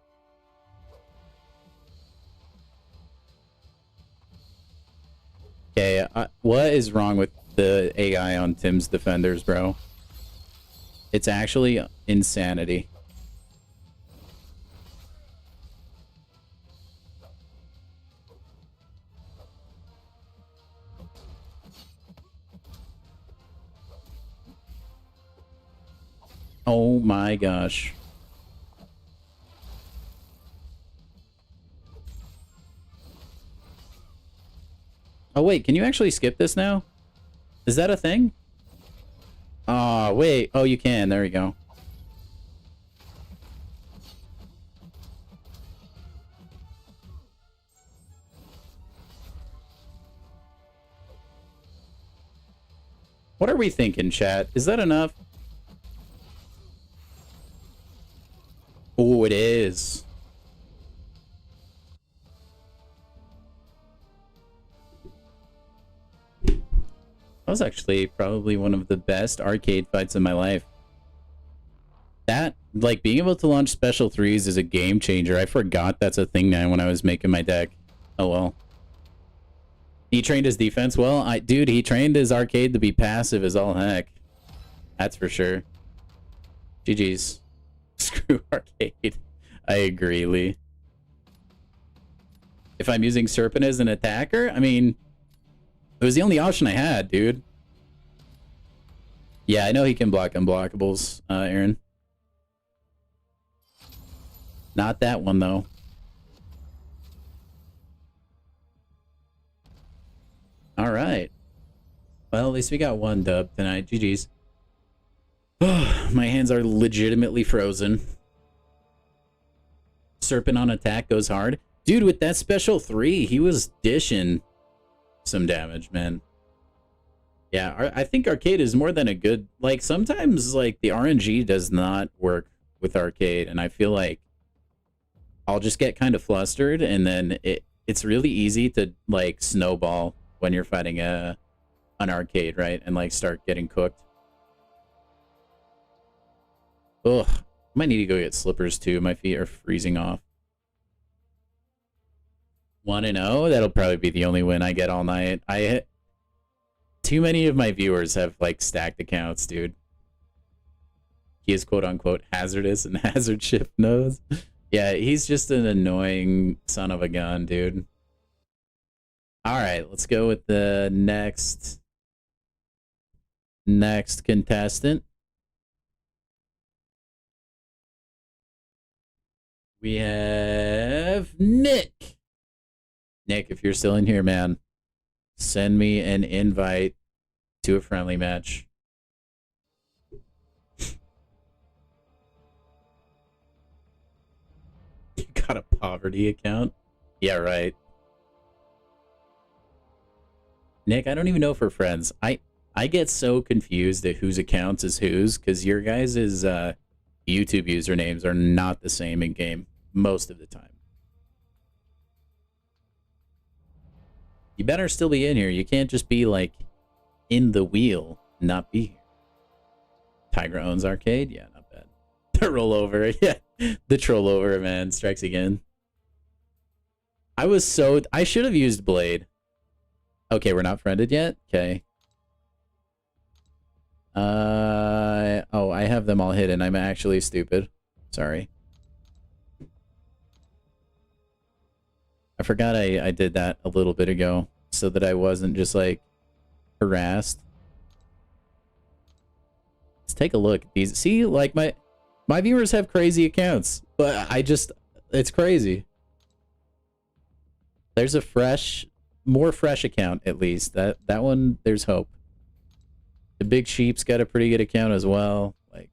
Okay, what is wrong with the AI on Tim's defenders, bro? It's actually insanity. Oh my gosh. Oh wait, can you actually skip this now? Is that a thing? Oh, wait. Oh, you can. There we go. What are we thinking, chat? Is that enough? Oh, it is. That was actually probably one of the best arcade fights in my life. That, like, being able to launch special threes is a game changer. I forgot that's a thing now when I was making my deck. Oh, well. He trained his defense well. Dude, he trained his arcade to be passive as all heck. That's for sure. GG's. Screw arcade. I agree, Lee. If I'm using Serpent as an attacker, I mean, it was the only option I had, dude. Yeah, I know he can block unblockables, Aaron. Not that one, though. All right. Well, at least we got one dub tonight. GG's. Oh, my hands are legitimately frozen. Serpent on attack goes hard. Dude, with that special 3, he was dishing some damage, man. Yeah, I think arcade is more than a good... Like, sometimes, like, the RNG does not work with arcade, and I feel like I'll just get kind of flustered, and then it's really easy to, like, snowball when you're fighting an arcade, right? And, like, start getting cooked. Ugh. Might need to go get slippers, too. My feet are freezing off. 1-0? That'll probably be the only win I get all night. Too many of my viewers have, like, stacked accounts, dude. He is quote-unquote hazardous and hazard shift knows. Yeah, he's just an annoying son of a gun, dude. Alright, let's go with the next contestant. We have Nick. Nick, if you're still in here, man, send me an invite to a friendly match. You got a poverty account? Yeah, right. Nick, I don't even know if we're friends. I get so confused at whose accounts is whose, because your guys' YouTube usernames are not the same in game most of the time. You better still be in here. You can't just be like in the wheel and not be here. Tiger owns arcade? Yeah, not bad. The rollover, yeah. The trollover, man, strikes again. I should have used Blade. Okay, we're not friended yet? Okay. Oh, I have them all hidden. I'm actually stupid. Sorry. I forgot I did that a little bit ago so that I wasn't just like harassed. Let's take a look at these. See, like my viewers have crazy accounts, but it's crazy. There's a more fresh account at least. That one, there's hope. The Big Sheep's got a pretty good account as well. Like,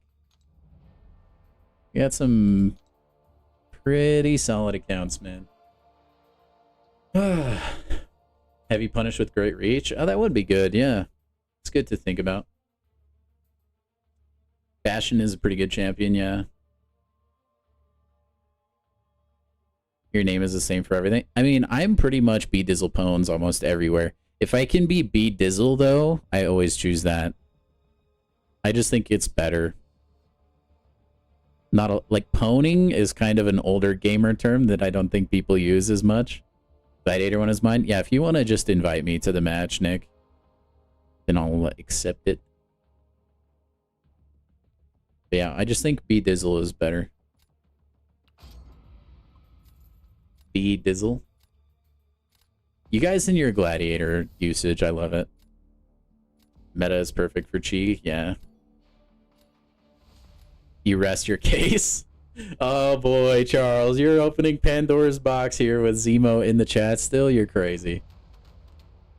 you got some pretty solid accounts, man. Heavy punish with great reach. Oh, that would be good. Yeah, it's good to think about. Bastion is a pretty good champion. Yeah. Your name is the same for everything. I mean, I'm pretty much B Dizzle Pones almost everywhere. If I can be B Dizzle though, I always choose that. I just think it's better. Like poning is kind of an older gamer term that I don't think people use as much. Gladiator one is mine. Yeah, if you want to just invite me to the match, Nick, then I'll accept it. But yeah, I just think B Dizzle is better. B Dizzle. You guys in your Gladiator usage, I love it. Meta is perfect for Chi, yeah. You rest your case. Oh boy, Charles, you're opening Pandora's box here with Zemo in the chat still? You're crazy.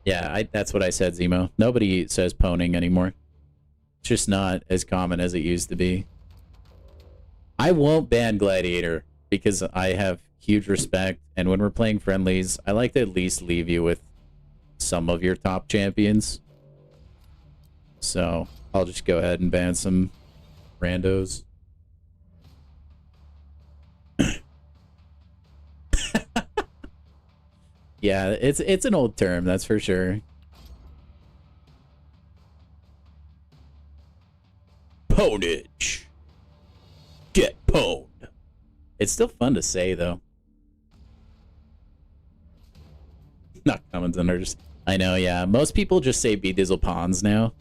Yeah, that's what I said, Zemo. Nobody says poning anymore. It's just not as common as it used to be. I won't ban Gladiator because I have huge respect, and when we're playing friendlies, I like to at least leave you with some of your top champions. So I'll just go ahead and ban some randos. Yeah, it's an old term, that's for sure. Ponage. Get pwned. It's still fun to say, though. Not comments on just. I know, yeah. Most people just say B Dizzle Pawns now.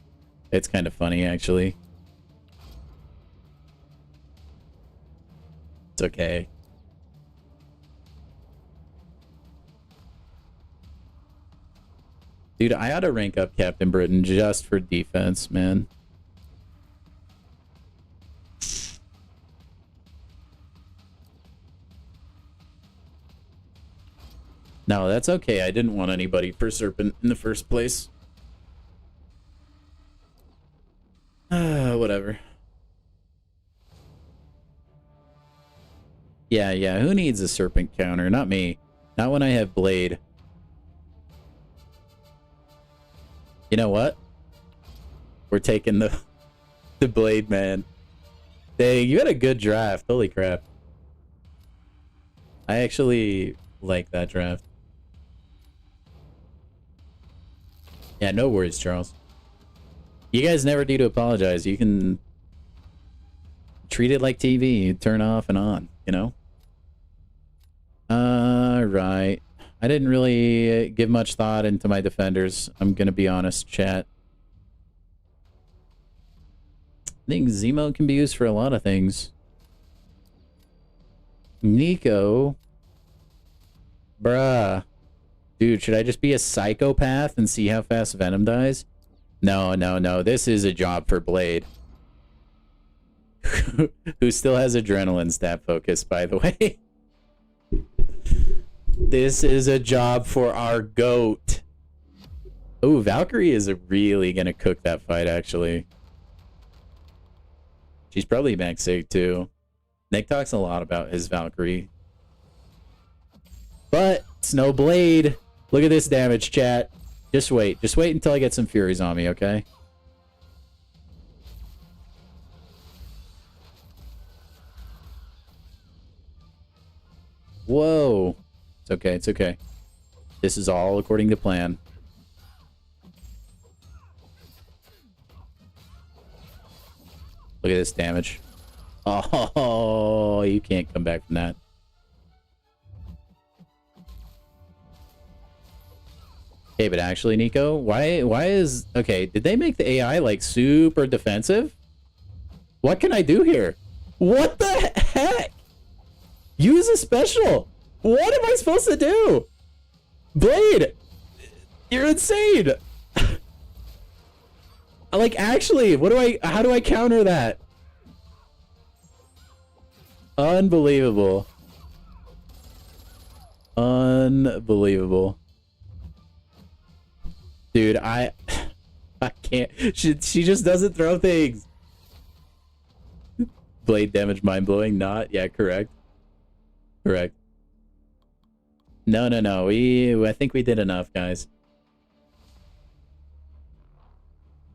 It's kind of funny, actually. It's okay. Dude, I ought to rank up Captain Britain just for defense, man. No, that's okay. I didn't want anybody per serpent in the first place. Whatever. Yeah, who needs a serpent counter? Not me. Not when I have Blade. You know what? We're taking the Blade, man. Dang, you had a good draft. Holy crap. I actually like that draft. Yeah, no worries, Charles. You guys never need to apologize. You can treat it like TV. Turn off and on, you know? Right. I didn't really give much thought into my defenders. I'm gonna be honest, chat. I think Zemo can be used for a lot of things. Nico. Bruh. Dude, should I just be a psychopath and see how fast Venom dies? No. This is a job for Blade. Who still has adrenaline stat focus, by the way. This is a job for our GOAT. Oh, Valkyrie is really gonna cook that fight, actually. She's probably max sig too. Nick talks a lot about his Valkyrie. But Snowblade, look at this damage, chat. Just wait until I get some Furies on me, okay? Whoa. It's okay, it's okay. This is all according to plan. Look at this damage. Oh, you can't come back from that. Okay, but actually, Nico, why is... Okay, did they make the AI, like, super defensive? What can I do here? What the heck? Use a special! What am I supposed to do? Blade! You're insane! Like, actually, how do I counter that? Unbelievable. Unbelievable. Dude, I can't. She just doesn't throw things. Blade damage, mind blowing. Not, yeah, correct. Correct. No. I think we did enough, guys.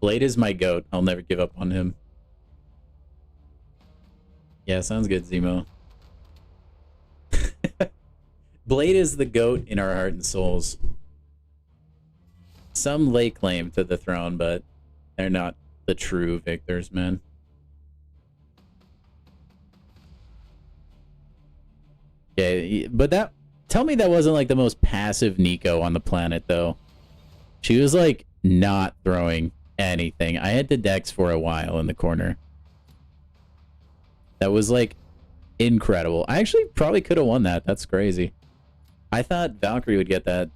Blade is my goat. I'll never give up on him. Yeah, sounds good, Zemo. Blade is the goat in our heart and souls. Some lay claim to the throne, but they're not the true victors, man. Yeah, but tell me that wasn't like the most passive Nico on the planet, though. She was like not throwing anything. I had the Dex for a while in the corner. That was like incredible. I actually probably could have won that. That's crazy. I thought Valkyrie would get that.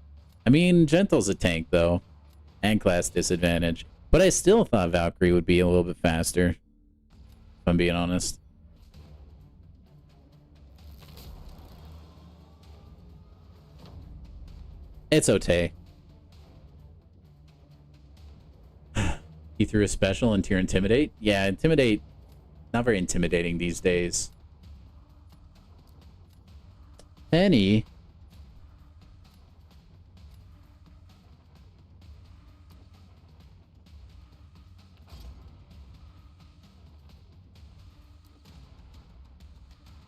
I mean, Gentle's a tank, though. And class disadvantage. But I still thought Valkyrie would be a little bit faster. If I'm being honest. It's okay. He threw a special into your Intimidate? Yeah, Intimidate. Not very intimidating these days. Penny.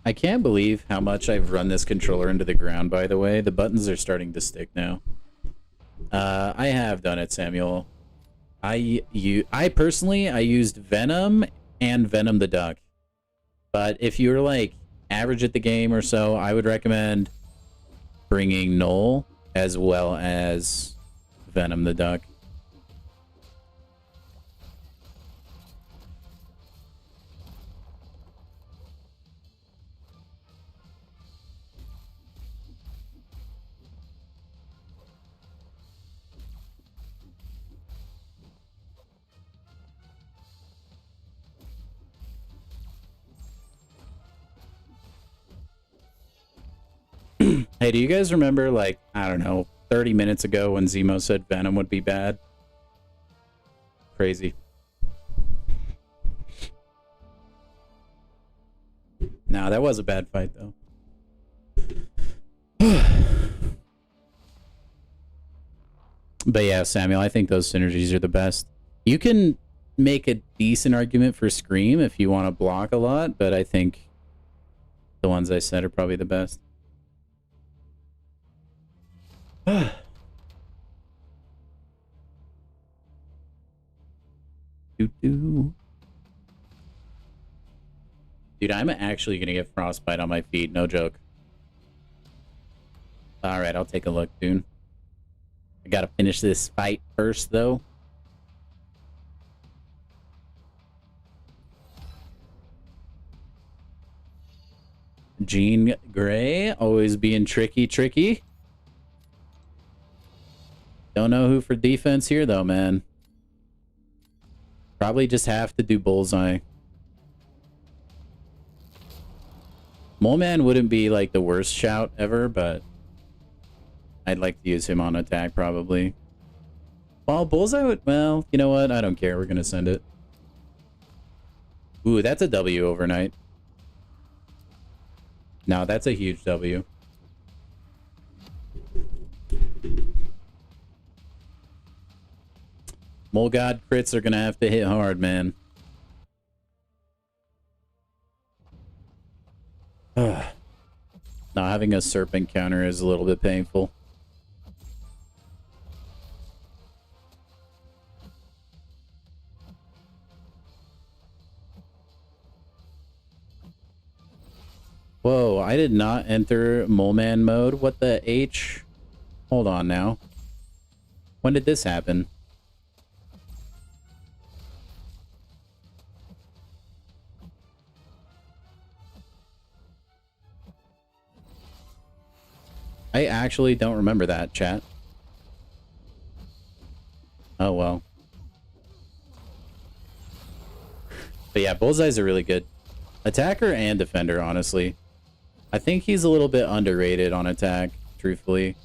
I can't believe how much I've run this controller into the ground, by the way. The buttons are starting to stick now. I have done it, Samuel. I personally used Venom and Venom the Duck. But if you're like average at the game or so, I would recommend bringing Null as well as Venom the Duck. Hey, do you guys remember, like, I don't know, 30 minutes ago when Zemo said Venom would be bad? Crazy. Nah, that was a bad fight, though. But yeah, Samuel, I think those synergies are the best. You can make a decent argument for Scream if you want to block a lot, but I think the ones I said are probably the best. Dude, I'm actually gonna get frostbite on my feet, no joke. Alright, I'll take a look, dude. I gotta finish this fight first, though. Jean Grey, always being tricky. Don't know who for defense here, though, man. Probably just have to do Bullseye. Mole Man wouldn't be, like, the worst shout ever, but I'd like to use him on attack, probably. Well, Bullseye would... Well, you know what? I don't care. We're gonna send it. Ooh, that's a W overnight. No, that's a huge W. Mole God crits are gonna have to hit hard, man. Now, having a serpent counter is a little bit painful. Whoa, I did not enter Mole Man mode. What the H? Hold on now. When did this happen? I actually don't remember that, chat. Oh, well. But yeah, Bullseyes are really good. Attacker and defender, honestly. I think he's a little bit underrated on attack, truthfully.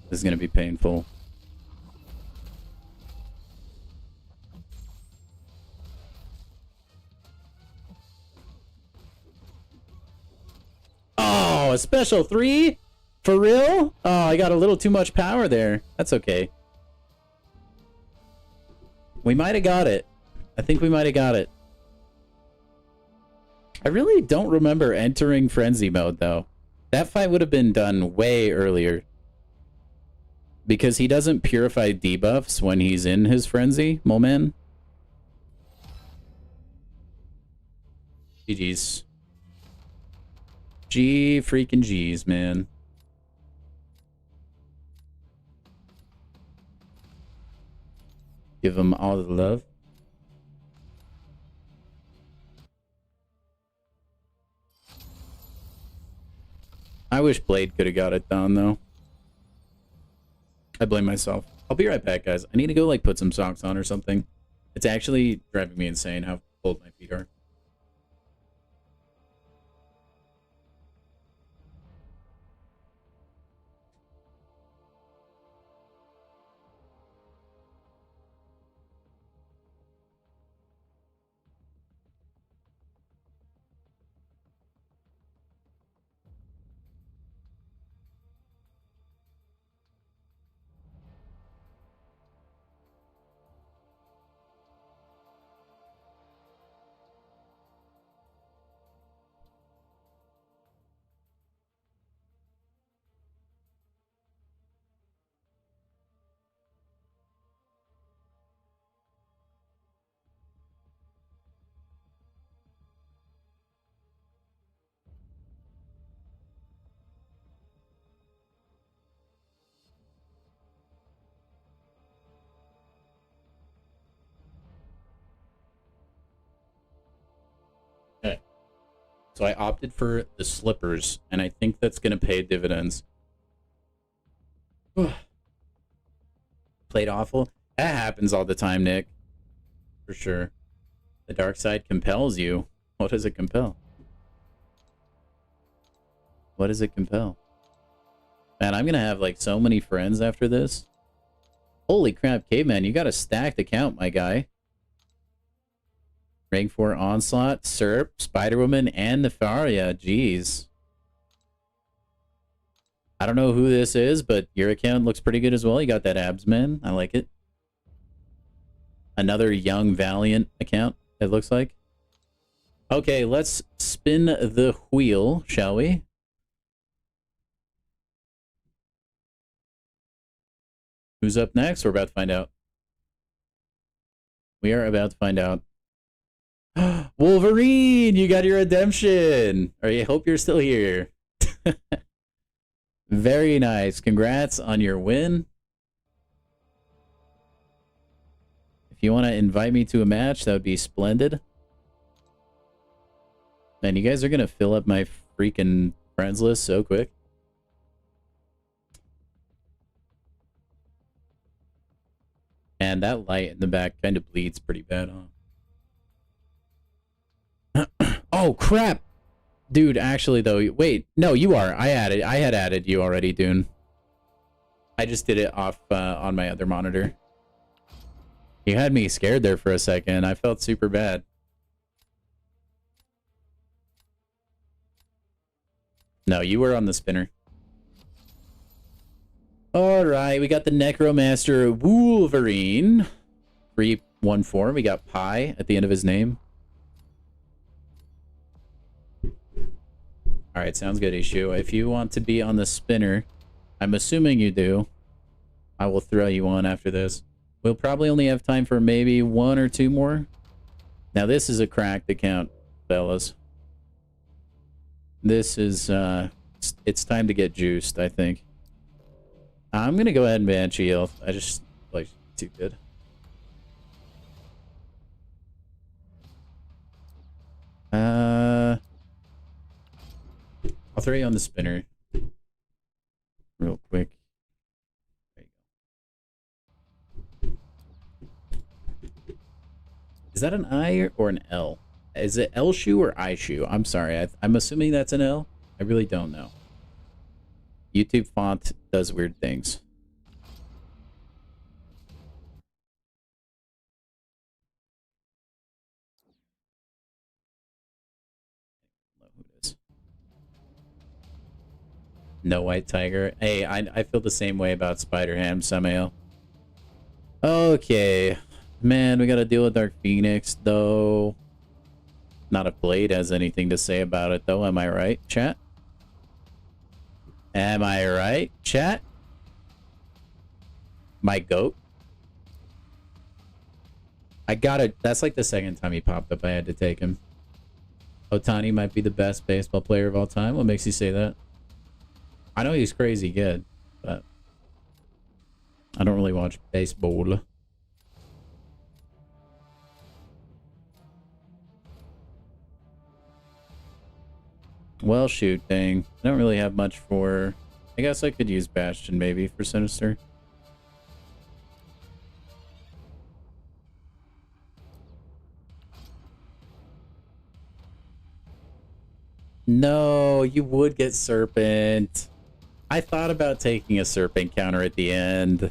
This is going to be painful. Oh, a special 3? For real? Oh, I got a little too much power there. That's okay. We might have got it. I think we might have got it. I really don't remember entering frenzy mode, though. That fight would have been done way earlier. Because he doesn't purify debuffs when he's in his frenzy, Moleman. GG's. G freaking G's, man. Give him all the love. I wish Blade could have got it done, though. I blame myself. I'll be right back, guys. I need to go, like, put some socks on or something. It's actually driving me insane how cold my feet are. So I opted for the slippers, and I think that's going to pay dividends. Played awful. That happens all the time, Nick. For sure. The dark side compels you. What does it compel? What does it compel? Man, I'm going to have, like, so many friends after this. Holy crap, Caveman, you got a stacked account, my guy. Rank 4 Onslaught, Serp, Spider-Woman, and Nefaria. Jeez. I don't know who this is, but your account looks pretty good as well. You got that abs, man. I like it. Another young Valiant account, it looks like. Okay, let's spin the wheel, shall we? Who's up next? We're about to find out. We are about to find out. Wolverine, you got your redemption. I hope you're still here. Very nice. Congrats on your win. If you want to invite me to a match, that would be splendid. Man, you guys are going to fill up my freaking friends list so quick. And that light in the back kind of bleeds pretty bad, huh? Oh, crap! Dude, actually, though, wait. No, you are. I had added you already, Dune. I just did it off on my other monitor. You had me scared there for a second. I felt super bad. No, you were on the spinner. Alright, we got the Necromaster Wolverine. 314. We got Pi at the end of his name. Alright, sounds good, Ishu. If you want to be on the spinner, I'm assuming you do, I will throw you on after this. We'll probably only have time for maybe 1 or 2 more. Now, this is a cracked account, fellas. This is, it's time to get juiced, I think. I'm gonna go ahead and ban Shield. I just, like, too good. I'll throw you on the spinner. Real quick. There you go. Is that an I or an L? Is it L shoe or I shoe? I'm sorry. I'm assuming that's an L. I really don't know. YouTube font does weird things. No white tiger. Hey, I feel the same way about Spider-Ham, Samael. Okay. Man, we gotta deal with Dark Phoenix, though. Not if Blade has anything to say about it, though. Am I right, chat? Am I right, chat? My goat? I gotta... That's like the second time he popped up. I had to take him. Ohtani might be the best baseball player of all time. What makes you say that? I know he's crazy good, but I don't really watch baseball. Well, shoot, dang. I don't really have much for... I guess I could use Bastion, maybe, for Sinister. No, you would get Serpent. I thought about taking a Serpent counter at the end.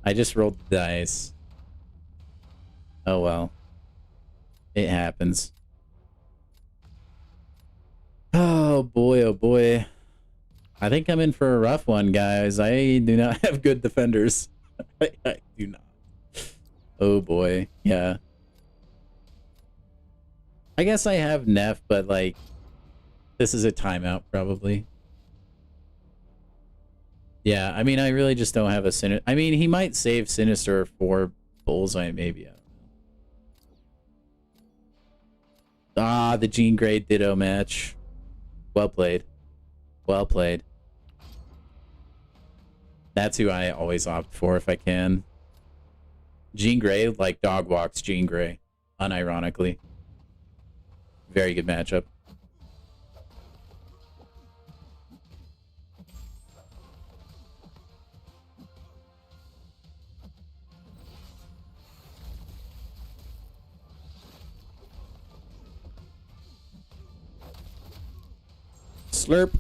I just rolled the dice. Oh well. It happens. Oh boy, oh boy. I think I'm in for a rough one, guys. I do not have good defenders. I do not. Oh boy, yeah. I guess I have Neff, but like, this is a timeout probably. Yeah, I mean, I really just don't have a Sinister. I mean, he might save Sinister for Bullseye, maybe. I don't know. Ah, the Jean Grey Ditto match. Well played. Well played. That's who I always opt for if I can. Jean Grey, like dog walks Jean Grey, unironically. Very good matchup. Slurp.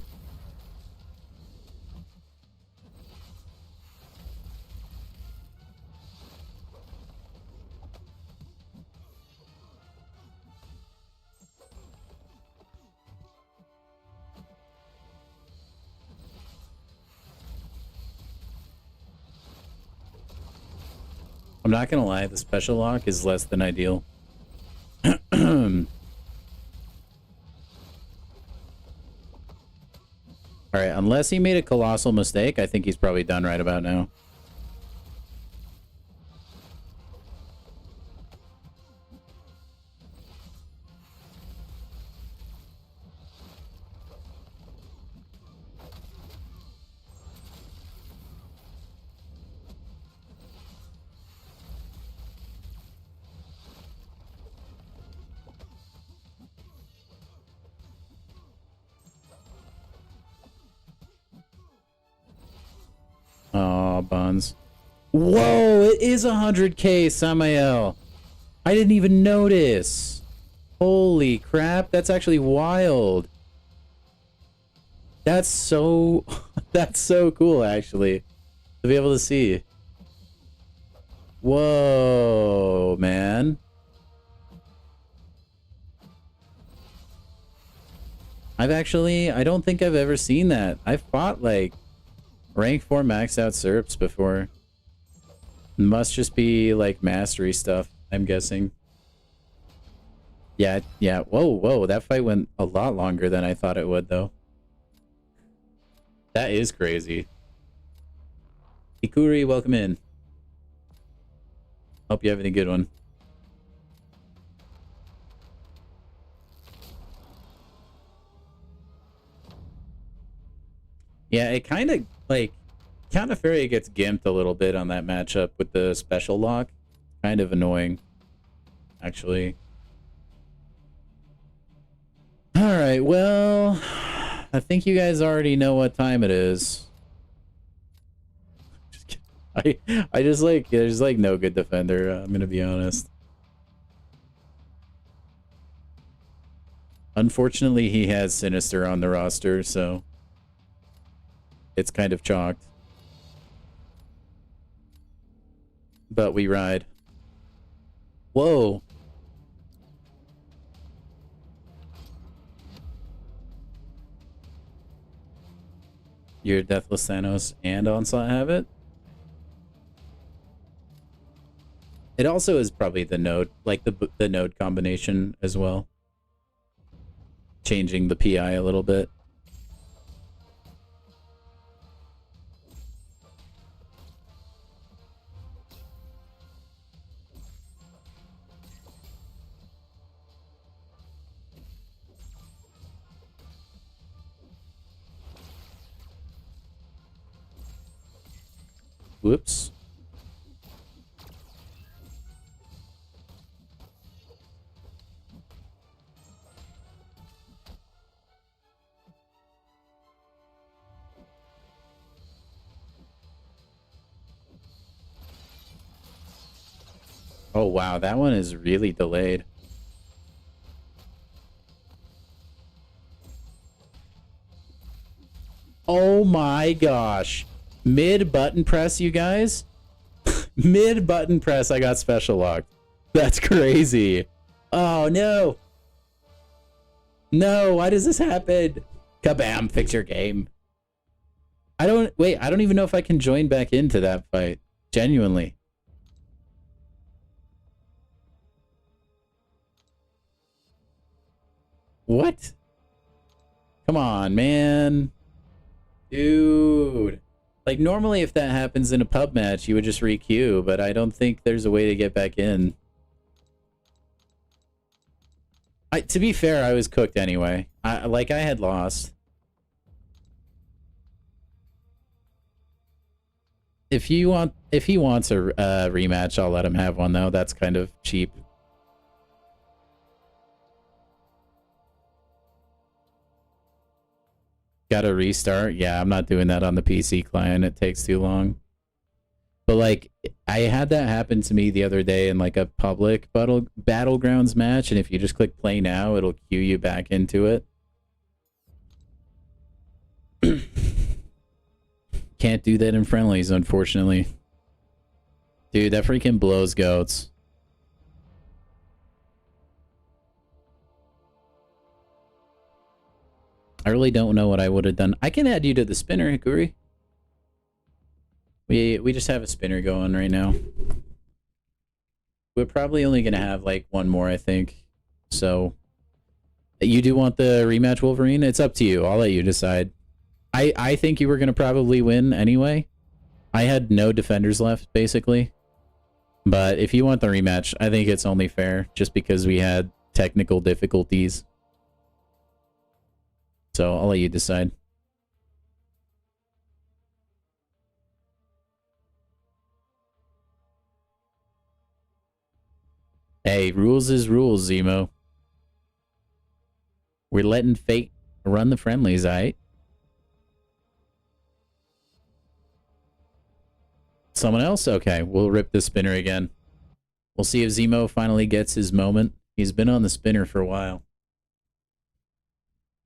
I'm not gonna lie, the special lock is less than ideal. Alright, unless he made a colossal mistake, I think he's probably done right about now. Oh, Buns. Whoa, it is 100k, Samael. I didn't even notice. Holy crap, that's actually wild. That's so... that's so cool, actually. To be able to see. Whoa, man. I don't think I've ever seen that. I've fought like rank 4 maxed out SERPs before. Must just be like mastery stuff, I'm guessing. Yeah, yeah. Whoa, that fight went a lot longer than I thought it would, though. That is crazy. Ikuri, welcome in. Hope you're having a good one. Yeah, it kind of, like, Counterfairy gets gimped a little bit on that matchup with the special lock. Kind of annoying, actually. Alright, well, I think you guys already know what time it is. I just like, there's like no good defender, I'm gonna be honest. Unfortunately, he has Sinister on the roster, so it's kind of chalked. But we ride. Whoa. Your Deathless Thanos and Onslaught have it? It also is probably the node, like the node combination as well. Changing the PI a little bit. Whoops. Oh wow, that one is really delayed. Oh my gosh. Mid button press, you guys? Mid button press, I got special locked. That's crazy. Oh no. No, why does this happen? Kabam, fix your game. I don't even know if I can join back into that fight. Genuinely. What? Come on, man. Dude. Like, normally if that happens in a pub match, you would just re-queue, but I don't think there's a way to get back in. To be fair, I was cooked anyway. I had lost. If he wants a rematch, I'll let him have one, though. That's kind of cheap. Gotta restart? Yeah, I'm not doing that on the PC client. It takes too long. But, like, I had that happen to me the other day in, like, a public battlegrounds match, and if you just click play now, it'll queue you back into it. Can't do that in friendlies, unfortunately. Dude, that freaking blows goats. I really don't know what I would have done. I can add you to the spinner, Hikuri. We just have a spinner going right now. We're probably only gonna have like one more, I think. So you do want the rematch, Wolverine? It's up to you. I'll let you decide. I think you were gonna probably win anyway. I had no defenders left, basically. But if you want the rematch, I think it's only fair, just because we had technical difficulties. So I'll let you decide. Hey, rules is rules, Zemo. We're letting fate run the friendlies, aight? Someone else? Okay, we'll rip the spinner again. We'll see if Zemo finally gets his moment. He's been on the spinner for a while.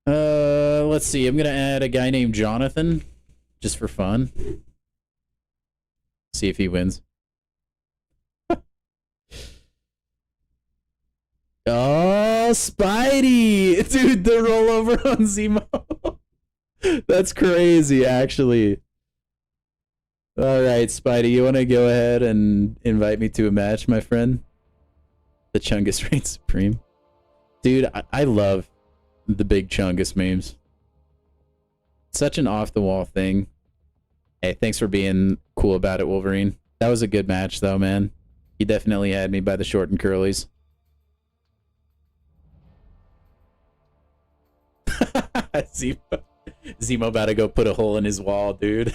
Let's see. I'm gonna add a guy named Jonathan, just for fun. See if he wins. Oh, Spidey! Dude, the rollover on Zemo. That's crazy, actually. Alright, Spidey, you want to go ahead and invite me to a match, my friend? The Chungus reigns supreme. Dude, I love the big Chungus memes. Such an off-the-wall thing. Hey, thanks for being cool about it, Wolverine. That was a good match, though, man. He definitely had me by the short and curlies. Zemo about to go put a hole in his wall, dude.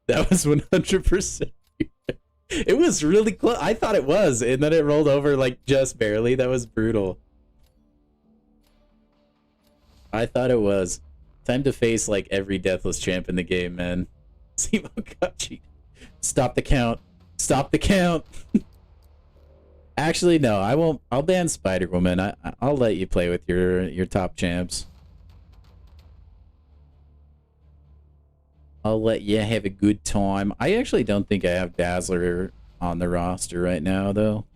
That was 100%. It was really close. I thought it was, and then it rolled over like just barely. That was brutal. I thought it was. Time to face like every deathless champ in the game, man. Zemo got cheated. Stop the count. Stop the count. Actually, no, I won't. I'll ban Spider-Woman. I'll let you play with your top champs. I'll let you have a good time. I actually don't think I have Dazzler on the roster right now, though.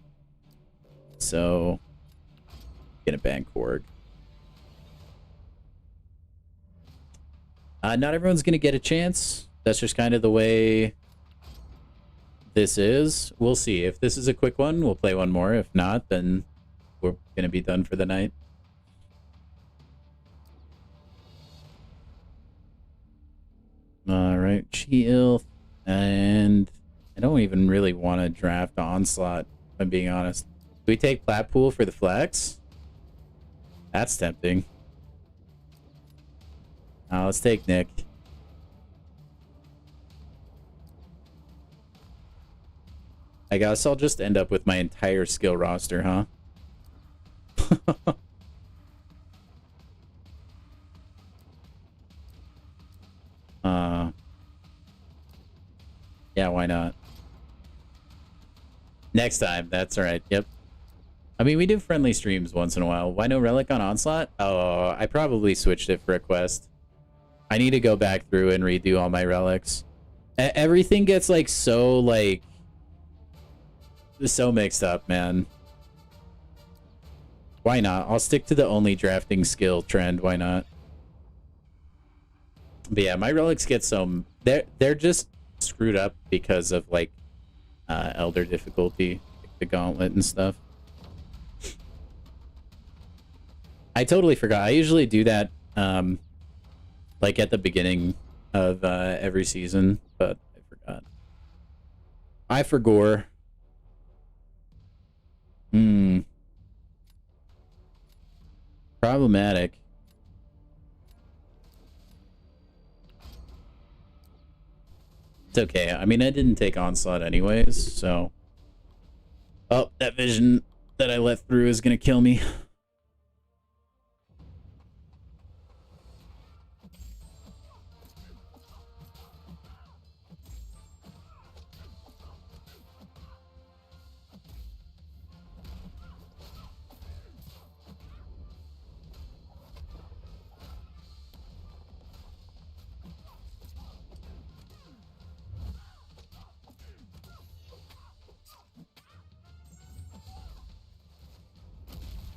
So, gonna ban Korg. Not everyone's gonna get a chance. That's just kind of the way this is. We'll see. If this is a quick one, we'll play one more. If not, then we're gonna be done for the night. Alright, She-Ilth, and I don't even really want to draft Onslaught, if I'm being honest. Do we take Platpool for the flex? That's tempting. Let's take Nick. I guess I'll just end up with my entire skill roster, huh? Yeah, why not? Next time, that's alright, yep. I mean, we do friendly streams once in a while. Why no Relic on Onslaught? Oh, I probably switched it for a quest. I need to go back through and redo all my relics. Everything gets, like, so mixed up, man. Why not? I'll stick to the only drafting skill trend, why not? But yeah, my relics get so... They're just screwed up because of, like, Elder difficulty, like the gauntlet and stuff. I totally forgot. I usually do that, like, at the beginning of every season, but I forgot. I forgore. Problematic. It's okay. I mean, I didn't take Onslaught anyways, so... Oh, that vision that I let through is gonna kill me.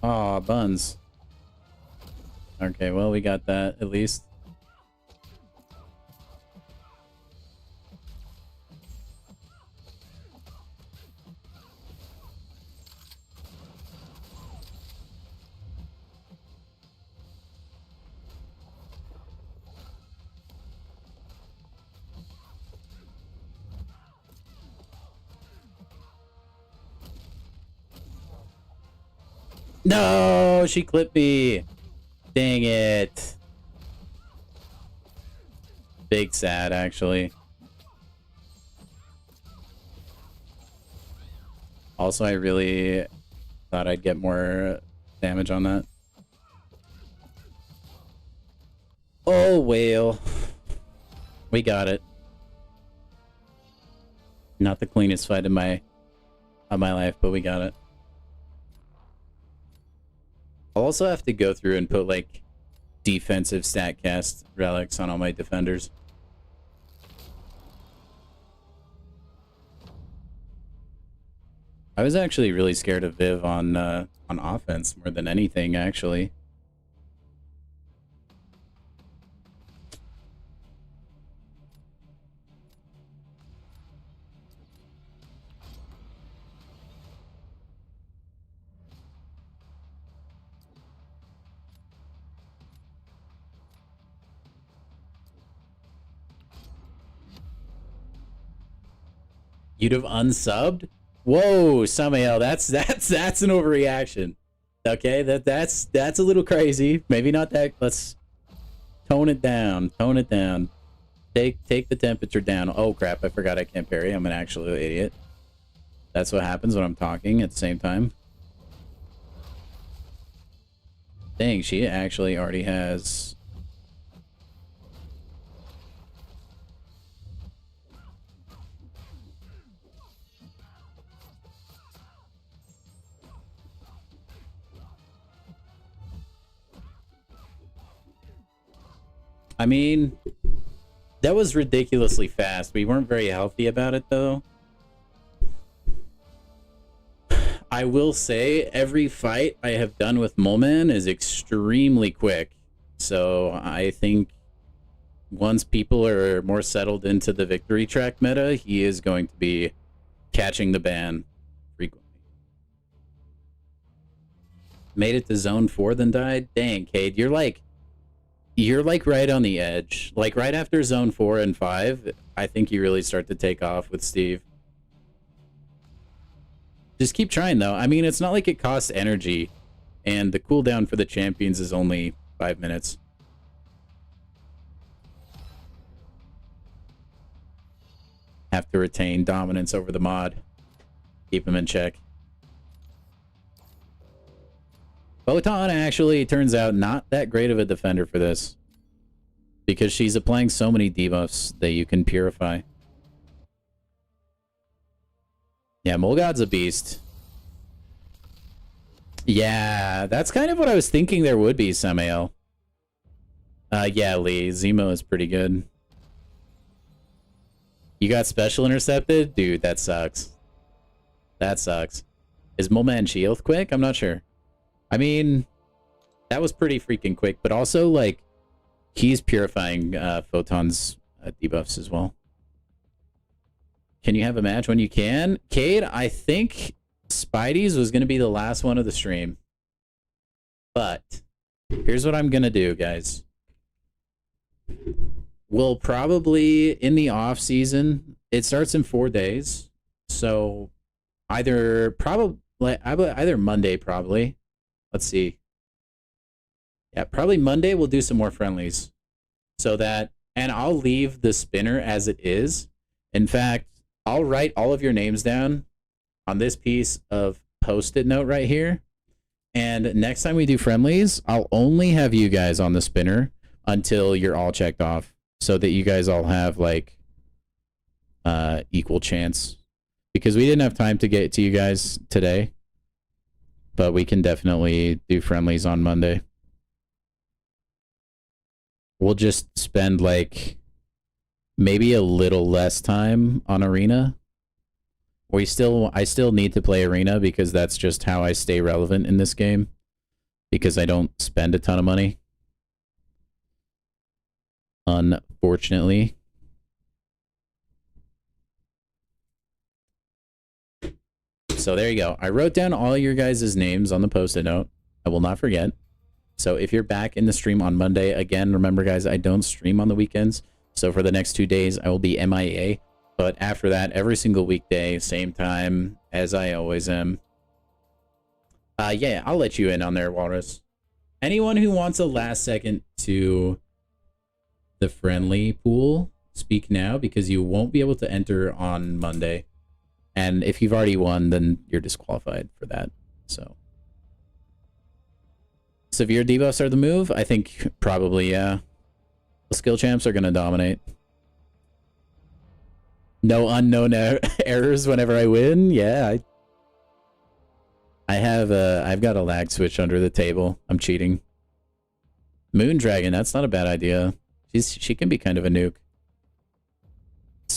Aw, buns. Okay, well, we got that, at least. No, she clipped me. Dang it. Big sad, actually. Also, I really thought I'd get more damage on that. Oh, whale. We got it. Not the cleanest fight of my life, but we got it. I'll also have to go through and put, like, defensive StatCast relics on all my defenders. I was actually really scared of Viv on offense more than anything, actually. You'd have unsubbed? Whoa, Samael, that's an overreaction. Okay, that's a little crazy. Maybe not that. Let's tone it down. Tone it down. Take the temperature down. Oh crap, I forgot I can't parry. I'm an actual idiot. That's what happens when I'm talking at the same time. Dang, she actually already has... I mean, that was ridiculously fast. We weren't very healthy about it, though. I will say, every fight I have done with Moleman is extremely quick. So I think once people are more settled into the victory track meta, he is going to be catching the ban frequently. Made it to zone 4, then died? Dang, Cade, you're like right on the edge. Like right after zone 4 and 5, I think you really start to take off with Steve. Just keep trying though. I mean, it's not like it costs energy, and the cooldown for the champions is only 5 minutes. Have to retain dominance over the mod. Keep him in check. Photon actually turns out not that great of a defender for this, because she's applying so many debuffs that you can purify. Yeah, Molgod's a beast. Yeah, that's kind of what I was thinking there would be, Samael. Yeah, Lee, Zemo is pretty good. You got special intercepted? Dude, that sucks. That sucks. Is Moleman shield quick? I'm not sure. I mean, that was pretty freaking quick, but also, like, he's purifying Photon's debuffs as well. Can you have a match when you can? Cade, I think Spidey's was going to be the last one of the stream. But here's what I'm going to do, guys. We'll probably, in the off season, it starts in 4 days. So either Monday, probably. Let's see. Yeah, probably Monday we'll do some more friendlies. So that, and I'll leave the spinner as it is. In fact, I'll write all of your names down on this piece of post-it note right here. And next time we do friendlies, I'll only have you guys on the spinner until you're all checked off, so that you guys all have like equal chance. Because we didn't have time to get to you guys today, but we can definitely do friendlies on Monday. We'll just spend like maybe a little less time on Arena. I still need to play Arena because that's just how I stay relevant in this game, because I don't spend a ton of money, unfortunately. So there you go. I wrote down all your guys' names on the post-it note. I will not forget. So if you're back in the stream on Monday, again, remember guys, I don't stream on the weekends. So for the next 2 days, I will be MIA. But after that, every single weekday, same time as I always am. Yeah, I'll let you in on there, Walrus. Anyone who wants a last second to the friendly pool, speak now, because you won't be able to enter on Monday. And if you've already won, then you're disqualified for that. So severe debuffs are the move? I think probably, yeah. The skill champs are going to dominate. No unknown errors whenever I win? Yeah, I've got a lag switch under the table. I'm cheating. Moondragon, that's not a bad idea. She can be kind of a nuke.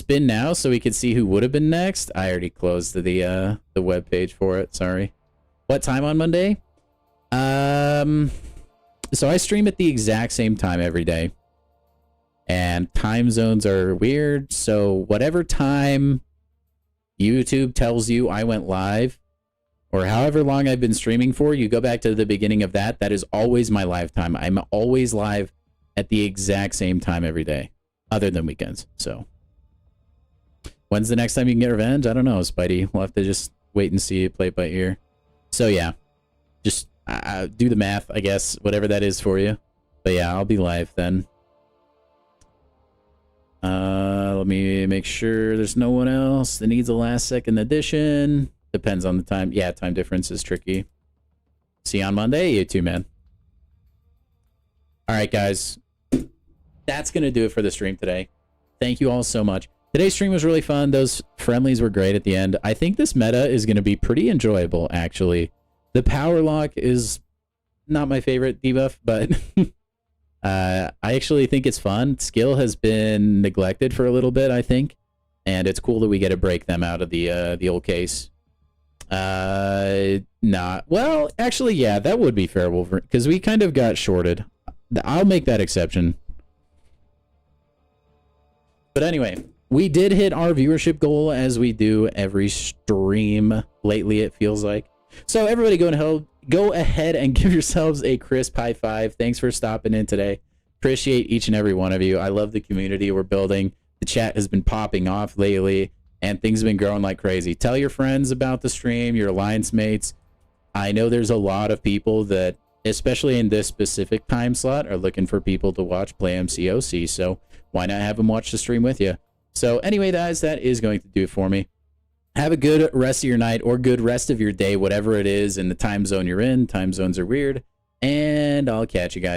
spin now so we could see who would have been next? I already closed the web page for it. Sorry. What time on Monday? So I stream at the exact same time every day. And time zones are weird. So whatever time YouTube tells you I went live, or however long I've been streaming for, you go back to the beginning of that. That is always my live time. I'm always live at the exact same time every day, other than weekends. So when's the next time you can get revenge? I don't know, Spidey. We'll have to just wait and see, play it by ear. So yeah, just do the math, I guess, whatever that is for you. But yeah, I'll be live then. Let me make sure there's no one else that needs a last second addition. Depends on the time. Yeah, time difference is tricky. See you on Monday. You too, man. All right, guys. That's going to do it for the stream today. Thank you all so much. Today's stream was really fun. Those friendlies were great at the end. I think this meta is going to be pretty enjoyable, actually. The power lock is not my favorite debuff, but I actually think it's fun. Skill has been neglected for a little bit, I think, and it's cool that we get to break them out of the old case. Well, actually, yeah, that would be fair, Wolverine, because we kind of got shorted. I'll make that exception. But anyway, we did hit our viewership goal, as we do every stream lately, it feels like. So everybody go ahead and give yourselves a crisp high five. Thanks for stopping in today. Appreciate each and every one of you. I love the community we're building. The chat has been popping off lately, and things have been growing like crazy. Tell your friends about the stream, your alliance mates. I know there's a lot of people that, especially in this specific time slot, are looking for people to watch play MCOC, so why not have them watch the stream with you? So anyway, guys, that is going to do it for me. Have a good rest of your night, or good rest of your day, whatever it is in the time zone you're in. Time zones are weird, and I'll catch you guys